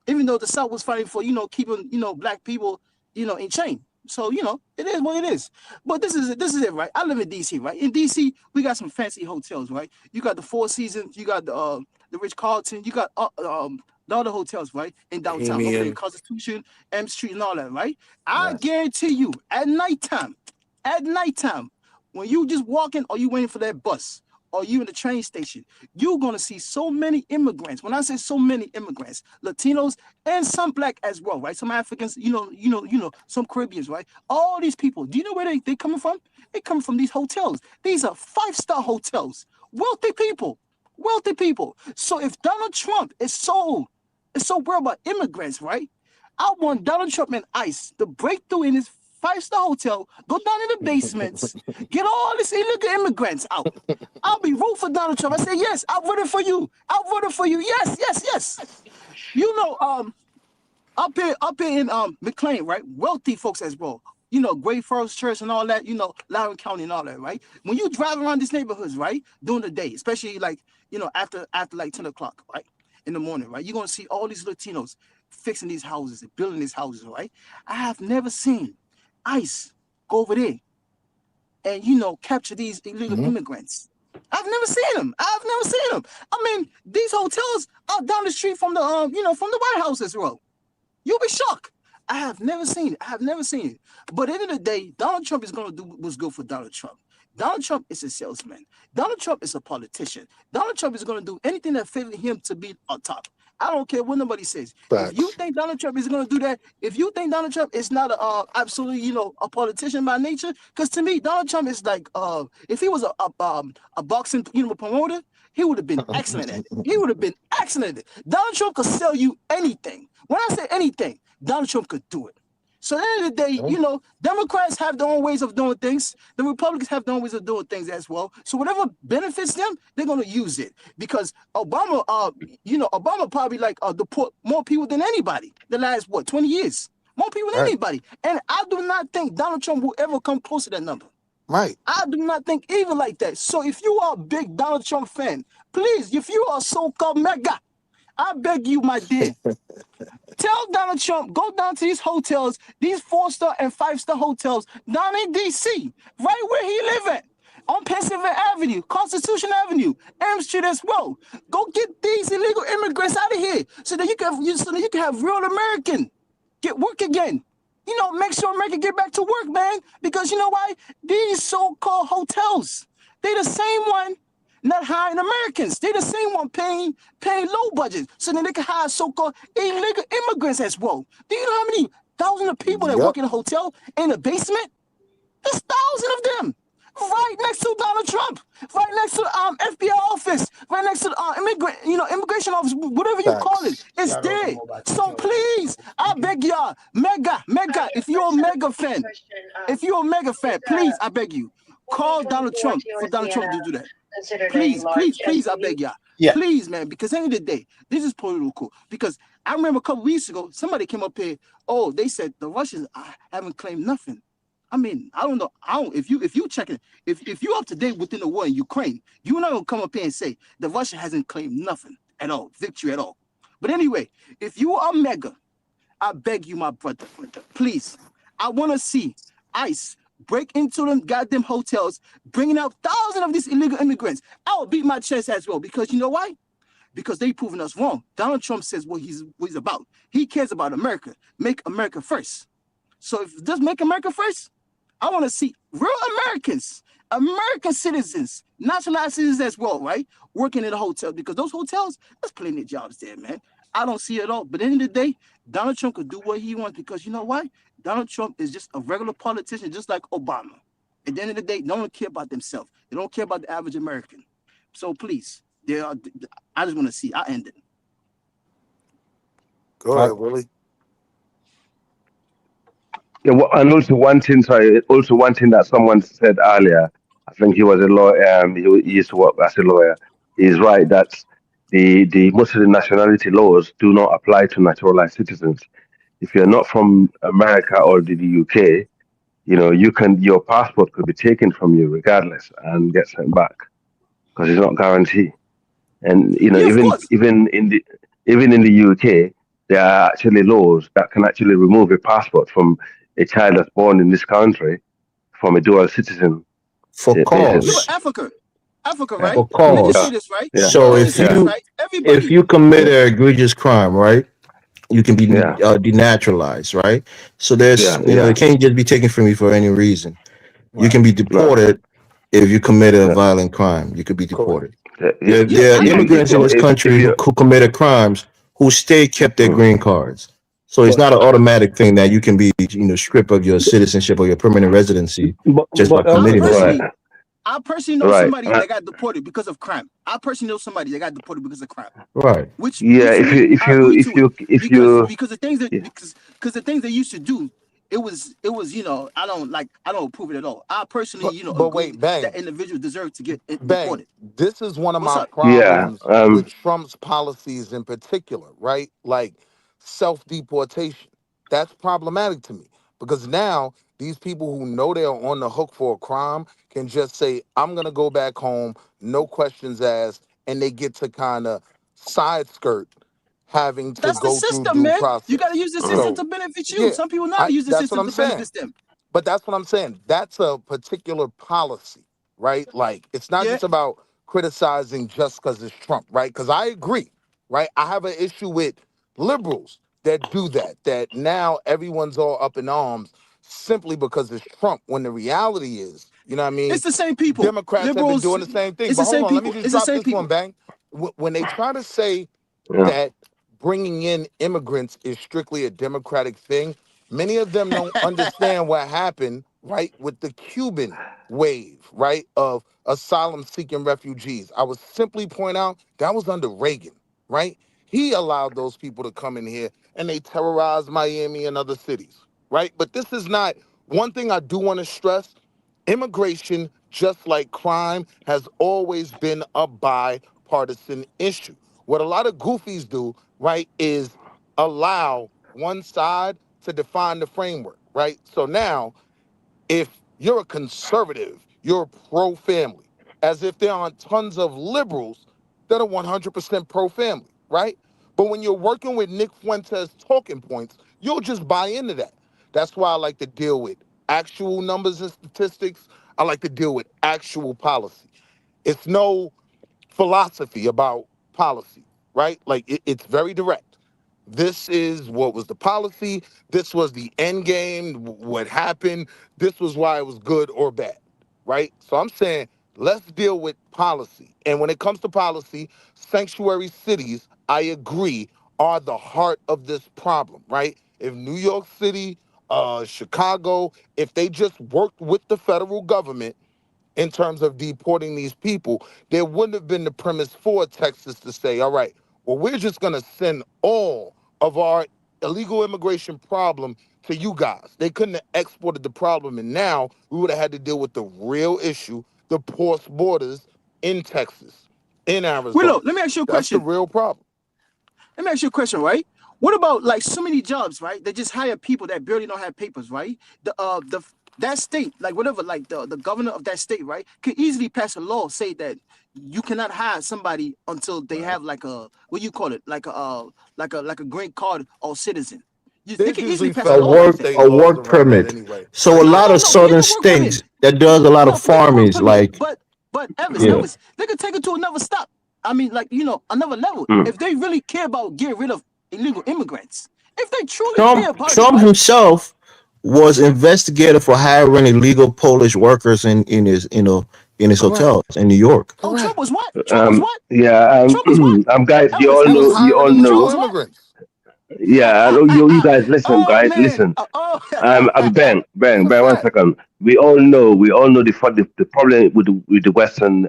S6: even though the South was fighting for, keeping, black people, in chain. So, it is what it is. But this is it, right? I live in DC, right? In DC, we got some fancy hotels, right? You got the Four Seasons, you got the Ritz-Carlton, you got the other hotels, right? In downtown, over there, Constitution, M Street, and all that, right? I guarantee you, at nighttime, when you just walking or you waiting for that bus, or you in the train station, you're gonna see so many immigrants. When I say so many immigrants, Latinos and some black as well, right? Some Africans, some Caribbeans, right? All these people, do you know where they coming from? They come from these hotels. These are 5-star hotels. Wealthy people. So if Donald Trump is so worried about immigrants, right? I want Donald Trump and ICE to break through in his 5-star hotel, go down in the basements, get all these illegal immigrants out. I'll be rooting for Donald Trump. I say, yes, I voted for you. Yes. Up here in McLean, right? Wealthy folks as well. Great Falls Church and all that, Loudoun County and all that, right? When you drive around these neighborhoods, right, during the day, especially like, after like 10 o'clock, right, in the morning, right, you're going to see all these Latinos fixing these houses and building these houses, right? I have never seen ICE go over there and capture these illegal immigrants. I've never seen them. I mean, these hotels are down the street from the from the White House as well. You'll be shocked. I have never seen it. But at the end of the day, Donald Trump is going to do what's good for Donald Trump. Donald Trump is a salesman. Donald Trump is a politician. Donald Trump is going to do anything that favors him to be on top. I don't care what nobody says. Facts. If you think Donald Trump is going to do that, if you think Donald Trump is not absolutely, a politician by nature, because to me, Donald Trump is like, if he was a boxing, promoter, he would have been excellent at it. Donald Trump could sell you anything. When I say anything, Donald Trump could do it. So at the end of the day, Democrats have their own ways of doing things. The Republicans have their own ways of doing things as well. So whatever benefits them, they're going to use it. Because Obama, Obama probably deport more people than anybody the last, 20 years. More people than anybody. And I do not think Donald Trump will ever come close to that number.
S5: Right.
S6: I do not think even like that. So if you are a big Donald Trump fan, please, if you are so-called mega, I beg you, my dear, tell Donald Trump, go down to these hotels, these 4-star and 5-star hotels down in D.C., right where he live at, on Pennsylvania Avenue, Constitution Avenue, M Street as well. Go get these illegal immigrants out of here so that you can have real American get work again. Make sure America get back to work, man. Because you know why? These so-called hotels, they the same one not hiring Americans. They the same one paying low budget so that they can hire so-called illegal immigrants as well. Do you know how many thousands of people that work in a hotel in the basement? There's thousands of them. right next to Donald Trump, right next to FBI office, right next to immigration office, whatever you call it.
S15: Facts.
S6: It's there. So please, I beg y'all, mega, if you're a mega fan, please, I beg you, call Donald Trump for Donald Trump to do that. Please, I beg y'all.
S2: Yeah.
S6: Please, man, because at the end of the day, this is political. Because I remember a couple weeks ago, somebody came up here, oh, they said the Russians haven't claimed nothing. I mean, I don't know. If you check it, if you up to date within the war in Ukraine, you're not gonna come up here and say the Russia hasn't claimed nothing at all, victory at all. But anyway, if you are mega, I beg you, my brother, please, I want to see ICE break into them goddamn hotels, bringing out thousands of these illegal immigrants. I will beat my chest as well, because you know why? Because they proving us wrong. Donald Trump says what he's about. He cares about America. Make America first. So if just make America first, I want to see real Americans, American citizens, naturalized citizens as well, right? Working in a hotel, because those hotels, there's plenty of jobs there, man. I don't see it all. But at the end of the day, Donald Trump could do what he wants, because you know why? Donald Trump is just a regular politician, just like Obama. At the end of the day, no one care about themselves. They don't care about the average American. So please, I just want to see. I end it.
S15: Go ahead, Willie.
S14: Yeah, well, and also one thing, that someone said earlier, I think he was a lawyer, he used to work as a lawyer. He's right that the most of the nationality laws do not apply to naturalized citizens. If you're not from America or the UK, your passport could be taken from you regardless and get sent back because it's not guaranteed. And
S6: Yeah, of course.
S14: even in the UK, there are actually laws that can actually remove a passport from a child that's born in this country from a dual citizen
S2: For
S14: basis.
S6: Yeah,
S2: cause.
S6: but Africa,
S14: Yeah.
S6: right?
S2: For
S6: Let me just say
S2: cause.
S6: this, right?
S14: Yeah.
S2: So
S6: Let me
S2: if
S6: just say this,
S2: you
S6: right? Everybody.
S2: if you commit an egregious crime, right, you can be
S14: Yeah.
S2: denaturalized, right? So there's,
S14: Yeah.
S2: it
S14: Yeah.
S2: can't just be taken from you for any reason. You
S15: Right.
S2: can be
S14: Right.
S2: deported if you commit a
S14: Yeah.
S2: violent crime. You could be
S15: Correct.
S2: deported.
S14: Yeah.
S2: There,
S6: Yeah,
S2: there are
S6: I know.
S2: immigrants in this
S14: If
S2: country
S14: you
S2: who committed crimes who stay kept their
S14: mm,
S2: green cards. So it's not an automatic thing that you can be, stripped of your citizenship or your permanent residency just by
S1: But
S6: I
S2: committing a
S14: right.
S2: crime.
S6: personally know
S14: Right.
S6: somebody that got deported because of crime. I personally know somebody that got deported because of crime.
S2: Right.
S6: Which
S14: Yeah.
S6: to
S14: If
S6: me,
S14: you if
S6: I
S14: you
S6: agree
S14: if
S6: to it,
S14: you if
S6: because
S14: you
S6: because the things that
S14: yeah.
S6: because the things they used to do, it was I don't approve it at all. I personally
S15: But
S6: agree
S15: wait, bang.
S6: that individual deserved to get
S15: Bang,
S6: deported.
S15: this is one of
S6: What's
S15: my
S6: up?
S14: Yeah.
S15: problems with Trump's policies in particular, right? Like self-deportation. That's problematic to me because now these people who know they're on the hook for a crime can just say, I'm going to go back home, no questions asked, and they get to kind of side skirt having to
S6: That's the
S15: go through
S6: system,
S15: due
S6: man. You got to
S15: process.
S6: use the system
S14: Mm.
S6: to benefit you.
S15: Yeah,
S6: Some people know how to use the
S15: that's what
S6: system
S15: I'm
S6: to
S15: saying.
S6: benefit them.
S15: But that's what I'm saying. That's a particular policy, right? Like, it's not
S6: Yeah,
S15: just about criticizing just because it's Trump, right? Because I agree, right? I have an issue with liberals that do that, that now everyone's all up in arms simply because it's Trump, when the reality is, you know what I mean?
S6: it's the same people.
S15: Democrats have been
S6: Liberals,
S15: doing the same thing.
S6: it's
S15: But
S6: the
S15: hold
S6: same
S15: on, let me
S6: people.
S15: just
S6: It's the
S15: drop
S6: same
S15: this one,
S6: people.
S15: Bang. When they try to say
S14: Yeah.
S15: that bringing in immigrants is strictly a democratic thing, many of them don't understand what happened, right, with the Cuban wave, right, of asylum seeking refugees. I would simply point out that was under Reagan, right? He allowed those people to come in here and they terrorized Miami and other cities, right? But this is not one thing I do want to stress. Immigration, just like crime, has always been a bipartisan issue. What a lot of goofies do, right, is allow one side to define the framework, right? So now, if you're a conservative, you're pro-family, as if there aren't tons of liberals that are 100% pro-family, right? But when you're working with Nick Fuentes' talking points, you'll just buy into that. That's why I like to deal with actual numbers and statistics. I like to deal with actual policy. It's no philosophy about policy, right? Like it's very direct. This is what was the policy. This was the end game. What happened. This was why it was good or bad, right? So I'm saying let's deal with policy. And when it comes to policy, sanctuary cities, I agree, are the heart of this problem, right? If New York City, Chicago, if they just worked with the federal government in terms of deporting these people, there wouldn't have been the premise for Texas to say, all right, well, we're just going to send all of our illegal immigration problem to you guys. They couldn't have exported the problem, and now we would have had to deal with the real issue, the porous borders in Texas, in Arizona.
S6: Willow, let me ask you a
S15: That's the
S6: question.
S15: real problem.
S6: Let me ask you a question, right? What about like so many jobs, right? They just hire people that barely don't have papers, right? The that state, like whatever, like the governor of that state, right, could easily pass a law say that you cannot hire somebody until they have like a what you call it, like a green card or citizen. They
S15: There's
S6: can easily
S15: usually
S6: pass a
S18: A
S6: law
S15: federal and
S6: like
S18: work
S6: that.
S15: state
S18: a
S15: laws
S18: work
S15: around that
S18: permit.
S15: anyway.
S18: So a
S6: No,
S18: lot
S6: no,
S18: of
S6: no. Forget
S18: southern
S6: the work permit.
S18: states that does a lot of
S6: No, forget the work
S18: farmers,
S6: permit.
S18: like
S6: But Elvis,
S18: yeah.
S6: Elvis, they could take it to another stop. I mean, like another level.
S14: Mm.
S6: If they really care about getting rid of illegal immigrants, if they truly care
S18: Trump
S6: about it,
S18: Trump
S6: right?
S18: himself was investigated for hiring illegal Polish workers in his in his
S15: Correct.
S18: hotels in New York.
S6: Oh, Trump
S15: Correct.
S6: was what? Trump was what?
S14: Yeah,
S6: Trump was what?
S14: guys,
S6: Elvis,
S15: He was
S6: Elvis.
S14: you all
S15: hiring
S6: Trump
S14: know.
S15: illegal
S6: was what?
S15: immigrants.
S14: Yeah, I know you guys listen,
S6: Oh
S14: guys,
S6: man.
S14: listen.
S6: Oh.
S14: Bang,
S15: It's a
S14: bang, one
S15: fact.
S14: second. We all know the problem with the Western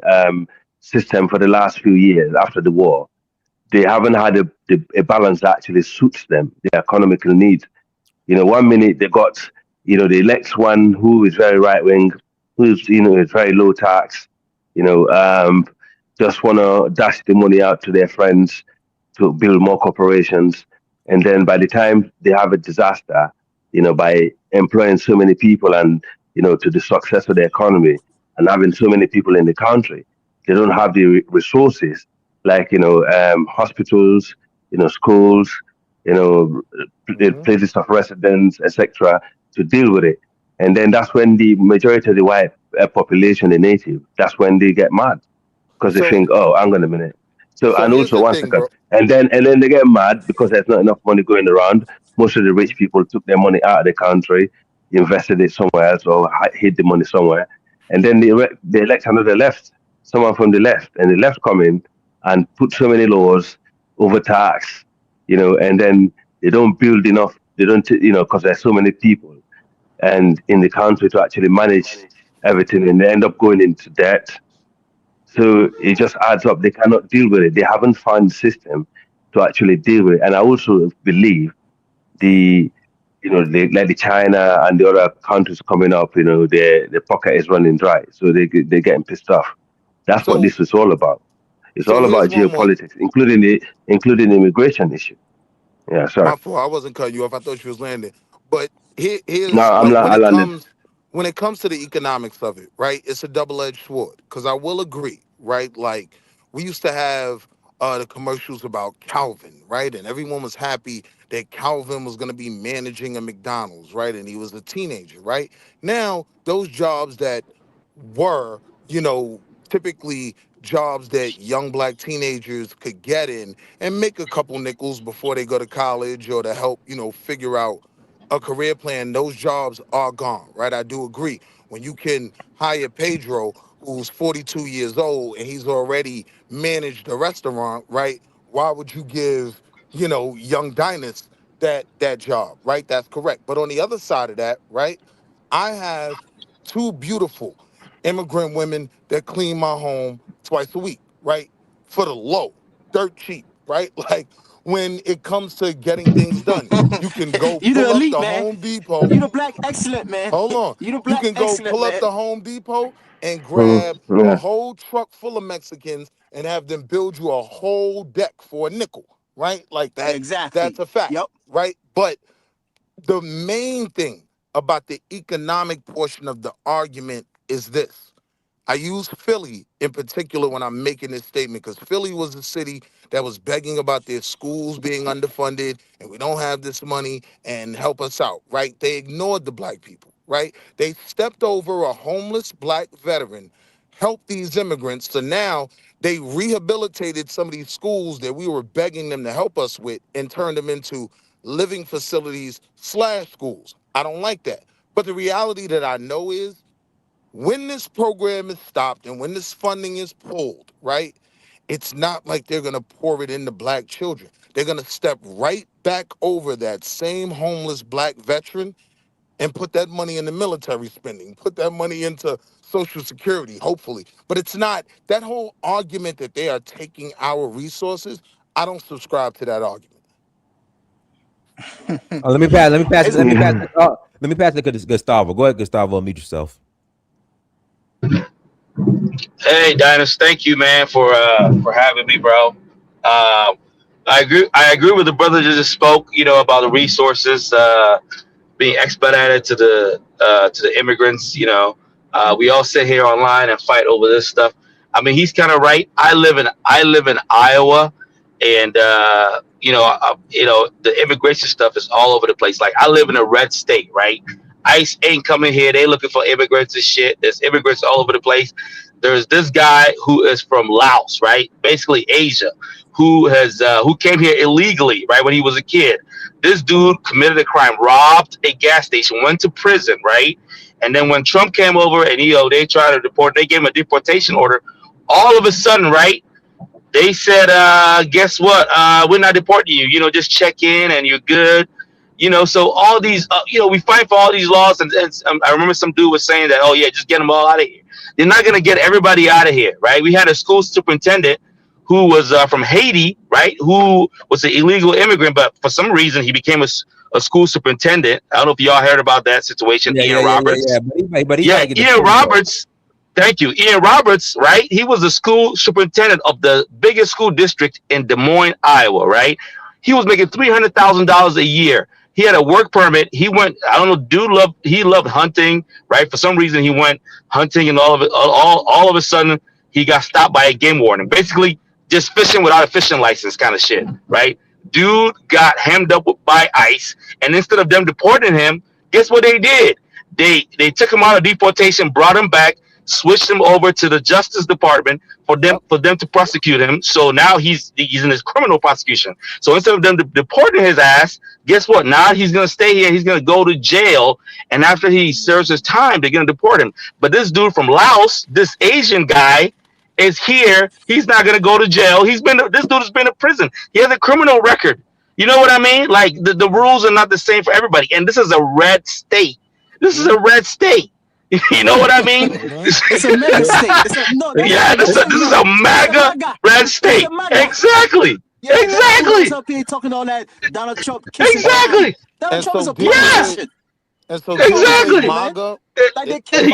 S14: system for the last few years after the war. They haven't had a balance that actually suits them, their economical needs. You know, one minute they got, the elect one who is very right wing, who's, is very low tax, you know, just want to dash the money out to their friends to build more corporations. And then by the time they have a disaster, by employing so many people and, to the success of the economy and having so many people in the country, they don't have the resources like, hospitals, schools, you know, the
S15: Hmm.
S14: places of residence, etc., to deal with it. And then that's when the majority of the white population, the native, that's when they get mad because they
S15: So
S14: think, oh, hang on a minute. So,
S15: so
S14: and
S15: here's
S14: also
S15: the
S14: one
S15: thing,
S14: second,
S15: bro.
S14: and then they get mad because there's not enough money going around. Most of the rich people took their money out of the country, invested it somewhere else, or hid the money somewhere, and then they elect another left, someone from the left, and the left come in and put so many laws, overtax, and then they don't build enough. They don't, because there's so many people and in the country to actually manage everything, and they end up going into debt, so it just adds up. They cannot deal with it. They haven't found the system to actually deal with it. And I also believe the, like the China and the other countries coming up, their pocket is running dry. So they're getting pissed off. That's what
S15: So
S14: this is all about. It's
S15: so
S14: all
S15: here's
S14: about
S15: one more.
S14: geopolitics, including the immigration issue. Yeah, sorry.
S15: My fault. I wasn't cutting you off. I thought you was landing. But
S14: No,
S15: here's
S14: I'm
S15: like
S14: not. I landed.
S15: when it comes to the economics of it, right? It's a double-edged sword. Because I will agree, right? Like we used to have the commercials about Calvin, right? And everyone was happy that Calvin was going to be managing a McDonald's, right? And he was a teenager, right? Now those jobs that were, typically jobs that young black teenagers could get in and make a couple nickels before they go to college or to help, figure out a career plan, those jobs are gone, right? I do agree. When you can hire Pedro, who's 42 years old and he's already managed a restaurant, right? Why would you give, young Dynas that job, right? That's correct. But on the other side of that, right? I have two beautiful immigrant women that clean my home twice a week, right? For the low, dirt cheap, right? Like when it comes to getting things done, you can go
S6: You the
S15: pull up
S6: elite,
S15: the
S6: man.
S15: Home Depot.
S6: You the black excellent, man.
S15: Hold on.
S6: You the
S15: You
S6: black
S15: can go
S6: excellent,
S15: pull up
S6: man.
S15: the Home Depot and
S14: Mm,
S15: grab a
S14: yeah.
S15: whole truck full of Mexicans and have them build you a whole deck for a nickel, right? Like that. That's
S6: Exactly.
S15: a fact,
S6: Yep.
S15: right? But the main thing about the economic portion of the argument is this. I use Philly in particular when I'm making this statement because Philly was a city that was begging about their schools being underfunded and we don't have this money and help us out, right? They ignored the black people, right? They stepped over a homeless black veteran, helped these immigrants. So now they rehabilitated some of these schools that we were begging them to help us with and turned them into living facilities / schools. I don't like that. But the reality that I know is when this program is stopped and when this funding is pulled, right, it's not like they're going to pour it into black children. They're going to step right back over that same homeless black veteran and put that money in the military spending, put that money into Social Security, hopefully. But it's not that whole argument that they are taking our resources. I don't subscribe to that argument.
S21: Oh, let me pass it to Gustavo. Go ahead, Gustavo, unmute yourself.
S7: Hey, Dinus, thank you, man, for having me, bro. I agree with the brother that just spoke, about the resources being expedited to the immigrants. We all sit here online and fight over this stuff. I mean, he's kind of right. I live in Iowa, and the immigration stuff is all over the place. Like, I live in a red state, right? ICE ain't coming here. They looking for immigrants and shit. There's immigrants all over the place. There's this guy who is from Laos, right? Basically Asia, who came here illegally, right, when he was a kid. This dude committed a crime, robbed a gas station, went to prison, right? And then when Trump came over and they tried to deport, they gave him a deportation order. All of a sudden, right, they said, guess what? We're not deporting you. Just check in and you're good. So all these, we fight for all these laws. And I remember some dude was saying that, oh, yeah, just get them all out of here. They're not going to get everybody out of here, right? We had a school superintendent who was from Haiti, right, who was an illegal immigrant, but for some reason he became a school superintendent. I don't know if y'all heard about that situation. Ian Roberts. Ian Roberts. Thank you. Ian Roberts, right? He was a school superintendent of the biggest school district in Des Moines, Iowa, right? He was making $300,000 a year. He had a work permit. He went, I don't know, he loved hunting, right? For some reason, he went hunting, and all of a sudden, he got stopped by a game warden. Basically, just fishing without a fishing license kind of shit, right? Dude got hemmed up by ICE, and instead of them deporting him, guess what they did? They took him out of deportation, brought him back, switched him over to the Justice Department for them to prosecute him. So now he's in his criminal prosecution. So instead of them deporting his ass, guess what? Now he's gonna stay here. He's gonna go to jail, and after he serves his time, they're gonna deport him. But this dude from Laos, this Asian guy, is here. He's not gonna go to jail. This dude has been in prison. He has a criminal record. You know what I mean? Like the rules are not the same for everybody. And this is a red state. This is a red state. You know what I mean?
S6: It's a mega state.
S7: This is a mega red state. Exactly.
S6: Yeah,
S7: exactly.
S6: Up here talking all that Donald Trump kissing.
S7: Exactly.
S6: Donald Trump is a
S7: yes.
S15: And so
S7: exactly.
S15: MAGA,
S6: like they kill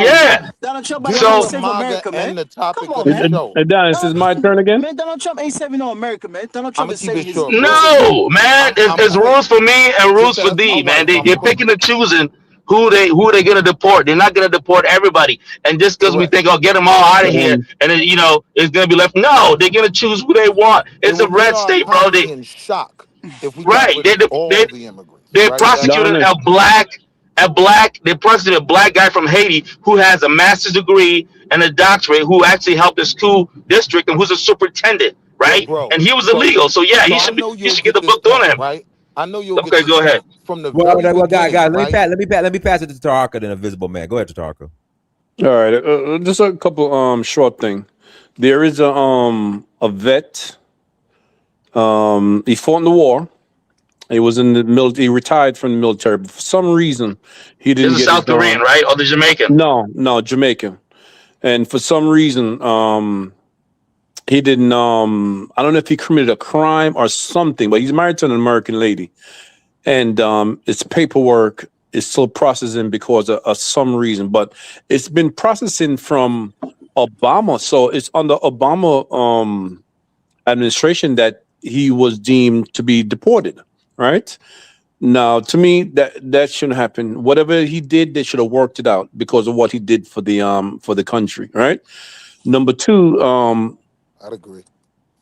S6: Donald Trump might save America, man.
S15: The topic
S6: Come on, man.
S1: This is my turn again.
S6: Man, Donald Trump ain't saving no America, man. Donald Trump is saving his.
S7: No, man. There's rules for me and rules for thee, man. They're picking and choosing who they gonna deport. They're not gonna deport everybody. And just because we think, get them all out of here, and then it's gonna be left. No, they're gonna choose who they want. It's a red state, bro. They
S15: in shock if we
S7: they prosecuted a black. They prosecuted a black guy from Haiti who has a master's degree and a doctorate, who actually helped the school district and who's a superintendent, right? And he was illegal, so yeah, he should get the book on him,
S15: right? I know you'll
S7: okay, go ahead.
S15: From the
S21: guys, let me pass it to Tatarka, then Invisible Man. Go ahead, Tatarka.
S1: All right, just a couple short thing. There is a vet. He fought in the war. He was in the military. He retired from the military, but for some reason he didn't.
S7: This is South Korean, right, or the Jamaican?
S1: No, Jamaican. And for some reason, he didn't. I don't know if he committed a crime or something, but he's married to an American lady, and his paperwork is still processing because of some reason. But it's been processing from Obama, so it's under Obama administration that he was deemed to be deported. Right now, to me, that shouldn't happen. Whatever he did, they should have worked it out because of what he did for the country. Right. Number two,
S15: I'd agree.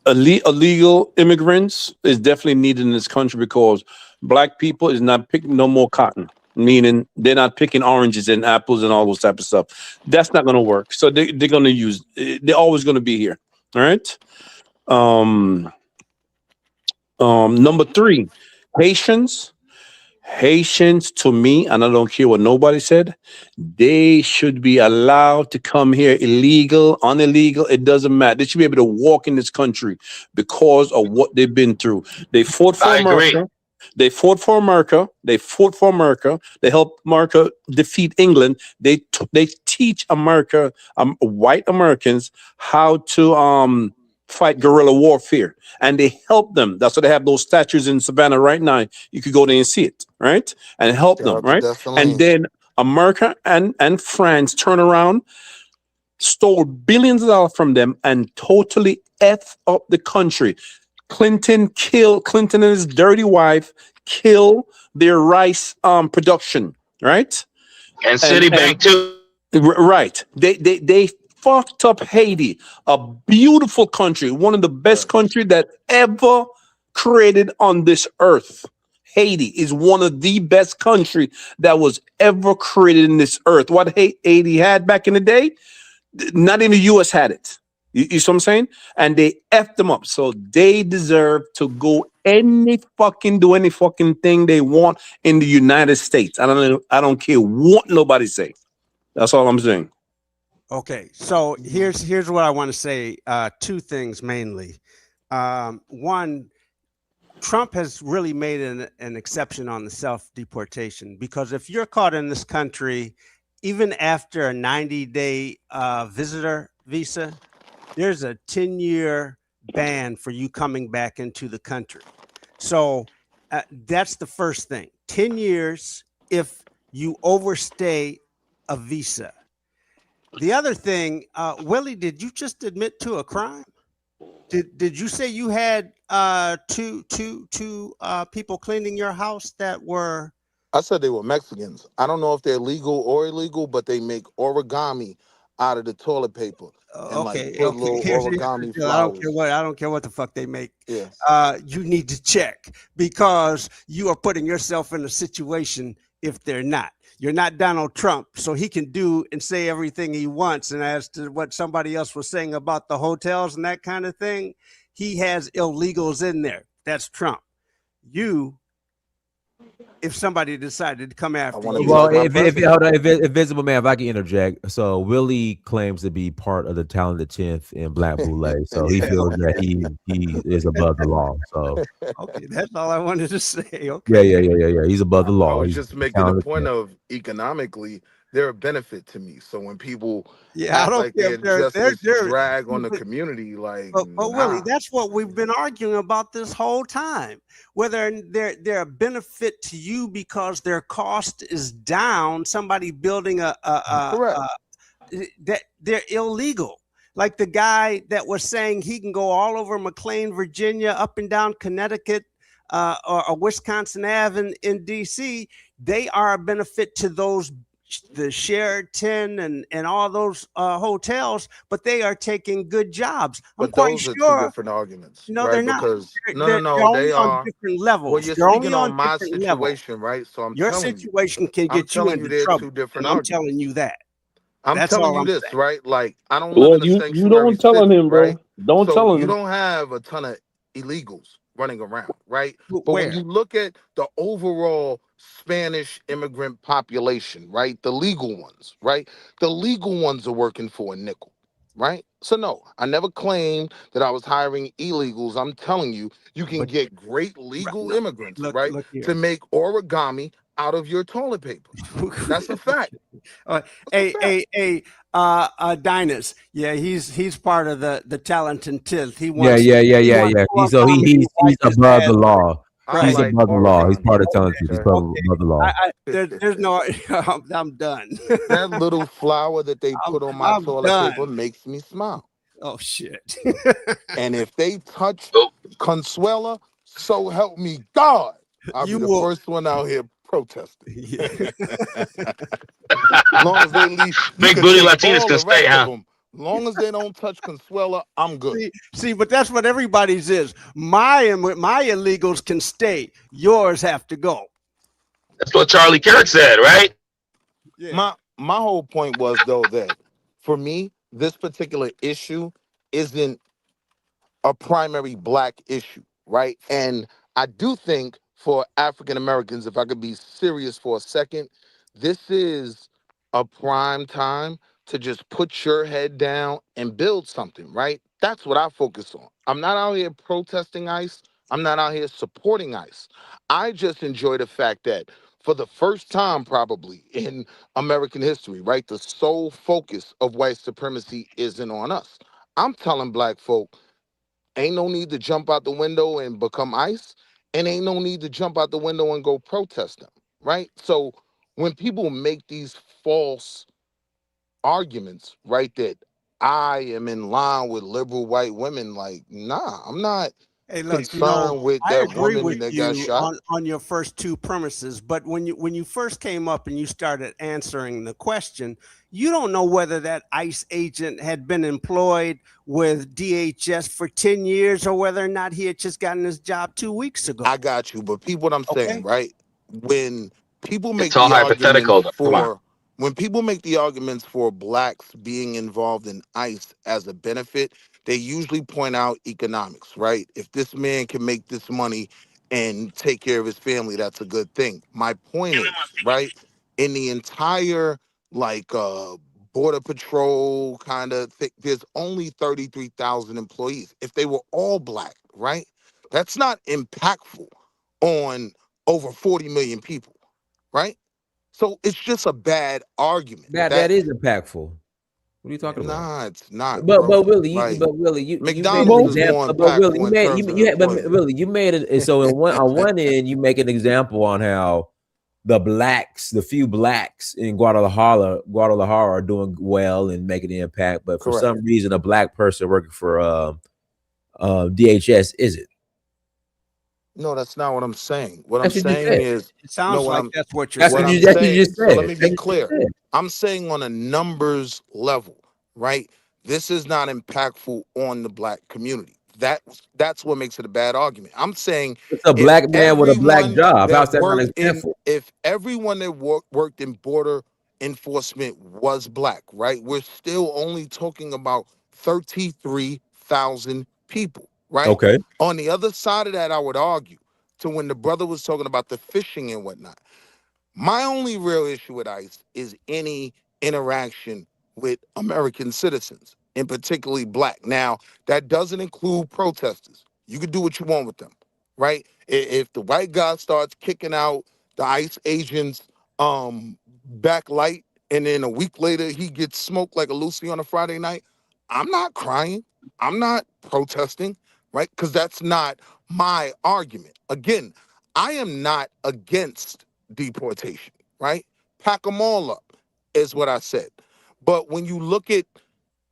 S1: Illegal immigrants is definitely needed in this country because black people is not picking no more cotton. Meaning they're not picking oranges and apples and all those type of stuff. That's not going to work. So they're going to use. They're always going to be here. All right. Number three. Haitians, to me, and I don't care what nobody said, they should be allowed to come here illegal, unillegal, it doesn't matter. They should be able to walk in this country because of what they've been through. They fought for America. They fought for America. They fought for America. They helped America defeat England. They teach America, white Americans, how to fight guerrilla warfare, and they help them. That's why they have those statues in Savannah right now. You could go there and see it, right? And help
S15: Shout
S1: them,
S15: out to
S1: right? And
S15: Dessalines.
S1: then America and France turn around, stole billions of dollars from them, and totally f up the country. Clinton and his dirty wife kill their rice production, right?
S7: And
S1: And
S7: Citibank too.
S1: right. They fucked up Haiti, a beautiful country, one of the best
S15: Right.
S1: country that ever created on this earth. Haiti is one of the best country that was ever created in this earth. What Haiti had back in the day, not in the US had it. You see what I'm saying? And they effed them up. So they deserve to go do any fucking thing they want in the United States. I don't care what nobody say. That's all I'm saying.
S19: Okay, so here's what I want to say. Two things mainly. One, Trump has really made an exception on the self-deportation, because if you're caught in this country, even after a 90-day visitor visa, there's a 10-year ban for you coming back into the country. So that's the first thing. 10 years if you overstay a visa. The other thing, Willie, did you just admit to a crime? Did you say you had two people cleaning your house that were?
S15: I said they were Mexicans. I don't know if they're legal or illegal, but they make origami out of the toilet paper and like
S19: Okay,
S15: put
S19: okay.
S15: little
S19: Here's the
S15: origami
S19: deal. I
S15: flowers.
S19: don't care what the fuck they make.
S15: Yeah.
S19: You need to check, because you are putting yourself in a situation if they're not. You're not Donald Trump, so he can do and say everything he wants. And as to what somebody else was saying about the hotels and that kind of thing, he has illegals in there. That's Trump. If somebody decided to come
S15: I
S19: after
S15: want to
S19: you,
S15: be
S21: Well,
S15: like my president.
S21: hold on, Invisible Man, if I can interject. So Willie claims to be part of the talented 10th in Black Boule. So he feels that he is above the law. So
S19: okay, that's all I wanted to say.
S21: yeah.
S19: Okay.
S21: He's above the
S15: I
S21: law.
S15: was
S21: He's
S15: just making the
S21: talented
S15: point
S21: 10th.
S15: of economically, they're a benefit to me. So when people
S19: Yeah, I
S15: act
S19: don't
S15: like
S19: care
S15: they're
S19: if they're
S15: just
S19: they're
S15: this
S19: they're
S15: drag on the
S19: but,
S15: community, like,
S19: but Willie,
S15: nah.
S19: that's what we've been arguing about this whole time. Whether they're a benefit to you because their cost is down, somebody building
S15: Correct.
S19: that they're illegal. Like the guy that was saying he can go all over McLean, Virginia, up and down Connecticut, or Wisconsin Ave in DC. They are a benefit to the Sheraton and all those hotels, but they are taking good jobs. I'm
S15: But
S19: quite
S15: those are two
S19: sure.
S15: different arguments,
S19: No, they're
S15: right?
S19: not.
S15: Because
S19: They're
S15: they
S19: only on
S15: are.
S19: different
S15: Well,
S19: levels.
S15: you're
S19: They're only
S15: speaking on
S19: on
S15: my
S19: different levels.
S15: situation, right? So
S19: Your situation can
S15: I'm
S19: get you
S15: telling you,
S19: into
S15: they're
S19: trouble,
S15: two different
S19: and I'm
S15: arguments.
S19: telling you that.
S15: I'm
S19: That's
S15: telling
S19: all
S15: you
S19: I'm
S15: this,
S19: saying.
S15: right? Like, I don't live
S1: Well,
S15: in a
S1: you
S15: sanctuary
S1: don't telling
S15: city,
S1: him,
S15: right?
S1: bro. Don't
S15: So
S1: tell
S15: you
S1: him.
S15: don't have a ton of illegals running around, right? But when
S19: Where?
S15: you look at the overall Spanish immigrant population, right? The legal ones, right? The legal ones are working for a nickel, right? So no, I never claimed that I was hiring illegals. I'm telling you, you can
S19: But
S15: get great legal
S19: no,
S15: immigrants,
S19: look
S15: right? To
S19: here.
S15: make origami out of your toilet paper. That's a fact.
S19: Uh,
S15: That's a fact.
S19: Dinus. Yeah, he's part of the talented tenth. He
S21: Yeah.
S19: wants
S21: He's
S19: origami to
S21: he's
S19: wipe his
S21: above the
S19: ass.
S21: law.
S15: I
S19: Right.
S21: He's
S15: like
S21: above the law. He's
S15: origami.
S21: part of
S19: Okay.
S21: talented. He's
S15: Okay.
S21: above the law.
S19: There's no. I'm done.
S15: That little flower that they put on my
S19: I'm
S15: toilet paper
S19: done.
S15: makes me smile.
S19: Oh shit.
S15: And if they touch
S7: Oh,
S15: Consuela, so help me God, I'll be
S19: You
S15: the
S19: will.
S15: first one out here protesting.
S19: Yeah.
S15: Long as they leave, you
S7: big
S15: can
S7: booty
S15: take
S7: Latinas
S15: all
S7: can
S15: the
S7: stay,
S15: rest of
S7: huh?
S15: them. Long as they don't touch Consuela, I'm good.
S19: See, but that's what everybody's is. My illegals can stay. Yours have to go.
S7: That's what Charlie Kirk said, right?
S19: Yeah.
S15: My whole point was though that for me, this particular issue isn't a primary black issue, right? And I do think for African Americans, if I could be serious for a second, this is a prime time to just put your head down and build something, right? That's what I focus on. I'm not out here protesting ICE. I'm not out here supporting ICE. I just enjoy the fact that for the first time probably in American history, right, the sole focus of white supremacy isn't on us. I'm telling black folk, ain't no need to jump out the window and become ICE, and ain't no need to jump out the window and go protest them, right? So when people make these false arguments, right, that I am in line with liberal white women, like, nah, I'm not
S19: Hey, look,
S15: concerned with
S19: I
S15: that
S19: agree
S15: woman
S19: with
S15: that got
S19: you
S15: shot.
S19: on your first two premises, but when you first came up and you started answering the question, you don't know whether that ICE agent had been employed with DHS for 10 years or whether or not he had just gotten his job 2 weeks ago.
S15: I got you, but people, what I'm saying,
S19: Okay?
S15: right? When people
S7: It's
S15: make
S7: all
S15: the arguments
S7: hypothetical, though. Come on.
S15: for when people make the arguments for blacks being involved in ICE as a benefit, they usually point out economics, right? If this man can make this money and take care of his family, that's a good thing. My point is, right, in the entire like border patrol kind of thing, there's only 33,000 employees. If they were all black, right? That's not impactful on over 40 million people, right? So it's just a bad argument.
S21: That
S15: That
S21: is impactful. What are you talking about?
S15: nah, it's not,
S21: But
S15: bro.
S21: Willie,
S15: Like
S21: you made an
S15: McDonald's is more
S21: example. But Willie,
S15: impactful in terms of
S21: you had but
S15: employment.
S21: Willie, you made it. So on one end, you make an example on how the few blacks in Guadalajara are doing well and making an impact, but for
S15: Correct.
S21: some reason, a black person working for DHS isn't.
S15: No, that's not what I'm saying. What I'm
S21: That's what you
S15: saying
S21: said.
S15: is
S19: It
S15: no.
S19: sounds like that's what you're
S21: That's
S15: What
S21: what
S19: saying.
S15: I'm
S21: you
S15: saying.
S21: just
S15: So let
S21: said.
S15: me
S21: That's
S15: be
S21: what you
S15: clear.
S21: said.
S15: I'm saying on a numbers level, right? This is not impactful on the black community. That's what makes it a bad argument. I'm saying
S21: It's a
S15: if
S21: black man with a black
S15: everyone
S21: job.
S15: that
S21: How's that not
S15: worked in
S21: example?
S15: if everyone that worked in border enforcement was black, right? We're still only talking about 33,000 people, right?
S21: Okay.
S15: On the other side of that, I would argue to when the brother was talking about the fishing and whatnot. My only real issue with ICE is any interaction with American citizens, and particularly black. Now, that doesn't include protesters. You can do what you want with them, right? If the white guy starts kicking out the ICE agents backlight, and then a week later he gets smoked like a Lucy on a Friday night, I'm not crying. I'm not protesting, right? Because that's not my argument. Again, I am not against deportation, right? Pack them all up, is what I said. But when you look at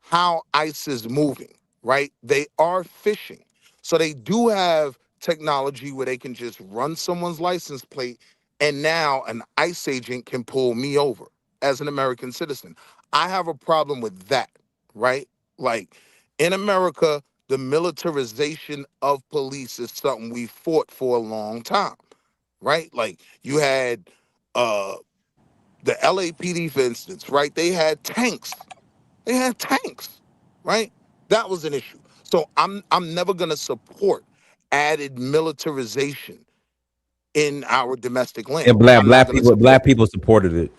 S15: how ICE is moving, right, they are fishing. So they do have technology where they can just run someone's license plate, and now an ICE agent can pull me over as an American citizen. I have a problem with that, right? Like in America, the militarization of police is something we fought for a long time, right? Like you had uh the LAPD, for instance, right? They had tanks. They had tanks, right? That was an issue. So I'm never gonna support added militarization in our domestic land.
S21: And
S15: I'm not gonna support
S21: black
S15: that.
S21: people supported it.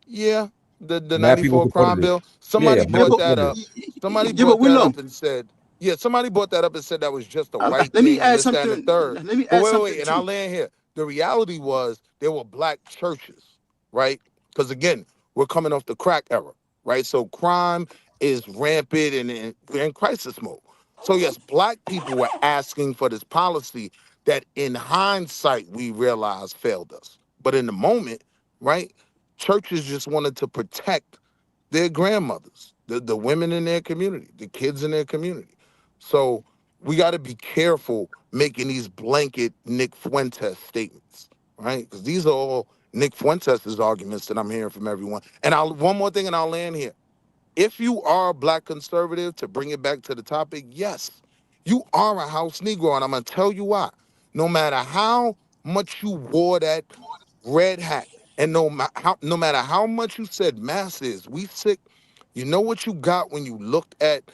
S15: Yeah, the
S21: Black people
S15: 94 crime
S21: supported it.
S15: bill.
S21: Yeah,
S15: Somebody
S21: black
S15: brought
S21: people
S15: that
S21: supported
S15: up.
S21: it.
S15: Somebody
S6: Yeah, but
S15: brought that
S6: Willow,
S15: up and said, yeah, somebody brought that up and said that was just a white
S6: let me
S15: thing and
S6: add
S15: this, that, and the
S6: something.
S15: third.
S6: Let me
S15: But
S6: add
S15: wait,
S6: something
S15: and I'll
S6: too.
S15: land here. The reality was there were black churches, right? Because again, we're coming off the crack era, right? So crime is rampant and we're in crisis mode. So yes, black people were asking for this policy that in hindsight we realized failed us. But in the moment, right? Churches just wanted to protect their grandmothers, the women in their community, the kids in their community. So we got to be careful making these blanket Nick Fuentes statements, right? Because these are all Nick Fuentes' arguments that I'm hearing from everyone. And I'll one more thing and I'll land here. If you are a black conservative, to bring it back to the topic, yes, you are a house Negro. And I'm going to tell you why. No matter how much you wore that red hat, and no matter how much you said masses, we sick, you know what you got when you looked at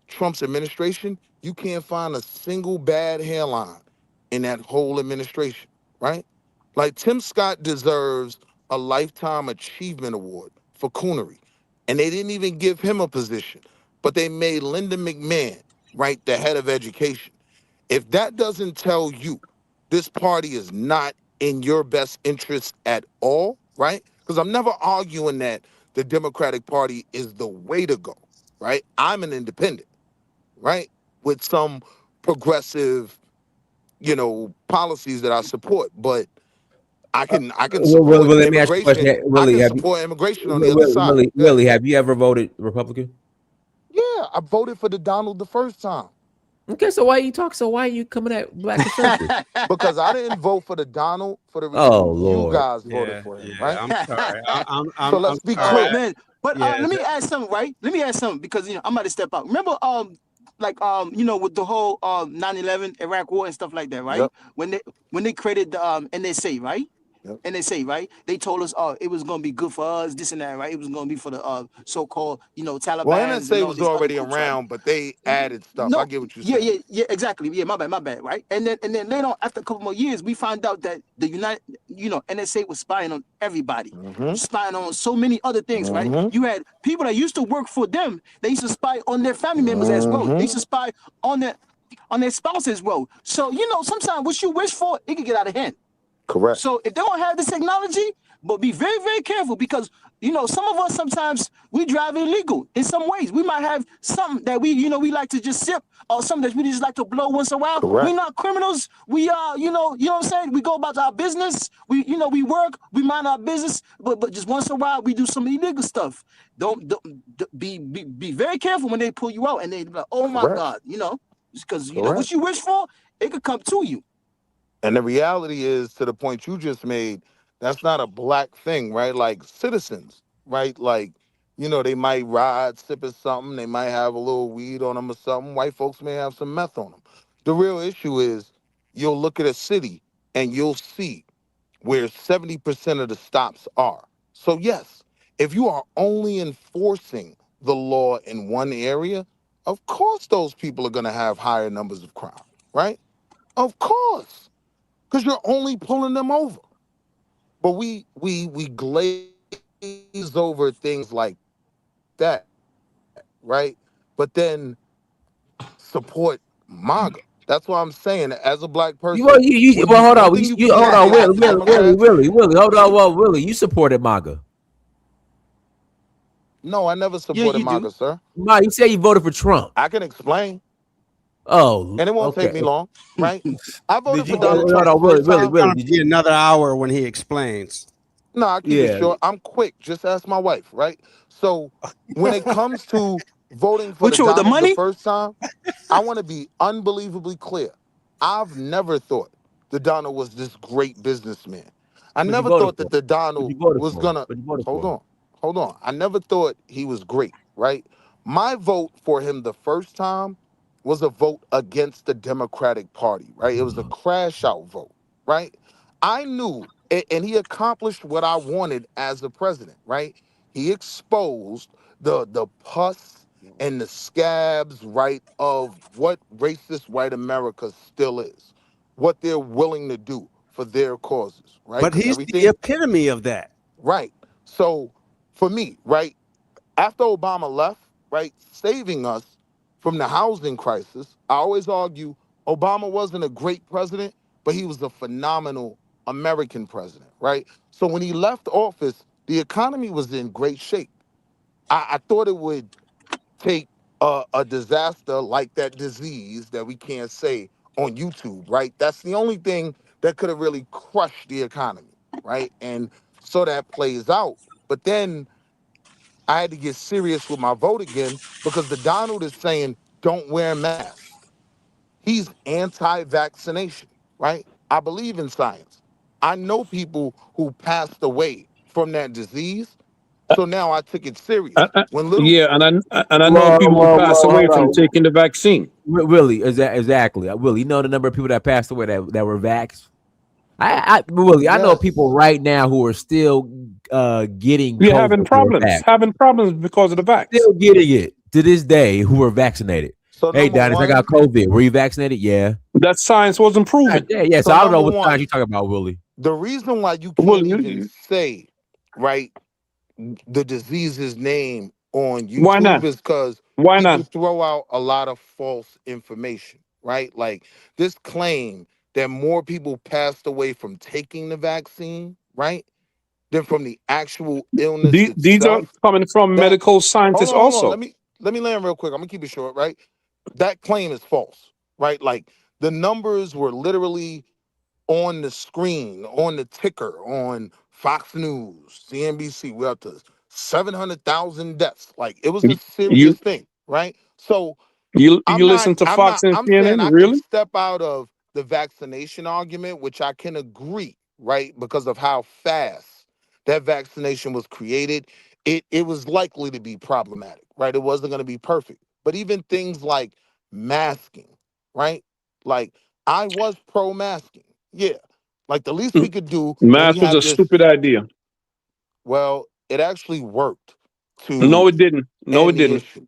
S15: Trump's administration? You can't find a single bad hairline in that whole administration, right? Like Tim Scott deserves a Lifetime Achievement Award for coonery. And they didn't even give him a position, but they made Linda McMahon, right, the head of education. If that doesn't tell you this party is not in your best interest at all, right? Because I'm never arguing that the Democratic Party is the way to go, right? I'm an independent, right? With some progressive, policies that I support, but I can
S21: Well,
S15: support
S21: let me ask you a question.
S15: immigration. I
S21: Willie,
S15: can
S21: have you,
S15: support immigration on the other side. Go ahead.
S21: Willie, have you ever voted Republican?
S15: Yeah, I voted for the Donald the first time.
S21: Okay, so why you talk? So why you coming at black conservatives?
S15: Because I didn't vote for the Donald for the
S21: Oh
S15: reason you
S21: Lord.
S15: guys voted
S19: Yeah,
S15: for him,
S19: yeah.
S15: right?
S19: I'm sorry.
S15: So
S19: I'm
S15: let's be
S19: sorry.
S15: clear.
S6: Man, but
S19: Yeah,
S6: let me add something, right? Let me add something because I'm about to step out. Remember, with the whole 9/11 Iraq War and stuff like that, right?
S15: Yep.
S6: When they created the NSA, right?
S15: Yep.
S6: NSA, right? They told us, it was gonna be good for us, this and that, right? It was gonna be for the so-called,
S15: Well,
S6: Taliban's and
S15: NSA
S6: all
S15: was
S6: these other
S15: already
S6: groups, right?
S15: around, but they added stuff. I
S6: No,
S15: get what you're
S6: yeah,
S15: saying.
S6: yeah, exactly. Yeah, my bad, right? And then later on, after a couple more years, we found out that the NSA was spying on everybody,
S15: Mm-hmm.
S6: spying on so many other things, right?
S15: Mm-hmm.
S6: You had people that used to work for them, they used to spy on their family members as well. They
S15: Mm-hmm.
S6: used to spy on their spouse as well. So, sometimes what you wish for, it can get out of hand.
S15: Correct.
S6: So if they don't have this technology, but be very, very careful because some of us sometimes we drive illegal in some ways. We might have something that we like to just sip or something that we just like to blow once in a while. We're
S15: Correct.
S6: not criminals. We are, what I'm saying? We go about our business. We work, we mind our business, but just once in a while we do some illegal stuff. Don't be very careful when they pull you out and they be like, oh my
S15: Correct.
S6: God, because
S15: Correct.
S6: what you wish for, it could come to you.
S15: And the reality is, to the point you just made, that's not a black thing, right? Like citizens, right? Like, they might ride sipping something. They might have a little weed on them or something. White folks may have some meth on them. The real issue is you'll look at a city and you'll see where 70% of the stops are. So, yes, if you are only enforcing the law in one area, of course those people are going to have higher numbers of crime, right? Of course, because you're only pulling them over. But we glaze over things like that, right? But then support MAGA. That's what I'm saying. As a black person,
S21: Hold
S15: one
S21: on.
S15: thing you can
S21: You
S15: be
S21: hold
S15: happy
S21: on,
S15: about Democrats.
S21: Willie. Hold on, Willie. You supported MAGA.
S15: No, I never
S6: Yeah,
S15: supported
S6: you do.
S15: MAGA, sir.
S21: Ma, you say you voted for Trump.
S15: I can explain,
S21: Oh,
S15: and it won't
S21: okay.
S15: take me long, right? I voted
S19: Did
S15: for
S19: you?
S15: Donald
S21: Hold
S15: Trump the
S21: on,
S15: first
S21: Willie.
S15: time.
S19: It's
S21: Did
S19: gonna
S21: you?
S19: be another hour when he explains.
S15: No, I'll keep it
S21: Yeah.
S15: short. I'm quick. Just ask my wife, right? So when it comes to voting for the
S6: Which with the
S15: Donald the
S6: money?
S15: first time, I want to be unbelievably clear. I've never thought the Donald was this great businessman. I
S21: But you
S15: never
S21: voted
S15: thought
S21: for
S15: that
S21: him.
S15: the
S21: But
S15: Donald
S21: you voted
S15: was
S21: for him.
S15: gonna
S21: But you voted
S15: hold
S21: for him.
S15: on, hold on. I never thought he was great, right? My vote for him the first time was a vote against the Democratic Party, right? It was a crash out vote, right? I knew, and he accomplished what I wanted as the president, right? He exposed the pus and the scabs, right, of what racist white America still is, what they're willing to do for their causes, right?
S19: But
S15: Because
S19: he's the
S15: everything,
S19: epitome of that.
S15: right. So for me, right, after Obama left, right, saving us from the housing crisis, I always argue Obama wasn't a great president, but he was a phenomenal American president, right? So when he left office, the economy was in great shape. I thought it would take a disaster like that disease that we can't say on YouTube, right? That's the only thing that could have really crushed the economy, right? And so that plays out. But then I had to get serious with my vote again because the Donald is saying, don't wear a mask. He's anti-vaccination, right? I believe in science. I know people who passed away from that disease. So now I took it serious. When little
S1: Yeah, and I know
S21: Whoa,
S1: people who
S21: whoa,
S1: pass
S21: whoa,
S1: away
S21: hold
S1: from
S21: on.
S1: taking the vaccine.
S21: Willie, exactly. Willie, you know the number of people that passed away that were vaxxed? Willie, I know people
S15: yes,
S21: right now who are still getting
S1: You're
S21: COVID
S1: having
S21: who are
S1: problems,
S21: vaxxed.
S1: because of the vax.
S21: Still getting it to this day who are vaccinated.
S15: so
S21: Hey,
S15: number
S21: Dennis, I got
S15: one,
S21: COVID. Were you vaccinated? Yeah.
S1: That science wasn't proven.
S21: Yeah. So
S15: so
S21: I don't know
S15: number
S21: what science
S15: one,
S21: you talking about, Willie.
S15: the reason why you
S1: Well,
S15: can't even say, right, the disease's name on
S1: why
S15: YouTube
S1: not?
S15: is because
S1: Why
S15: people
S1: not?
S15: throw out a lot of false information, right? Like this claim that more people passed away from taking the vaccine, right, than from the actual illness
S1: These are
S15: itself.
S1: coming from
S15: That
S1: medical scientists
S15: hold on.
S1: also.
S15: Let me land real quick. I'm gonna keep it short, right? That claim is false, right? Like the numbers were literally on the screen, on the ticker, on Fox News, CNBC. We're up to 700,000 deaths. Like it was a
S1: You
S15: serious thing, right? So
S1: you listen to Fox and
S15: I'm saying
S1: CNN,
S15: I can
S1: really?
S15: step out of the vaccination argument, which I can agree, right? Because of how fast that vaccination was created. It was likely to be problematic, right? It wasn't going to be perfect. But even things like masking, right? Like I was pro masking. Yeah. Like the least we could do when we
S1: Mask was
S15: have
S1: a
S15: this,
S1: stupid idea.
S15: well, it actually worked
S1: No,
S15: to
S1: it didn't. No, it
S15: end the
S1: didn't.
S15: issue.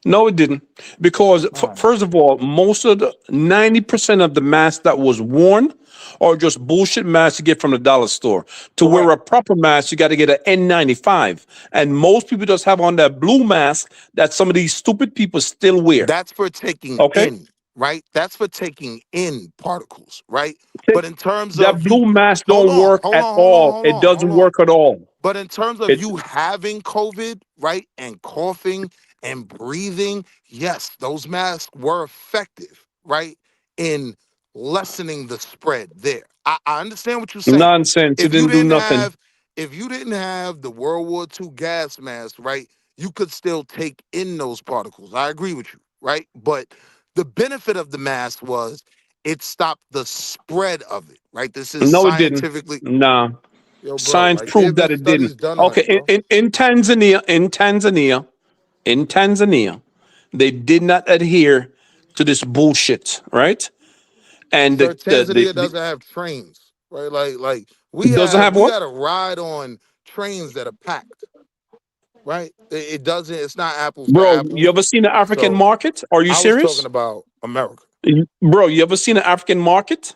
S1: No, it didn't. Because
S15: All right.
S1: first of all, most of the 90% of the masks that was worn are just bullshit masks you get from the dollar store. To wear
S15: Correct.
S1: a proper mask, you got to get an N95. And most people just have on that blue mask that some of these stupid people still wear.
S15: That's for taking
S1: Okay?
S15: in, right? That's for taking in particles, right?
S1: Okay.
S15: But in terms
S1: That
S15: of you,
S1: blue mask
S15: hold
S1: don't
S15: on,
S1: work
S15: hold
S1: at
S15: on, hold on,
S1: all.
S15: hold
S1: It
S15: on, hold
S1: doesn't
S15: on.
S1: work at all.
S15: But in terms of
S1: It
S15: you having COVID, right, and coughing and breathing, yes, those masks were effective, right, in lessening the spread there. I understand what you're saying.
S1: nonsense. It
S15: If you
S1: didn't do
S15: didn't
S1: nothing.
S15: have, if you didn't have the World War II gas mask, right, you could still take in those particles. I agree with you, right? But the benefit of the mask was it stopped the spread of it, right? This is
S1: No, it didn't.
S15: scientifically,
S1: Nah.
S15: yo, bro,
S1: Science
S15: like there have
S1: proved
S15: been
S1: that it didn't.
S15: studies done on
S1: Okay,
S15: it, bro.
S1: in Tanzania, they did not adhere to this bullshit, right? And
S15: Sir, Tanzania doesn't have trains, right? Like
S1: it doesn't have
S15: we
S1: what?
S15: got to ride on trains that are packed, right? It doesn't. It's not apples to
S1: Bro, you
S15: apples.
S1: ever seen the African
S15: So
S1: market? Are you
S15: I was talking
S1: serious?
S15: about America.
S1: Bro, you ever seen an African market?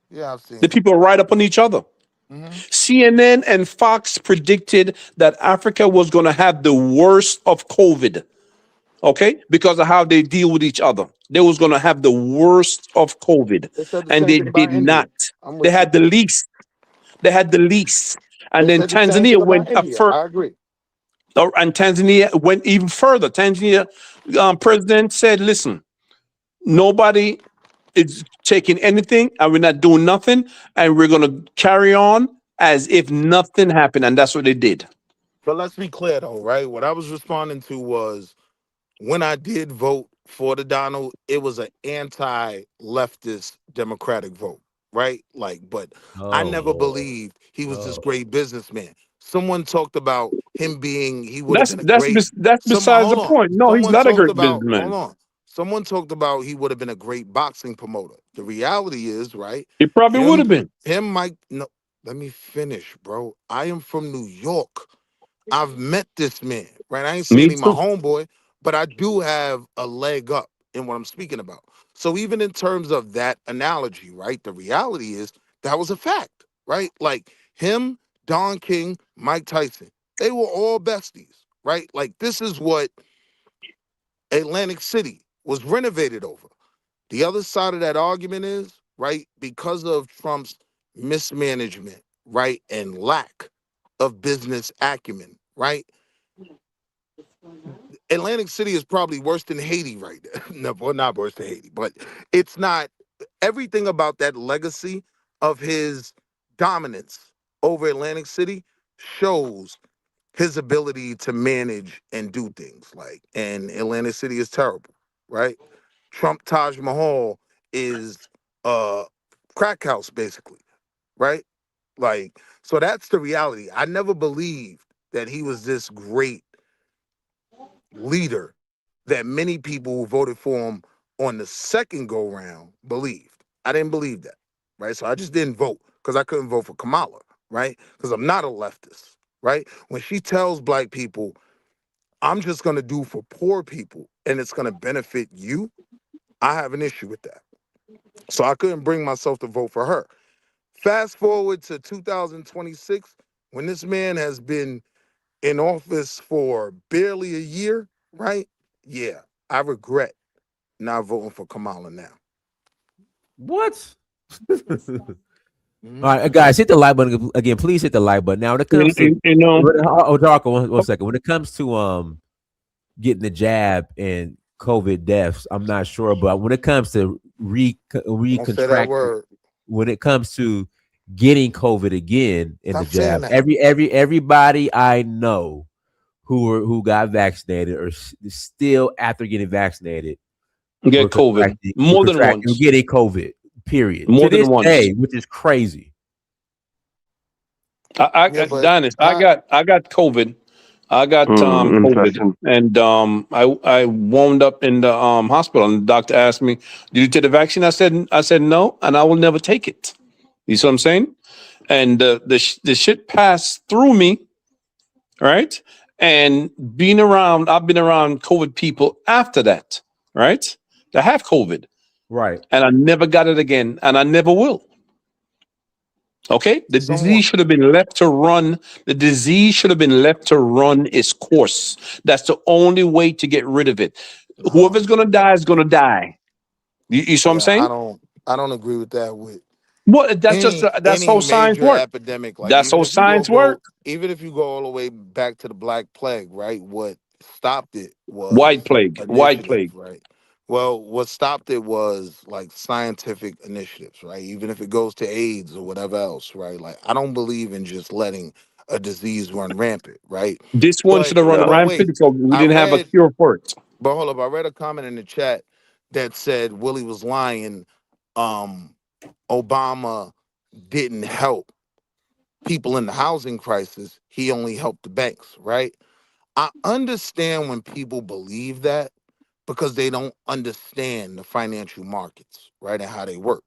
S15: Yeah, I've seen
S1: The
S15: it.
S1: people ride up on each other.
S15: Hmm.
S1: CNN and Fox predicted that Africa was going to have the worst of COVID, okay? Because of how they deal with each other. They was going to have the worst of COVID,
S15: They said the
S1: and
S15: same
S1: they
S15: thing about
S1: did
S15: India.
S1: not.
S15: I'm
S1: They
S15: with you.
S1: had the least. They had the least. And
S15: They
S1: then
S15: said the same thing
S1: Tanzania
S15: about
S1: went
S15: India. I agree.
S1: and Tanzania went even further. Tanzania president said, listen, nobody is taking anything and we're not doing nothing and we're going to carry on as if nothing happened. And that's what they did.
S15: But let's be clear though, right? What I was responding to was when I did vote for the Donald, it was an anti-leftist Democratic vote, right? Like, but I
S21: Oh
S15: never
S21: Lord.
S15: believed he was this
S21: Oh.
S15: great businessman. Someone talked about him being, he would have been a great,
S1: That's
S15: someone,
S1: besides the
S15: hold on.
S1: point. No, he's
S15: Someone
S1: not a
S15: talked
S1: great
S15: about, hold
S1: businessman.
S15: on. Someone talked about he would have been a great boxing promoter. The reality is, right?
S1: He probably would have been.
S15: Mike, no, let me finish, bro. I am from New York. I've met this man, right? I ain't saying
S1: Me
S15: he my
S1: too.
S15: homeboy, but I do have a leg up in what I'm speaking about. So even in terms of that analogy, right? The reality is that was a fact, right? Like him, Don King, Mike Tyson, they were all besties, right? Like this is what Atlantic City was renovated over. The other side of that argument is, right, because of Trump's mismanagement, right, and lack of business acumen, right? Atlantic City is probably worse than Haiti right now. No, well, not worse than Haiti, but it's not everything about that legacy of his dominance over Atlantic City shows his ability to manage and do things like, and Atlantic City is terrible, right? Trump Taj Mahal is a crack house, basically, right? Like, so that's the reality. I never believed that he was this great leader that many people who voted for him on the second go round believed. I didn't believe that, right? So I just didn't vote because I couldn't vote for Kamala, right? Because I'm not a leftist, right? When she tells black people, I'm just going to do for poor people and it's going to benefit you, I have an issue with that. So I couldn't bring myself to vote for her. Fast forward to 2026, when this man has been in office for barely a year, right? Yeah, I regret not voting for Kamala now.
S21: What?
S15: Mhm.
S21: All right, guys, hit the like button again. Please hit the like button. Now, when it comes to Darko, one second. When it comes to getting the jab and COVID deaths, I'm not sure, but when it comes to
S15: Don't say that
S21: recontracting,
S15: word.
S21: when it comes to getting COVID again in the
S15: Stop saying
S21: jab,
S15: that.
S21: everybody I know who got vaccinated or still after getting vaccinated
S1: Get COVID
S21: were
S1: more than
S21: contracting,
S1: once.
S21: getting COVID. Period. To
S1: More than
S21: this
S1: once.
S21: day, which is crazy.
S1: I
S15: Yeah,
S1: got
S15: but
S1: Dennis. I got COVID. I got COVID,
S14: Interesting.
S1: and I wound up in the hospital. And the doctor asked me, "Did you take the vaccine?" I said no, and I will never take it. You see what I'm saying? And the shit passed through me, right? And I've been around COVID people after that, right? That have COVID,
S21: Right.
S1: and I never got it again, and I never will. Okay, the
S15: someone
S1: disease should have been left to run. The disease should have been left to run its course. That's the only way to get rid of it. Whoever's gonna die is gonna die. You see what I'm
S15: yeah,
S1: saying?
S15: I don't agree with that with
S1: Well, that's
S15: any
S1: how science
S15: major
S1: work.
S15: epidemic. Like
S1: That's how science
S15: go
S1: work.
S15: even if you go all the way back to the Black Plague, right? What stopped it
S1: White
S15: was
S1: plague, white
S15: initiative,
S1: plague.
S15: right? Well, what stopped it was like scientific initiatives, right? Even if it goes to AIDS or whatever else, right? Like I don't believe in just letting a disease run rampant, right?
S1: This one should have run
S15: But
S14: No.
S1: rampant
S15: wait,
S1: because we
S15: I
S1: didn't have a
S15: read
S1: cure for it.
S15: but hold up, I read a comment in the chat that said Willie was lying. Um, Obama didn't help people in the housing crisis. He only helped the banks, right? I understand when people believe that because they don't understand the financial markets, right, and how they work.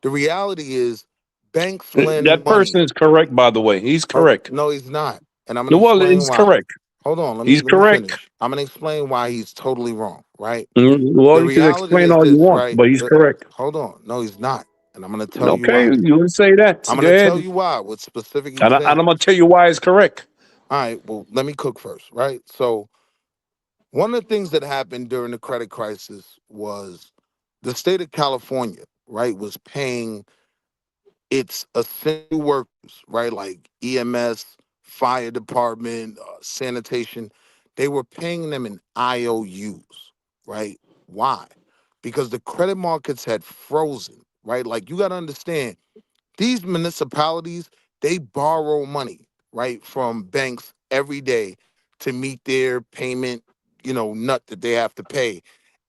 S15: The reality is banks lend
S1: That person
S15: money.
S1: is correct, by the way. He's
S15: Oh,
S1: correct.
S15: no, he's not. And I'm going
S1: No,
S15: to
S1: well,
S15: explain
S1: he's
S15: why.
S1: correct.
S15: Hold on,
S1: He's
S15: let me
S1: correct.
S15: finish. I'm going to explain why he's totally wrong, right?
S1: Well,
S15: The
S1: you can
S15: reality
S1: explain
S15: is
S1: all you
S15: this,
S1: want,
S15: right?
S1: but he's correct.
S15: Hold on. No, he's not. And I'm going to tell you
S1: Okay,
S15: why.
S1: you would say that.
S15: I'm
S1: Go
S15: going to tell
S1: ahead.
S15: you why with specific
S1: And I'm
S15: examples.
S1: gonna tell you why it's correct.
S15: All right, well, let me cook first, right? So, one of the things that happened during the credit crisis was the state of California, right, was paying its essential workers, right, like EMS, fire department, sanitation, they were paying them in IOUs, right? Why? Because the credit markets had frozen, right? Like you got to understand, these municipalities, they borrow money, right, from banks every day to meet their payment, nut that they have to pay.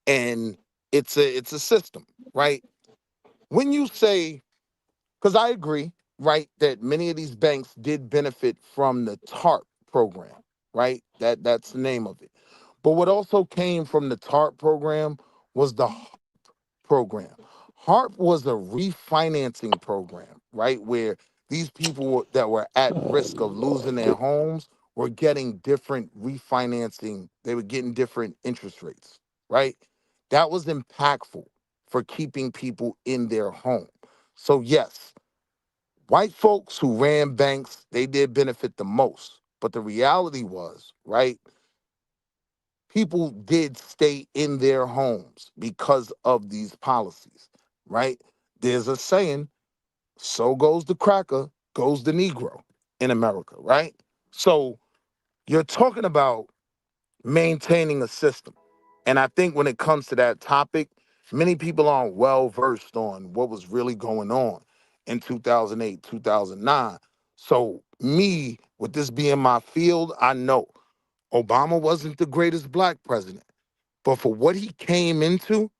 S15: And it's a system, right? When you say, because I agree, right, that many of these banks did benefit from the TARP program, right? That's the name of it. But what also came from the TARP program was the program. HARP was a refinancing program, right? Where these people that were at risk of losing their homes were getting different refinancing, they were getting different interest rates, right? That was impactful for keeping people in their home. So, yes, white folks who ran banks, they did benefit the most. But the reality was, right? People did stay in their homes because of these policies, right? There's a saying, so goes the cracker, goes the Negro in America, right? So you're talking about maintaining a system. And I think when it comes to that topic, many people aren't well versed on what was really going on in 2008, 2009. So, me, with this being my field, I know Obama wasn't the greatest black president. But for what he came into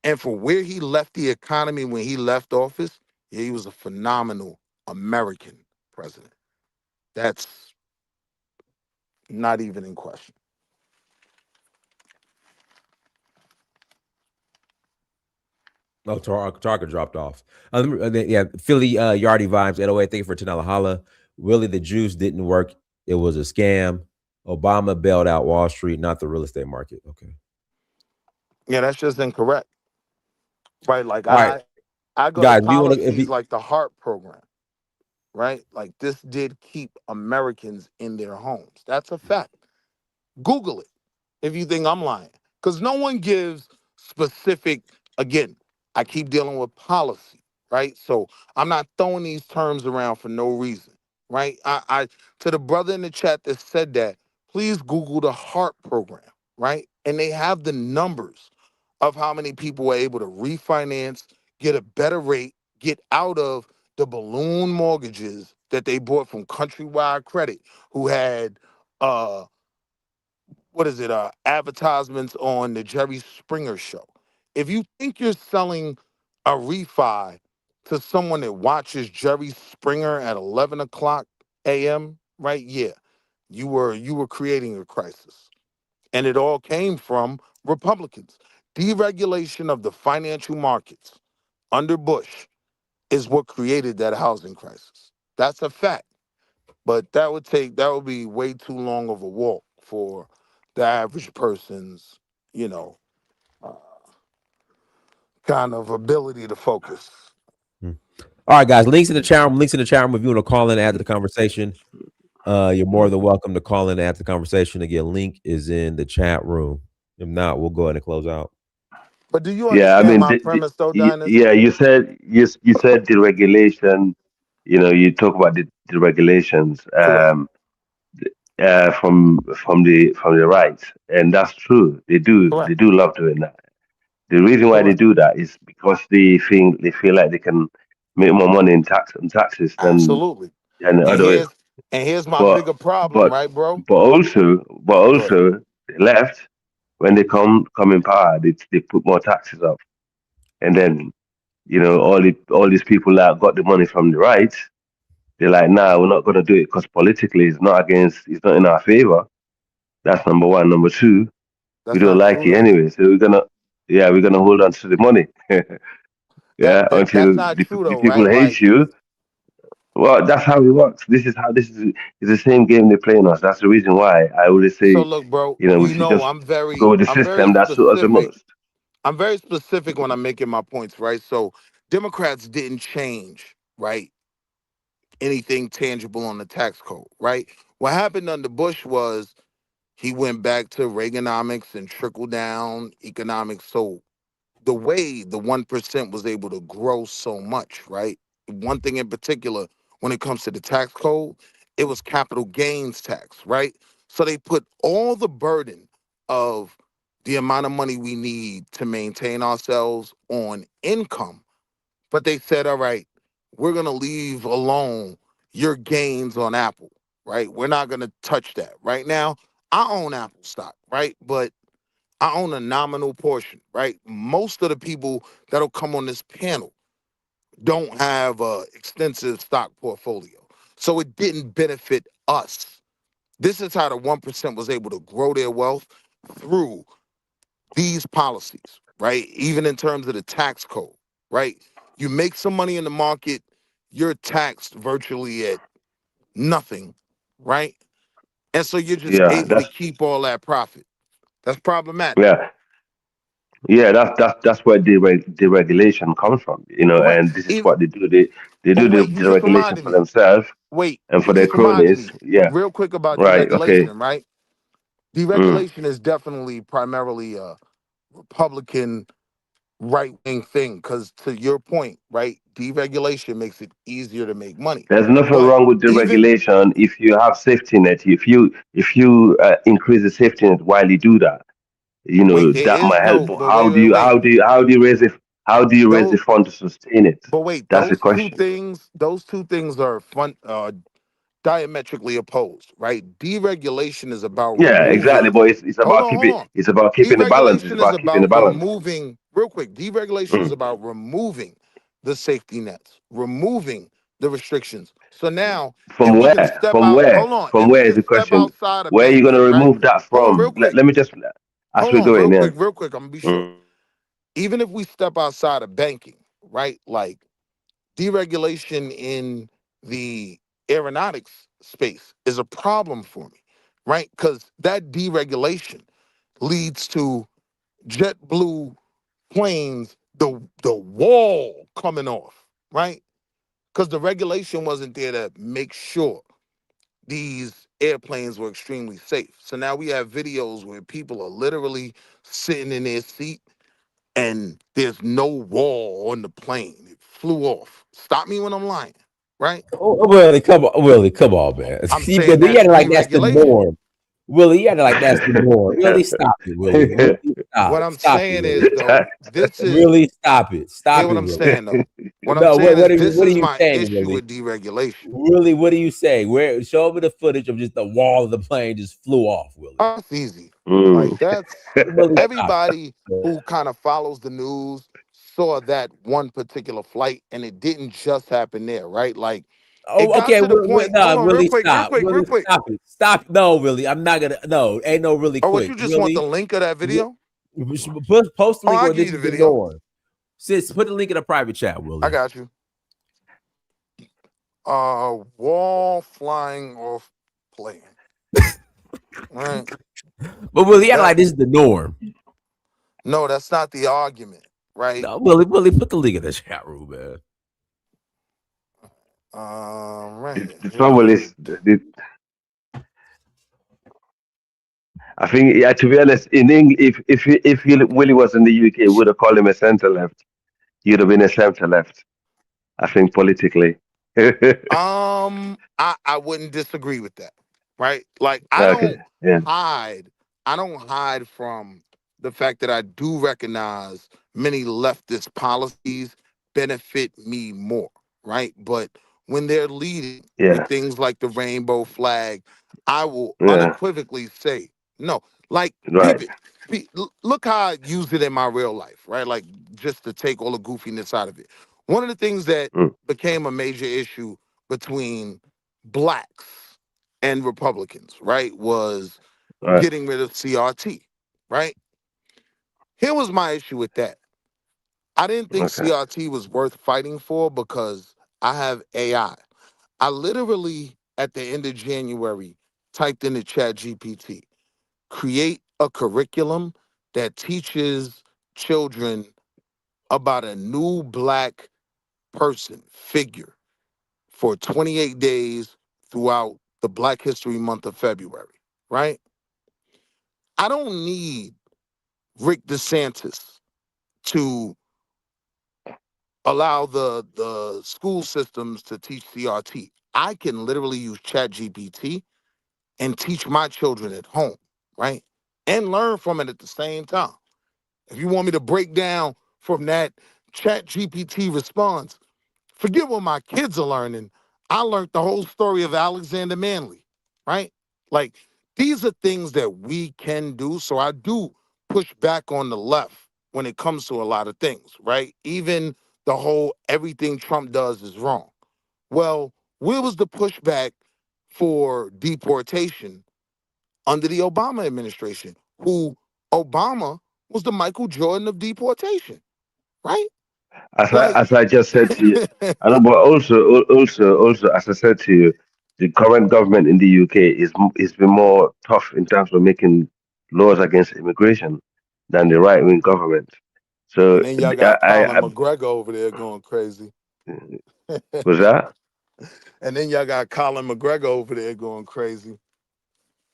S15: and for where he left the economy when he left office, yeah, he was a phenomenal American president. That's not even in question.
S21: Oh, Tarka dropped off. Yeah, Philly Yardy vibes. 808, thank you for $10 holla. Really, the juice didn't work. It was a scam. Obama bailed out Wall Street, not the real estate market. Okay.
S15: Yeah, that's just incorrect. Right? Like
S21: All right,
S15: I go to
S21: guys. If you want to,
S15: policies like the HARP program, right? Like this did keep Americans in their homes. That's a fact. Google it if you think I'm lying. Because no one gives specific, again, I keep dealing with policy, right? So I'm not throwing these terms around for no reason, right? I to the brother in the chat that said that, please Google the HEART program, right? And they have the numbers of how many people were able to refinance, get a better rate, get out of the balloon mortgages that they bought from Countrywide Credit, who had advertisements on the Jerry Springer show. If you think you're selling a refi to someone that watches Jerry Springer at 11 o'clock a.m., right? Yeah, you were creating a crisis. And it all came from Republicans. Deregulation of the financial markets under Bush is what created that housing crisis. That's a fact. But that would be way too long of a walk for the average person's, you know, uh, kind of ability to focus.
S21: Hmm. All right, guys. Links in the chat room. Links in the chat room. If you want to call in after the conversation, you're more than welcome to call in after the conversation. Again, link is in the chat room. If not, we'll go ahead and close out.
S15: But do you
S14: Yeah, I
S15: understand
S14: mean,
S15: my premise, though, Dinus?
S14: yeah, you said the regulation. You know, you talk about the regulations
S15: Correct.
S14: from the right, and that's true.
S15: Correct.
S14: They do love doing that. The reason why they
S15: Correct.
S14: do that is because they feel like they can make more money in taxes
S15: Absolutely.
S14: than the
S15: And
S14: other way.
S15: here's my
S14: But
S15: bigger problem,
S14: but
S15: right, bro?
S14: but
S15: Go ahead.
S14: also the left, when they come in power, they put more taxes up, and then all these people that got the money from the right, they're like, nah, we're not gonna do it because politically it's not in our favor. That's number one. Number two, we
S15: That's
S14: don't
S15: not
S14: like
S15: true,
S14: it
S15: though.
S14: anyway, so we're gonna hold on to the money.
S15: That,
S14: Yeah,
S15: that
S14: until
S15: that's not true,
S14: the
S15: though,
S14: people
S15: right?
S14: hate
S15: Like,
S14: you. Well, that's how it works. This is it's the same game they play on us. That's the reason why I always
S15: so
S14: say,
S15: look, bro,
S14: we
S15: you
S14: should
S15: know,
S14: just go with the
S15: I'm very
S14: system that suits us the
S15: specific.
S14: most.
S15: I'm very specific when I'm making my points, right? So Democrats didn't change, right, anything tangible on the tax code, right? What happened under Bush was he went back to Reaganomics and trickle down economics. So the way the 1% was able to grow so much, right? One thing in particular, when it comes to the tax code, it was capital gains tax, right? So they put all the burden of the amount of money we need to maintain ourselves on income, but they said, all right, we're going to leave alone your gains on Apple, right? We're not going to touch that. Right now, I own Apple stock, right? But I own a nominal portion, right? Most of the people that'll come on this panel don't have a extensive stock portfolio. So it didn't benefit us. This is how the 1% was able to grow their wealth through these policies, right? Even in terms of the tax code, right? You make some money in the market, you're taxed virtually at nothing, right? And so you're just
S14: Yeah,
S15: able to keep all that profit. That's problematic.
S14: yeah, yeah. That's where the regulation comes from.
S15: Correct.
S14: And this is
S15: Even,
S14: what they do. They
S15: oh,
S14: do
S15: wait, you
S14: the
S15: just
S14: regulation
S15: reminded
S14: for
S15: me.
S14: themselves
S15: Wait,
S14: and
S15: you
S14: for their
S15: just reminded
S14: cronies.
S15: me
S14: Yeah,
S15: real quick about
S14: right. Okay.
S15: deregulation, right?
S14: Mm.
S15: Deregulation is definitely primarily a Republican right wing thing because, to your point, right, deregulation makes it easier to make money.
S14: There's nothing
S15: But
S14: wrong with the
S15: even,
S14: regulation if you have safety net. If you increase the safety net while you do that,
S15: wait, there
S14: that
S15: is
S14: might help.
S15: no,
S14: But
S15: but wait, wait, wait.
S14: how do you raise the
S15: Those,
S14: fund to sustain it?
S15: but wait,
S14: That's the question.
S15: those two things are diametrically opposed, right? Deregulation is about
S14: Yeah, exactly.
S15: removing.
S14: But it's
S15: Hold
S14: about
S15: on, hold
S14: keeping.
S15: on.
S14: It's about keeping the balance. It's
S15: Deregulation is
S14: about keeping the
S15: about
S14: balance.
S15: removing, real quick, deregulation is
S14: Mm.
S15: about removing the safety nets, removing the restrictions. So now,
S14: From
S15: if we can
S14: where?
S15: step
S14: From
S15: out,
S14: where?
S15: hold on,
S14: From
S15: if we
S14: where is
S15: can
S14: the
S15: step
S14: question?
S15: outside of
S14: Where are you going to
S15: banking, right?
S14: remove that
S15: Hold on, real
S14: from?
S15: quick.
S14: Let me just, as
S15: Hold
S14: we're
S15: on,
S14: going, yeah.
S15: real quick. I'm gonna be short.
S14: Mm.
S15: Even if we step outside of banking, right? Like deregulation in the aeronautics space is a problem for me, right? Because that deregulation leads to JetBlue planes, the wall coming off, right? Because the regulation wasn't there to make sure these airplanes were extremely safe. So now we have videos where people are literally sitting in their seat
S5: and there's no wall on the plane. It flew off. Stop me when I'm lying, right?
S21: Willie, come on, Willie, come on, man.
S5: I'm
S21: You
S5: saying
S21: had
S5: that's
S21: it like that's the
S5: deregulation.
S21: norm. Willie, you had it like that's the norm. Willie, stop it, Willie. Willie,
S5: What
S21: stop.
S5: I'm
S21: Stop it,
S5: saying
S21: Willie.
S5: is, though, this is,
S21: Really, stop it.
S5: hear
S21: Stop
S5: what
S21: it,
S5: I'm
S21: Willie.
S5: saying, though. What I'm
S21: No,
S5: saying is,
S21: what
S5: this
S21: are
S5: is
S21: you
S5: my
S21: saying,
S5: issue
S21: Willie?
S5: with deregulation.
S21: Willie, what are you saying? Where show me the footage of just the wall of the plane just flew off, Willie.
S5: Oh, that's easy.
S14: Mm.
S5: Like, that's
S21: Willie, stop
S5: everybody
S21: it.
S5: who kind of follows the news saw that one particular flight, and it didn't just happen there, right? Like, it
S21: Oh,
S5: got
S21: okay.
S5: to the point.
S21: No,
S5: Hold on, real
S21: Willie,
S5: quick, real
S21: stop.
S5: quick, real
S21: Willie,
S5: quick.
S21: stop it. Stop. No, Willie, I'm not gonna. No, ain't no really
S5: Or what,
S21: quick.
S5: you just want the
S21: Willie,
S5: link of that video?
S21: post the
S5: Oh,
S21: link
S5: I'll
S21: or
S5: give
S21: this
S5: you the
S21: is the
S5: video.
S21: norm. Sis, put the link in a private chat, Willie.
S5: I got you. Wall flying off plane. Right.
S21: But Willie,
S5: That,
S21: like this is the norm.
S5: no, that's not the argument, right?
S21: No, Willie, put the link in the chat room, man.
S5: Right here.
S14: The trouble is, I think, yeah, to be honest, in English, if Willie was in the UK, would have called him a centre left. He'd have been a centre left. I think politically.
S5: I wouldn't disagree with that, right? Like,
S14: Okay, yeah,
S5: I don't hide from the fact that I do recognize many leftist policies benefit me more, right? But when they're leading with
S14: yeah,
S5: things like the rainbow flag, I will
S14: yeah,
S5: unequivocally say no. Like,
S14: right.
S5: look how I use it in my real life, right? Like, just to take all the goofiness out of it. One of the things that
S14: Mm,
S5: became a major issue between blacks and Republicans, right, was
S14: right.
S5: getting rid of CRT, right? Here was my issue with that. I didn't think
S14: Okay.
S5: CRT was worth fighting for because I have AI. I literally, at the end of January, typed into Chat GPT, create a curriculum that teaches children about a new black person, figure, for 28 days throughout the Black History Month of February, right? I don't need Rick DeSantis to allow the school systems to teach CRT. I can literally use ChatGPT and teach my children at home, right? And learn from it at the same time. If you want me to break down from that ChatGPT response, forget what my kids are learning. I learned the whole story of Alexander Manley, right? Like, these are things that we can do. So I do push back on the left when it comes to a lot of things, right? Even the whole everything Trump does is wrong. Well, where was the pushback for deportation under the Obama administration? Who Obama was the Michael Jordan of deportation, right? Like,
S14: As I just said to you, I know, but also, as I said to you, the current government in the UK is been more tough in terms of making laws against immigration than the right wing government.
S5: and
S14: So
S5: then y'all got Colin
S14: I
S5: McGregor over there going crazy.
S14: was that.
S5: And then y'all got Colin McGregor over there going crazy.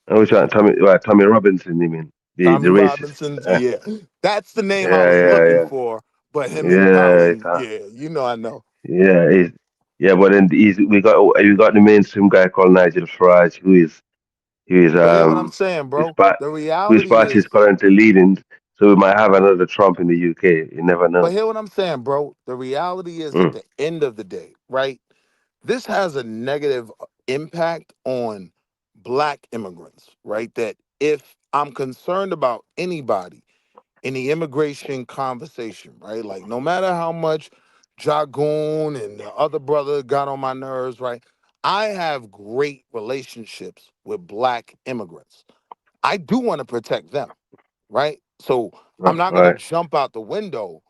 S14: I was trying Tommy Robinson. You mean the
S5: Tommy
S14: racist?
S5: Robinson, yeah. That's the name I
S14: Yeah,
S5: was looking
S14: yeah,
S5: for. But him and
S14: yeah,
S5: Colin, yeah, you know I know.
S14: yeah. Yeah, but then we got the mainstream guy called Nigel Farage, who is
S5: But hear what I'm saying,
S14: his
S5: bro.
S14: part
S5: The
S14: whose
S5: reality
S14: party is
S5: is,
S14: currently leading. So we might have another Trump in the UK. You never
S5: but
S14: know.
S5: hear what I'm saying, bro. The reality is, at
S14: Mm,
S5: the end of the day, right? This has a negative impact on black immigrants, right? That if I'm concerned about anybody in the immigration conversation, right? Like, no matter how much Jagoon and the other brother got on my nerves, right? I have great relationships with black immigrants. I do want to protect them, right? So I'm not going to
S14: right.
S5: jump out the window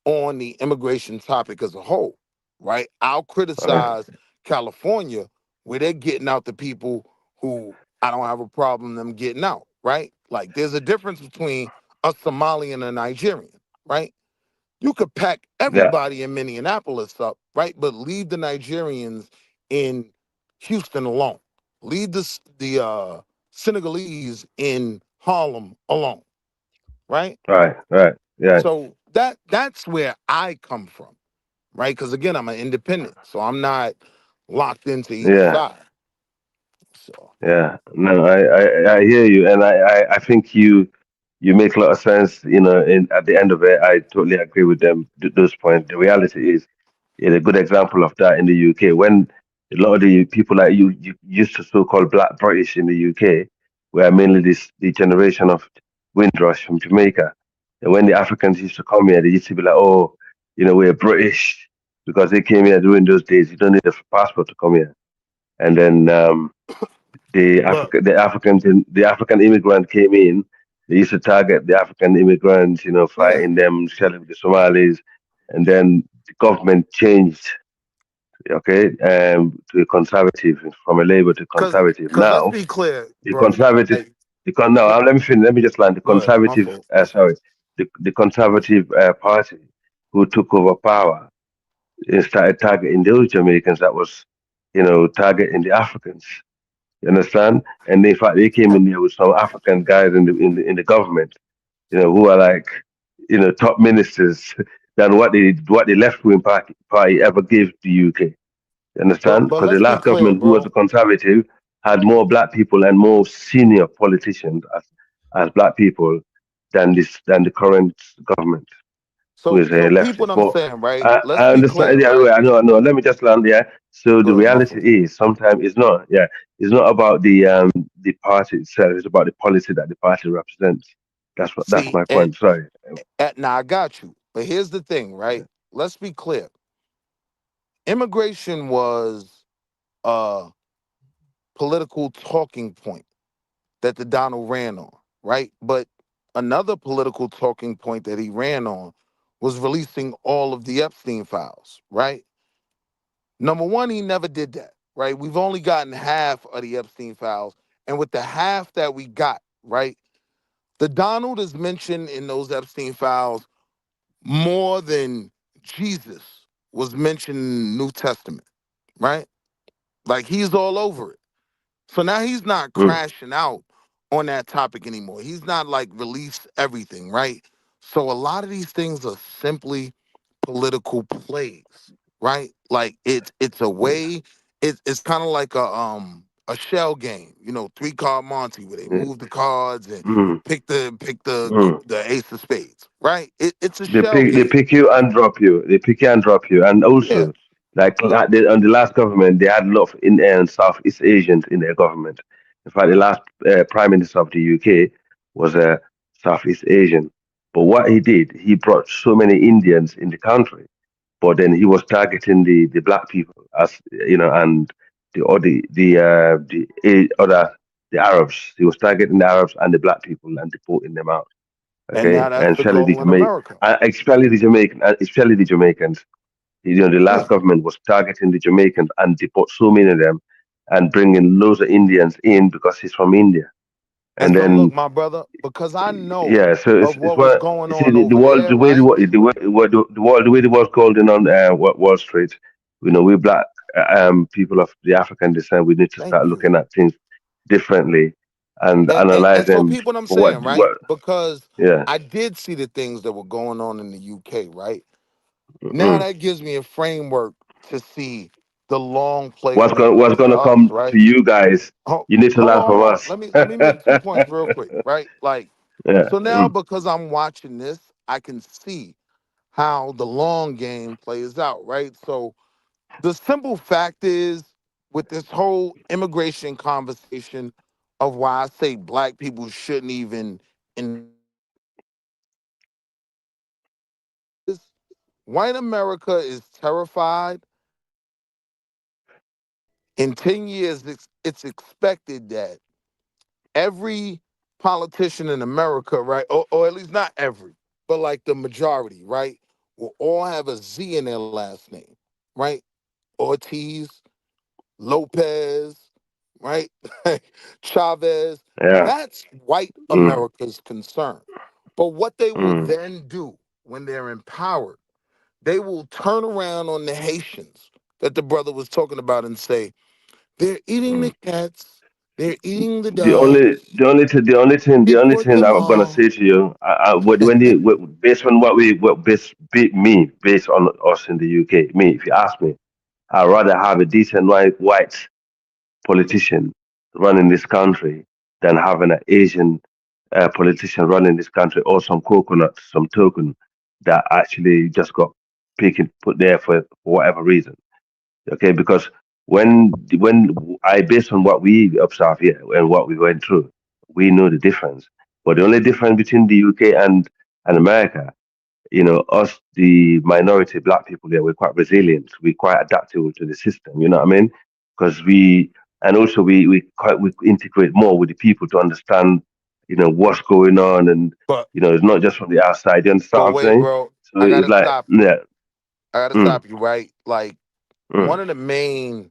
S5: on the immigration topic as a whole, right? I'll
S14: Right.
S5: criticize California where they're getting out the people who I don't have a problem them getting out, right? Like, there's a difference between a Somali and a Nigerian, right? You could pack
S14: Yeah.
S5: everybody in Minneapolis up, right? But leave the Nigerians in Houston alone. Leave the Senegalese in Harlem alone, right?
S14: Right. Right. Yeah.
S5: So
S15: that's where I come from, right? Because again, I'm an independent, so I'm not locked into either
S14: Yeah.
S15: side. So
S14: Yeah, no, I hear you, and I think you make a lot of sense. You know, at the end of it, I totally agree with them. Those points. The reality is, a good example of that in the UK when a lot of the people like you used to so-called Black British in the UK were mainly the generation of Windrush from Jamaica, and when the Africans used to come here, they used to be like, oh, we're British because they came here during those days. You don't need a passport to come here, and then.
S15: look,
S14: The African immigrant came in. They used to target the African immigrants,
S15: yeah.
S14: fighting them, shelling the Somalis, and then the government changed, okay, to a conservative, from a Labour to conservative.
S15: Cause let's
S14: Now
S15: be clear,
S14: the
S15: bro.
S14: conservative,
S15: Like,
S14: no,
S15: let,
S14: let me finish. Let me just land. The
S15: go ahead. My
S14: conservative,
S15: fault.
S14: sorry, the conservative party who took over power started targeting those Jamaicans that was, targeting the Africans. You understand? And in fact, they came in there with some African guys in the government, who are like, top ministers than what the left wing party ever gave the UK. You understand?
S15: But
S14: Because the
S15: let's be
S14: last
S15: clear,
S14: government, who was a
S15: bro.
S14: conservative, had more black people and more senior politicians as black people than the current government, who is
S15: So peep what
S14: leftist.
S15: I'm
S14: But
S15: saying, right? Let's
S14: I
S15: be
S14: understand.
S15: clear,
S14: Yeah,
S15: right?
S14: I know, I know. Let me just land there. So the
S15: Go ahead. My fault.
S14: reality is, sometimes it's not. Yeah, it's not about the party itself. It's about the policy that the party represents. That's
S15: See,
S14: my point. Sorry.
S15: now I got you. But here's the thing, right? Let's be clear. Immigration was a political talking point that the Donald ran on, right? But another political talking point that he ran on was releasing all of the Epstein files, right? Number one, he never did that, right? We've only gotten half of the Epstein files. And with the half that we got, right, the Donald is mentioned in those Epstein files more than Jesus was mentioned in the New Testament, right? Like he's all over it. So now he's not
S14: Mm,
S15: crashing out on that topic anymore. He's not like release everything, right? So a lot of these things are simply political plays, right? Like it's a way. It's kind of like a shell game, 3 card Monte, where they
S14: mm,
S15: move the cards and
S14: mm,
S15: pick
S14: mm.
S15: the ace of spades, right? It's a
S14: They
S15: shell
S14: pick they
S15: game.
S14: pick you and drop you. They pick you and drop you. And
S15: Yeah.
S14: also, like on the last government, they had a lot of in Southeast Asians in their government. In fact, the last prime minister of the UK was a Southeast Asian. But what he did, he brought so many Indians in the country. But then he was targeting the black people, as and other the Arabs. He was targeting the Arabs and the black people and deporting them out.
S15: And
S14: Okay,
S15: now that's
S14: and
S15: the goal in America.
S14: especially the Jamaicans. The last
S15: Yeah.
S14: government was targeting the Jamaicans and deport so many of them, and bringing loads of Indians in because he's from India.
S15: And
S14: And
S15: so look,
S14: then
S15: my brother, because I know
S14: yeah, so
S15: of
S14: it's
S15: what was
S14: what
S15: going
S14: you see
S15: on
S14: the
S15: over
S14: world
S15: there,
S14: the way
S15: right?
S14: the way the world golden on Wall Street. We black people of the African descent. We need to
S15: Thank
S14: start
S15: you.
S14: looking at things differently and
S15: And
S14: analyze
S15: so
S14: them
S15: people what I'm
S14: for what
S15: saying, right?
S14: what.
S15: Because
S14: Yeah.
S15: I did see the things that were going on in the UK, right? Now
S14: Mm.
S15: that gives me a framework to see the long play when it
S14: What's
S15: comes to
S14: gonna
S15: us,
S14: come to
S15: right?
S14: you guys? You need to learn from
S15: Hold on.
S14: us.
S15: Let me make 2 points real quick, right? Like,
S14: Yeah.
S15: so now
S14: Mm.
S15: because I'm watching this, I can see how the long game plays out, right? So the simple fact is, with this whole immigration conversation of why I say black people shouldn't even in white America is terrified. In 10 years, it's expected that every politician in America, right, or at least not every, but like the majority, right, will all have a Z in their last name, right? Ortiz, Lopez, right? Chavez.
S14: Yeah.
S15: That's white
S14: Mm.
S15: America's concern. But what they will
S14: Mm.
S15: then do when they're empowered, they will turn around on the Haitians that the brother was talking about and say, they're eating the
S14: Mm.
S15: cats, They're eating the
S14: The only,
S15: doves.
S14: the
S15: They
S14: only
S15: put
S14: thing
S15: them
S14: I'm gonna
S15: on.
S14: say to you, based on based on us in the UK, if you ask me, I'd rather have a decent white politician running this country than having an Asian politician running this country or some coconut, some token that actually just got put there for whatever reason. Okay, because when I based on what we observe here and what we went through, we know the difference. But the only difference between the UK and America, us, the minority black people there, we're quite resilient. We're quite adaptable to the system. You know what I mean? Because and also we integrate more with the people to understand, what's going on, and
S15: But
S14: it's not just from the outside. You understand
S15: but
S14: what I'm
S15: wait,
S14: saying?
S15: bro,
S14: So
S15: I
S14: it's
S15: gotta
S14: like,
S15: stop you.
S14: yeah,
S15: I gotta
S14: mm,
S15: stop you, right? Like
S14: mm.
S15: one of the main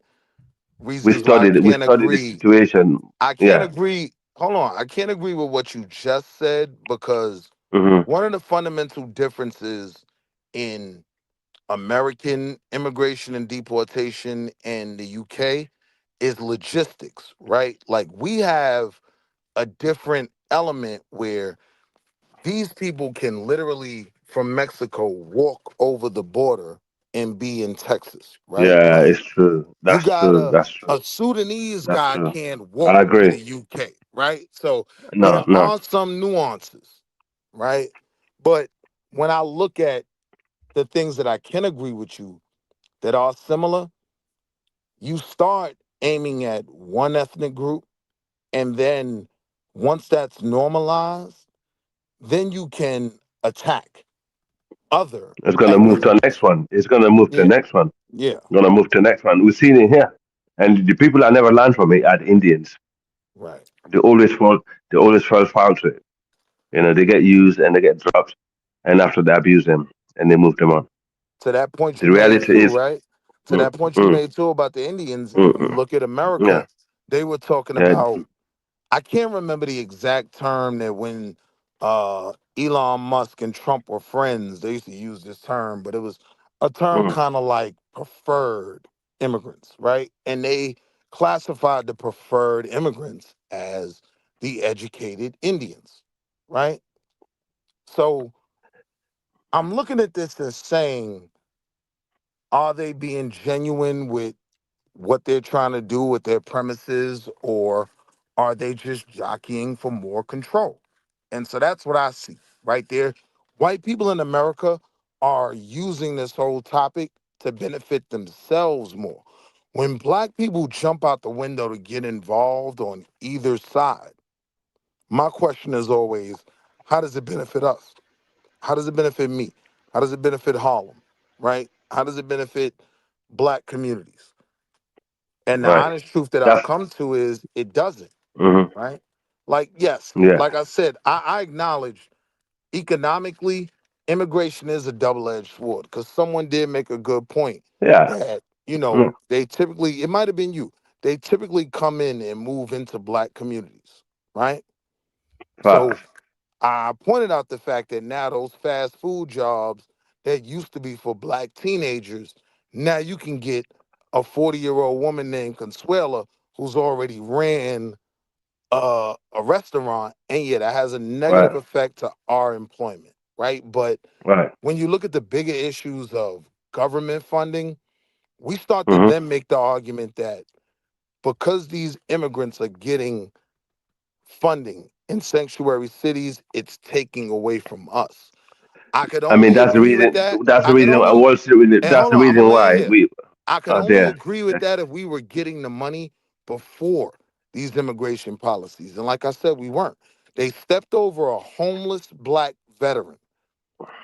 S14: We
S15: reasons why I
S14: studied we
S15: can't
S14: studied the
S15: agree,
S14: situation.
S15: I can't
S14: Yeah.
S15: agree. Hold on, I can't agree with what you just said because
S14: Hmm.
S15: one of the fundamental differences in American immigration and deportation in the UK is logistics, right? Like we have a different element where these people can literally from Mexico walk over the border and be in Texas, right?
S14: Yeah,
S15: Like
S14: it's true.
S15: you
S14: That's
S15: got
S14: true.
S15: a
S14: That's
S15: a
S14: true.
S15: Sudanese
S14: That's
S15: guy
S14: true.
S15: can't
S14: I
S15: walk to
S14: agree.
S15: the UK, right? So
S14: No,
S15: there
S14: no.
S15: are some nuances, right? But when I look at the things that I can agree with you that are similar, you start aiming at one ethnic group, and then once that's normalized, then you can attack other
S14: It's gonna move
S15: ethnic
S14: to the
S15: groups.
S14: next one. It's gonna move to the
S15: Yeah,
S14: next one.
S15: yeah,
S14: Gonna move to the next one. We've seen it here. And the people that never learn from it are the Indians.
S15: right.
S14: They always fall they always fall foul to it. They get used and they get dropped, and after they abuse them and they move them on.
S15: To that point
S14: The
S15: you made
S14: reality
S15: too,
S14: is
S15: right? To
S14: mm,
S15: that point you
S14: mm,
S15: made too about the Indians,
S14: mm,
S15: if you
S14: mm.
S15: look at
S14: Yeah.
S15: America, they were talking
S14: Yeah.
S15: about, I can't remember the exact term that when Elon Musk and Trump were friends, they used to use this term, but it was a term
S14: Mm,
S15: kind of like preferred immigrants, right? And they classified the preferred immigrants as the educated Indians, right? So I'm looking at this as saying, are they being genuine with what they're trying to do with their premises, or are they just jockeying for more control? And so that's what I see right there. White people in America are using this whole topic to benefit themselves more. When black people jump out the window to get involved on either side, my question is always, how does it benefit us? How does it benefit me? How does it benefit Harlem? Right? How does it benefit black communities? And the
S14: right.
S15: honest truth that I'll
S14: That's
S15: come to is it doesn't,
S14: hmm
S15: right? Like, yes,
S14: yeah.
S15: like I said, I acknowledge economically, immigration is a double-edged sword because someone did make a good point
S14: Yeah.
S15: that,
S14: Mm,
S15: they typically, it might have been you, they typically come in and move into black communities, right? So
S14: facts.
S15: I pointed out the fact that now those fast food jobs that used to be for black teenagers, now you can get a 40-year-old woman named Consuela who's already ran a restaurant, and yeah, that has a negative
S14: Right.
S15: effect to our employment, right? But
S14: Right.
S15: when you look at the bigger issues of government funding, we start to
S14: Hmm.
S15: then make the argument that because these immigrants are getting funding in sanctuary cities, it's taking away from us. I could
S14: I mean,
S15: only agree with that.
S14: that's the
S15: I could
S14: reason I
S15: only,
S14: was really
S15: and
S14: that's
S15: hold
S14: the
S15: on, I'm
S14: reason
S15: gonna land
S14: why
S15: here.
S14: we
S15: I could
S14: are
S15: only
S14: there.
S15: agree with that if we were getting the money before these immigration policies. And like I said, we weren't. They stepped over a homeless black veteran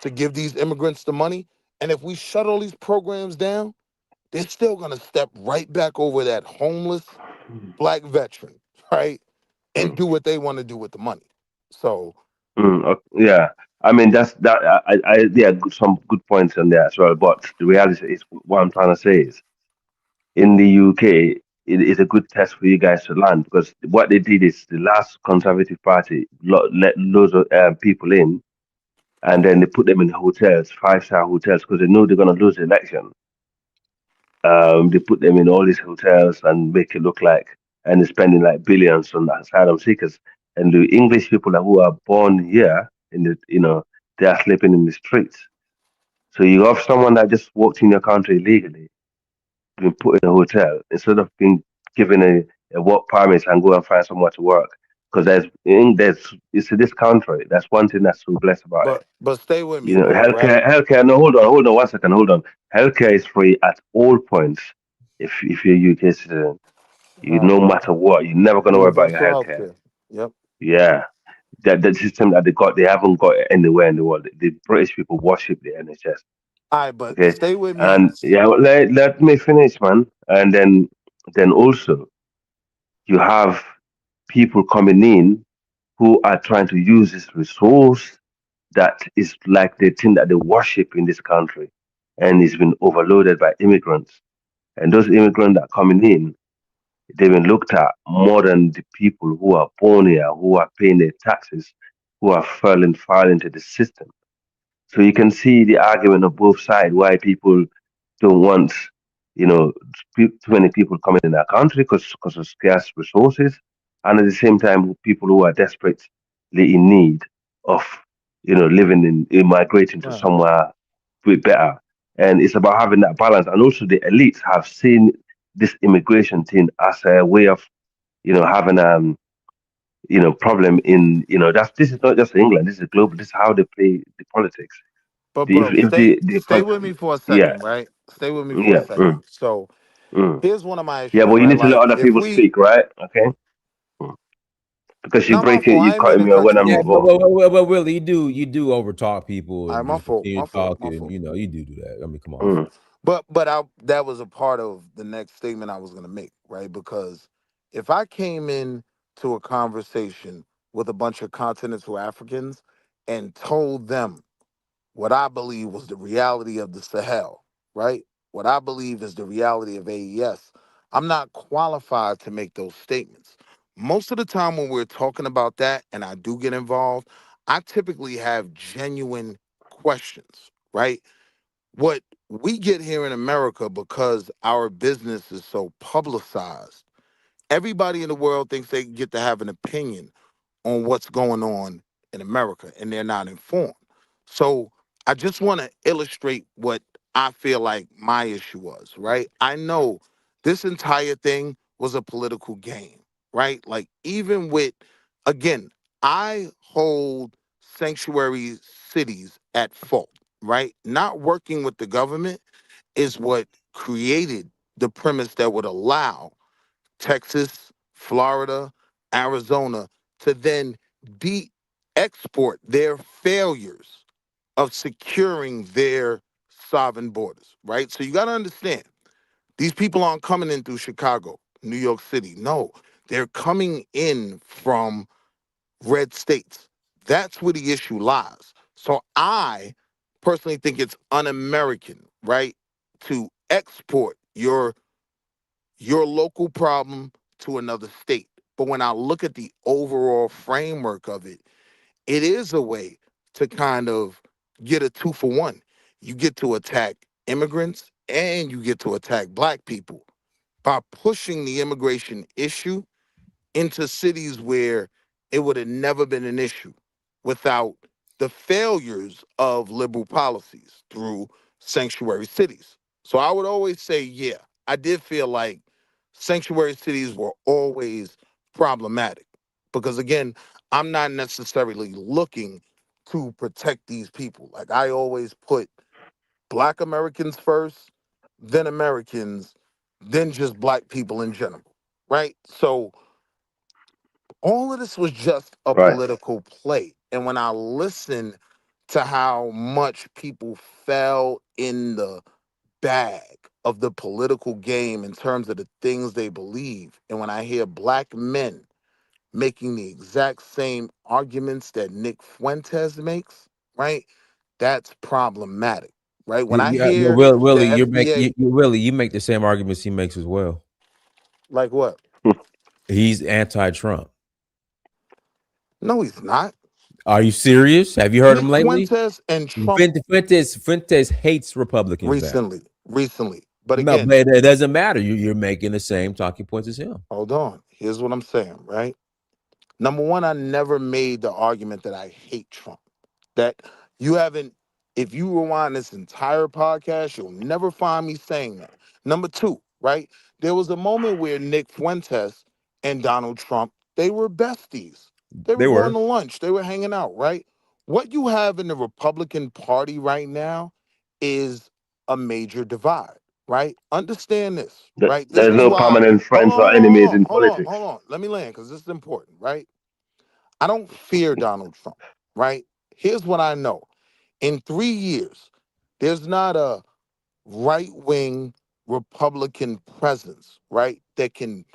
S15: to give these immigrants the money. And if we shut all these programs down, they're still gonna step right back over that homeless black veteran, right? And do what they want to do with the money. So
S14: Yeah, I mean that. Yeah, some good points on there as well. But the reality is, what I'm trying to say is, in the UK, it is a good test for you guys to learn because what they did is the last Conservative Party let loads of people in, and then they put them in hotels, 5-star hotels, because they know they're gonna lose the election. They put them in all these hotels and make it look like and is spending like billions on asylum seekers. And the English people who are born here in the, they are sleeping in the streets. So you have someone that just walked in your country illegally, been put in a hotel instead of being given a work permit and go and find somewhere to work. Because it's this country. That's one thing that's so blessed about it.
S15: But stay with me, bro. Right?
S14: Healthcare. No, hold on, 1 second, hold on. Healthcare is free at all points. If you're a UK citizen, no matter what, you're never gonna worry about your
S15: Universal
S14: healthcare.
S15: healthcare. Yep.
S14: Yeah, that system that they haven't got it anywhere in the world. The British people worship the NHS.
S15: All right, but
S14: Okay,
S15: stay with me.
S14: and yeah, let me finish, man. And then also you have people coming in who are trying to use this resource that is like the thing that they worship in this country, and it's been overloaded by immigrants. And those immigrants that are coming in, they've been looked at more than the people who are born here, who are paying their taxes, who are falling into the system. So you can see the argument of both sides why people don't want, too many people coming in our country because of scarce resources, and at the same time, people who are desperately in need of, living migrating to
S15: Right.
S14: somewhere bit better. And it's about having that balance. And also, the elites have seen this immigration thing as a way of, having problem in, this is not just England. This is global. This is how they play the politics.
S15: But
S14: If
S15: bro,
S14: if
S15: stay with me for a
S14: yeah,
S15: second, right? Stay with me for a
S14: yeah,
S15: second. So
S14: mm.
S15: here's one of my
S14: Yeah,
S15: issues,
S14: but you
S15: right?
S14: need to let
S15: Like
S14: other
S15: if
S14: people
S15: we
S14: speak, right? Okay. Mm. Because
S15: not my fault,
S14: you
S15: I ain't mean
S14: cut
S15: to
S14: me
S15: cut
S14: when
S15: you
S14: I'm
S21: Yeah,
S15: off,
S21: but,
S15: bro.
S14: involved.
S21: Willie, you do overtalk people
S15: All right,
S21: and
S15: my
S21: just
S15: fault,
S21: continue
S15: my fault, my
S21: talking.
S15: fault.
S21: You do that. I mean, come on.
S14: Mm.
S15: But that was a part of the next statement I was gonna make, right? Because if I came in to a conversation with a bunch of continental Africans and told them what I believe was the reality of the Sahel, right? What I believe is the reality of AES. I'm not qualified to make those statements. Most of the time when we're talking about that and I do get involved, I typically have genuine questions, right? What we get here in America because our business is so publicized, everybody in the world thinks they get to have an opinion on what's going on in America and they're not informed. So I just want to illustrate what I feel like my issue was, right? I know this entire thing was a political game, right? Like even with, again, I hold sanctuary cities at fault, right? Not working with the government is what created the premise that would allow Texas, Florida, Arizona to then de-export their failures of securing their sovereign borders, right? So you got to understand, these people aren't coming in through Chicago, New York City. No, they're coming in from red states. That's where the issue lies. So I personally think it's un-American, right, to export your local problem to another state. But when I look at the overall framework of it, it is a way to kind of get a 2-for-1. You get to attack immigrants and you get to attack black people by pushing the immigration issue into cities where it would have never been an issue without the failures of liberal policies through sanctuary cities. So I would always say, yeah, I did feel like sanctuary cities were always problematic because, again, I'm not necessarily looking to protect these people. Like I always put Black Americans first, then Americans, then just Black people in general, right? So all of this was just a
S14: Right.
S15: political play. And when I listen to how much people fell in the bag of the political game in terms of the things they believe, and when I hear black men making the exact same arguments that Nick Fuentes makes, right? That's problematic, right? When I
S21: Yeah,
S15: hear the
S21: Willie,
S15: FBA,
S21: you make the same arguments he makes as well.
S15: like what?
S21: He's anti-Trump.
S15: No, he's not.
S21: Are you serious? Have you heard
S15: Nick
S21: him lately?
S15: Fuentes and Trump
S21: Fuentes hates Republicans now.
S15: recently. But
S21: No,
S15: again,
S21: but it doesn't matter. You're making the same talking points as him.
S15: hold on. Here's what I'm saying, right? Number one, I never made the argument that I hate Trump. That you haven't, if you rewind this entire podcast, you'll never find me saying that. Number two, right? There was a moment where Nick Fuentes and Donald Trump, they were besties. They were
S21: They
S15: going
S21: were.
S15: to lunch. They were hanging out, right? What you have in the Republican Party right now is a major divide, right? Understand this, right? This
S14: There's
S15: is
S14: no
S15: why,
S14: permanent friends or enemies in politics.
S15: hold on. Let me land because this is important, right? I don't fear Donald Trump, right? Here's what I know. In 3 years, there's not a right-wing Republican presence, right, that can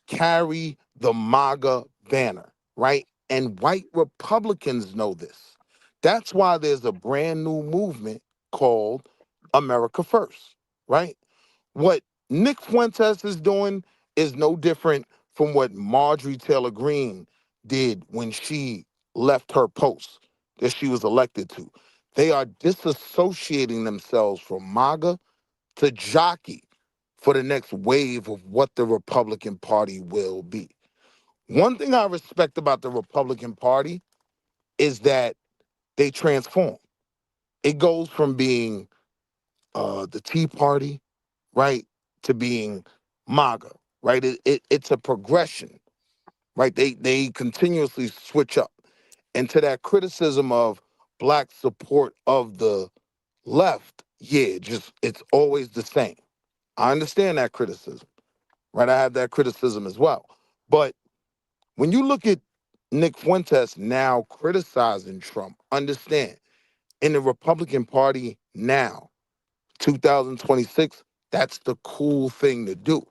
S15: carry the MAGA banner, right? And white Republicans know this. That's why there's a brand new movement called America First, right? What Nick Fuentes is doing is no different from what Marjorie Taylor Greene did when she left her post that she was elected to. They are disassociating themselves from MAGA to jockey for the next wave of what the Republican Party will be. One thing I respect about the Republican Party is that they transform. It goes from being the Tea Party, right, to being MAGA, right? It's a progression, right? They continuously switch up. And to that criticism of black support of the left, yeah, just it's always the same. I understand that criticism, right? I have that criticism as well. But when you look at Nick Fuentes now criticizing Trump, understand, in the Republican Party now, 2026, that's the cool thing to do.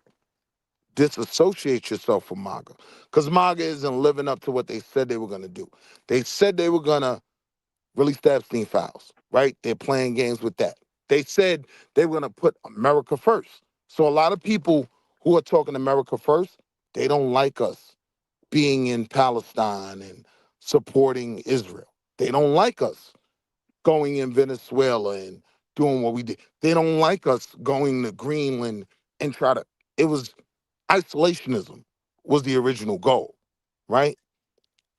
S15: Disassociate yourself from MAGA. Because MAGA isn't living up to what they said they were going to do. They said they were going to release the Epstein files, right? They're playing games with that. They said they were going to put America first. So a lot of people who are talking America first, they don't like us being in Palestine and supporting Israel. They don't like us going in Venezuela and doing what we did. They don't like us going to Greenland and it was isolationism was the original goal, right?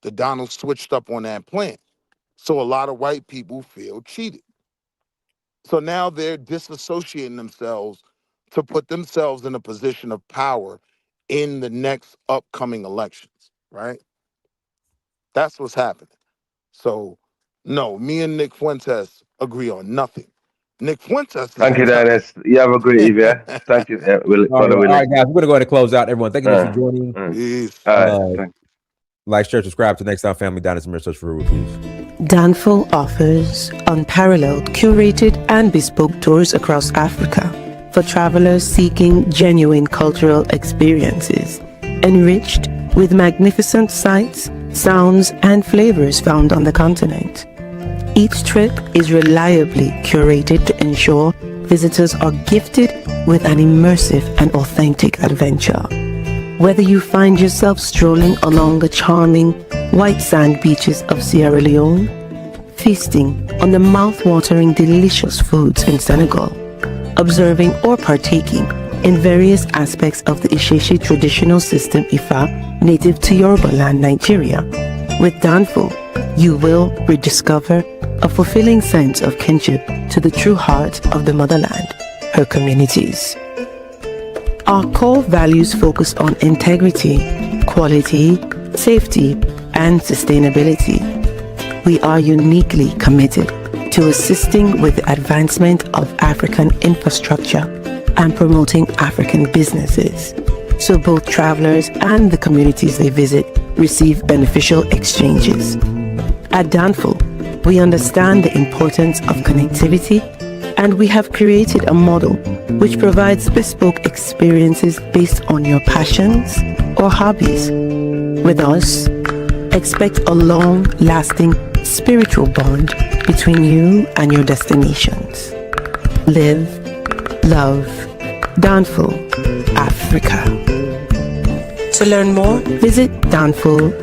S15: The Donald switched up on that plan. So a lot of white people feel cheated. So now they're disassociating themselves to put themselves in a position of power in the next upcoming elections, right? That's what's happening. So, no, me and Nick Fuentes agree on nothing. Nick Fuentes is
S14: Thank you,
S15: telling
S14: Dennis. You have a great eve, yeah? Thank you, Brother
S21: All
S14: Willie.
S21: right, guys, we're gonna go ahead and close out. Everyone, thank you much for joining.
S15: Peace.
S14: All right, thank
S4: Like, share, subscribe to Next Time Family. Dynasty Mirror Search for Rule, please.
S11: Danfo offers unparalleled, curated, and bespoke tours across Africa for travelers seeking genuine cultural experiences, enriched with magnificent sights, sounds, and flavors found on the continent. Each trip is reliably curated to ensure visitors are gifted with an immersive and authentic adventure. Whether you find yourself strolling along the charming white sand beaches of Sierra Leone, feasting on the mouth-watering delicious foods in Senegal, observing or partaking in various aspects of the Isheshi traditional system Ifa native to Yoruba land, Nigeria, with Danfo, you will rediscover a fulfilling sense of kinship to the true heart of the motherland, her communities. Our core values focus on integrity, quality, safety, and sustainability. We are uniquely committed to assisting with the advancement of African infrastructure and promoting African businesses, so both travelers and the communities they visit receive beneficial exchanges. At Danfo, we understand the importance of connectivity, and we have created a model which provides bespoke experiences based on your passions or hobbies. With us, expect a long-lasting spiritual bond between you and your destinations. Live, love, Danfo Africa. To learn more, visit danfo.africa.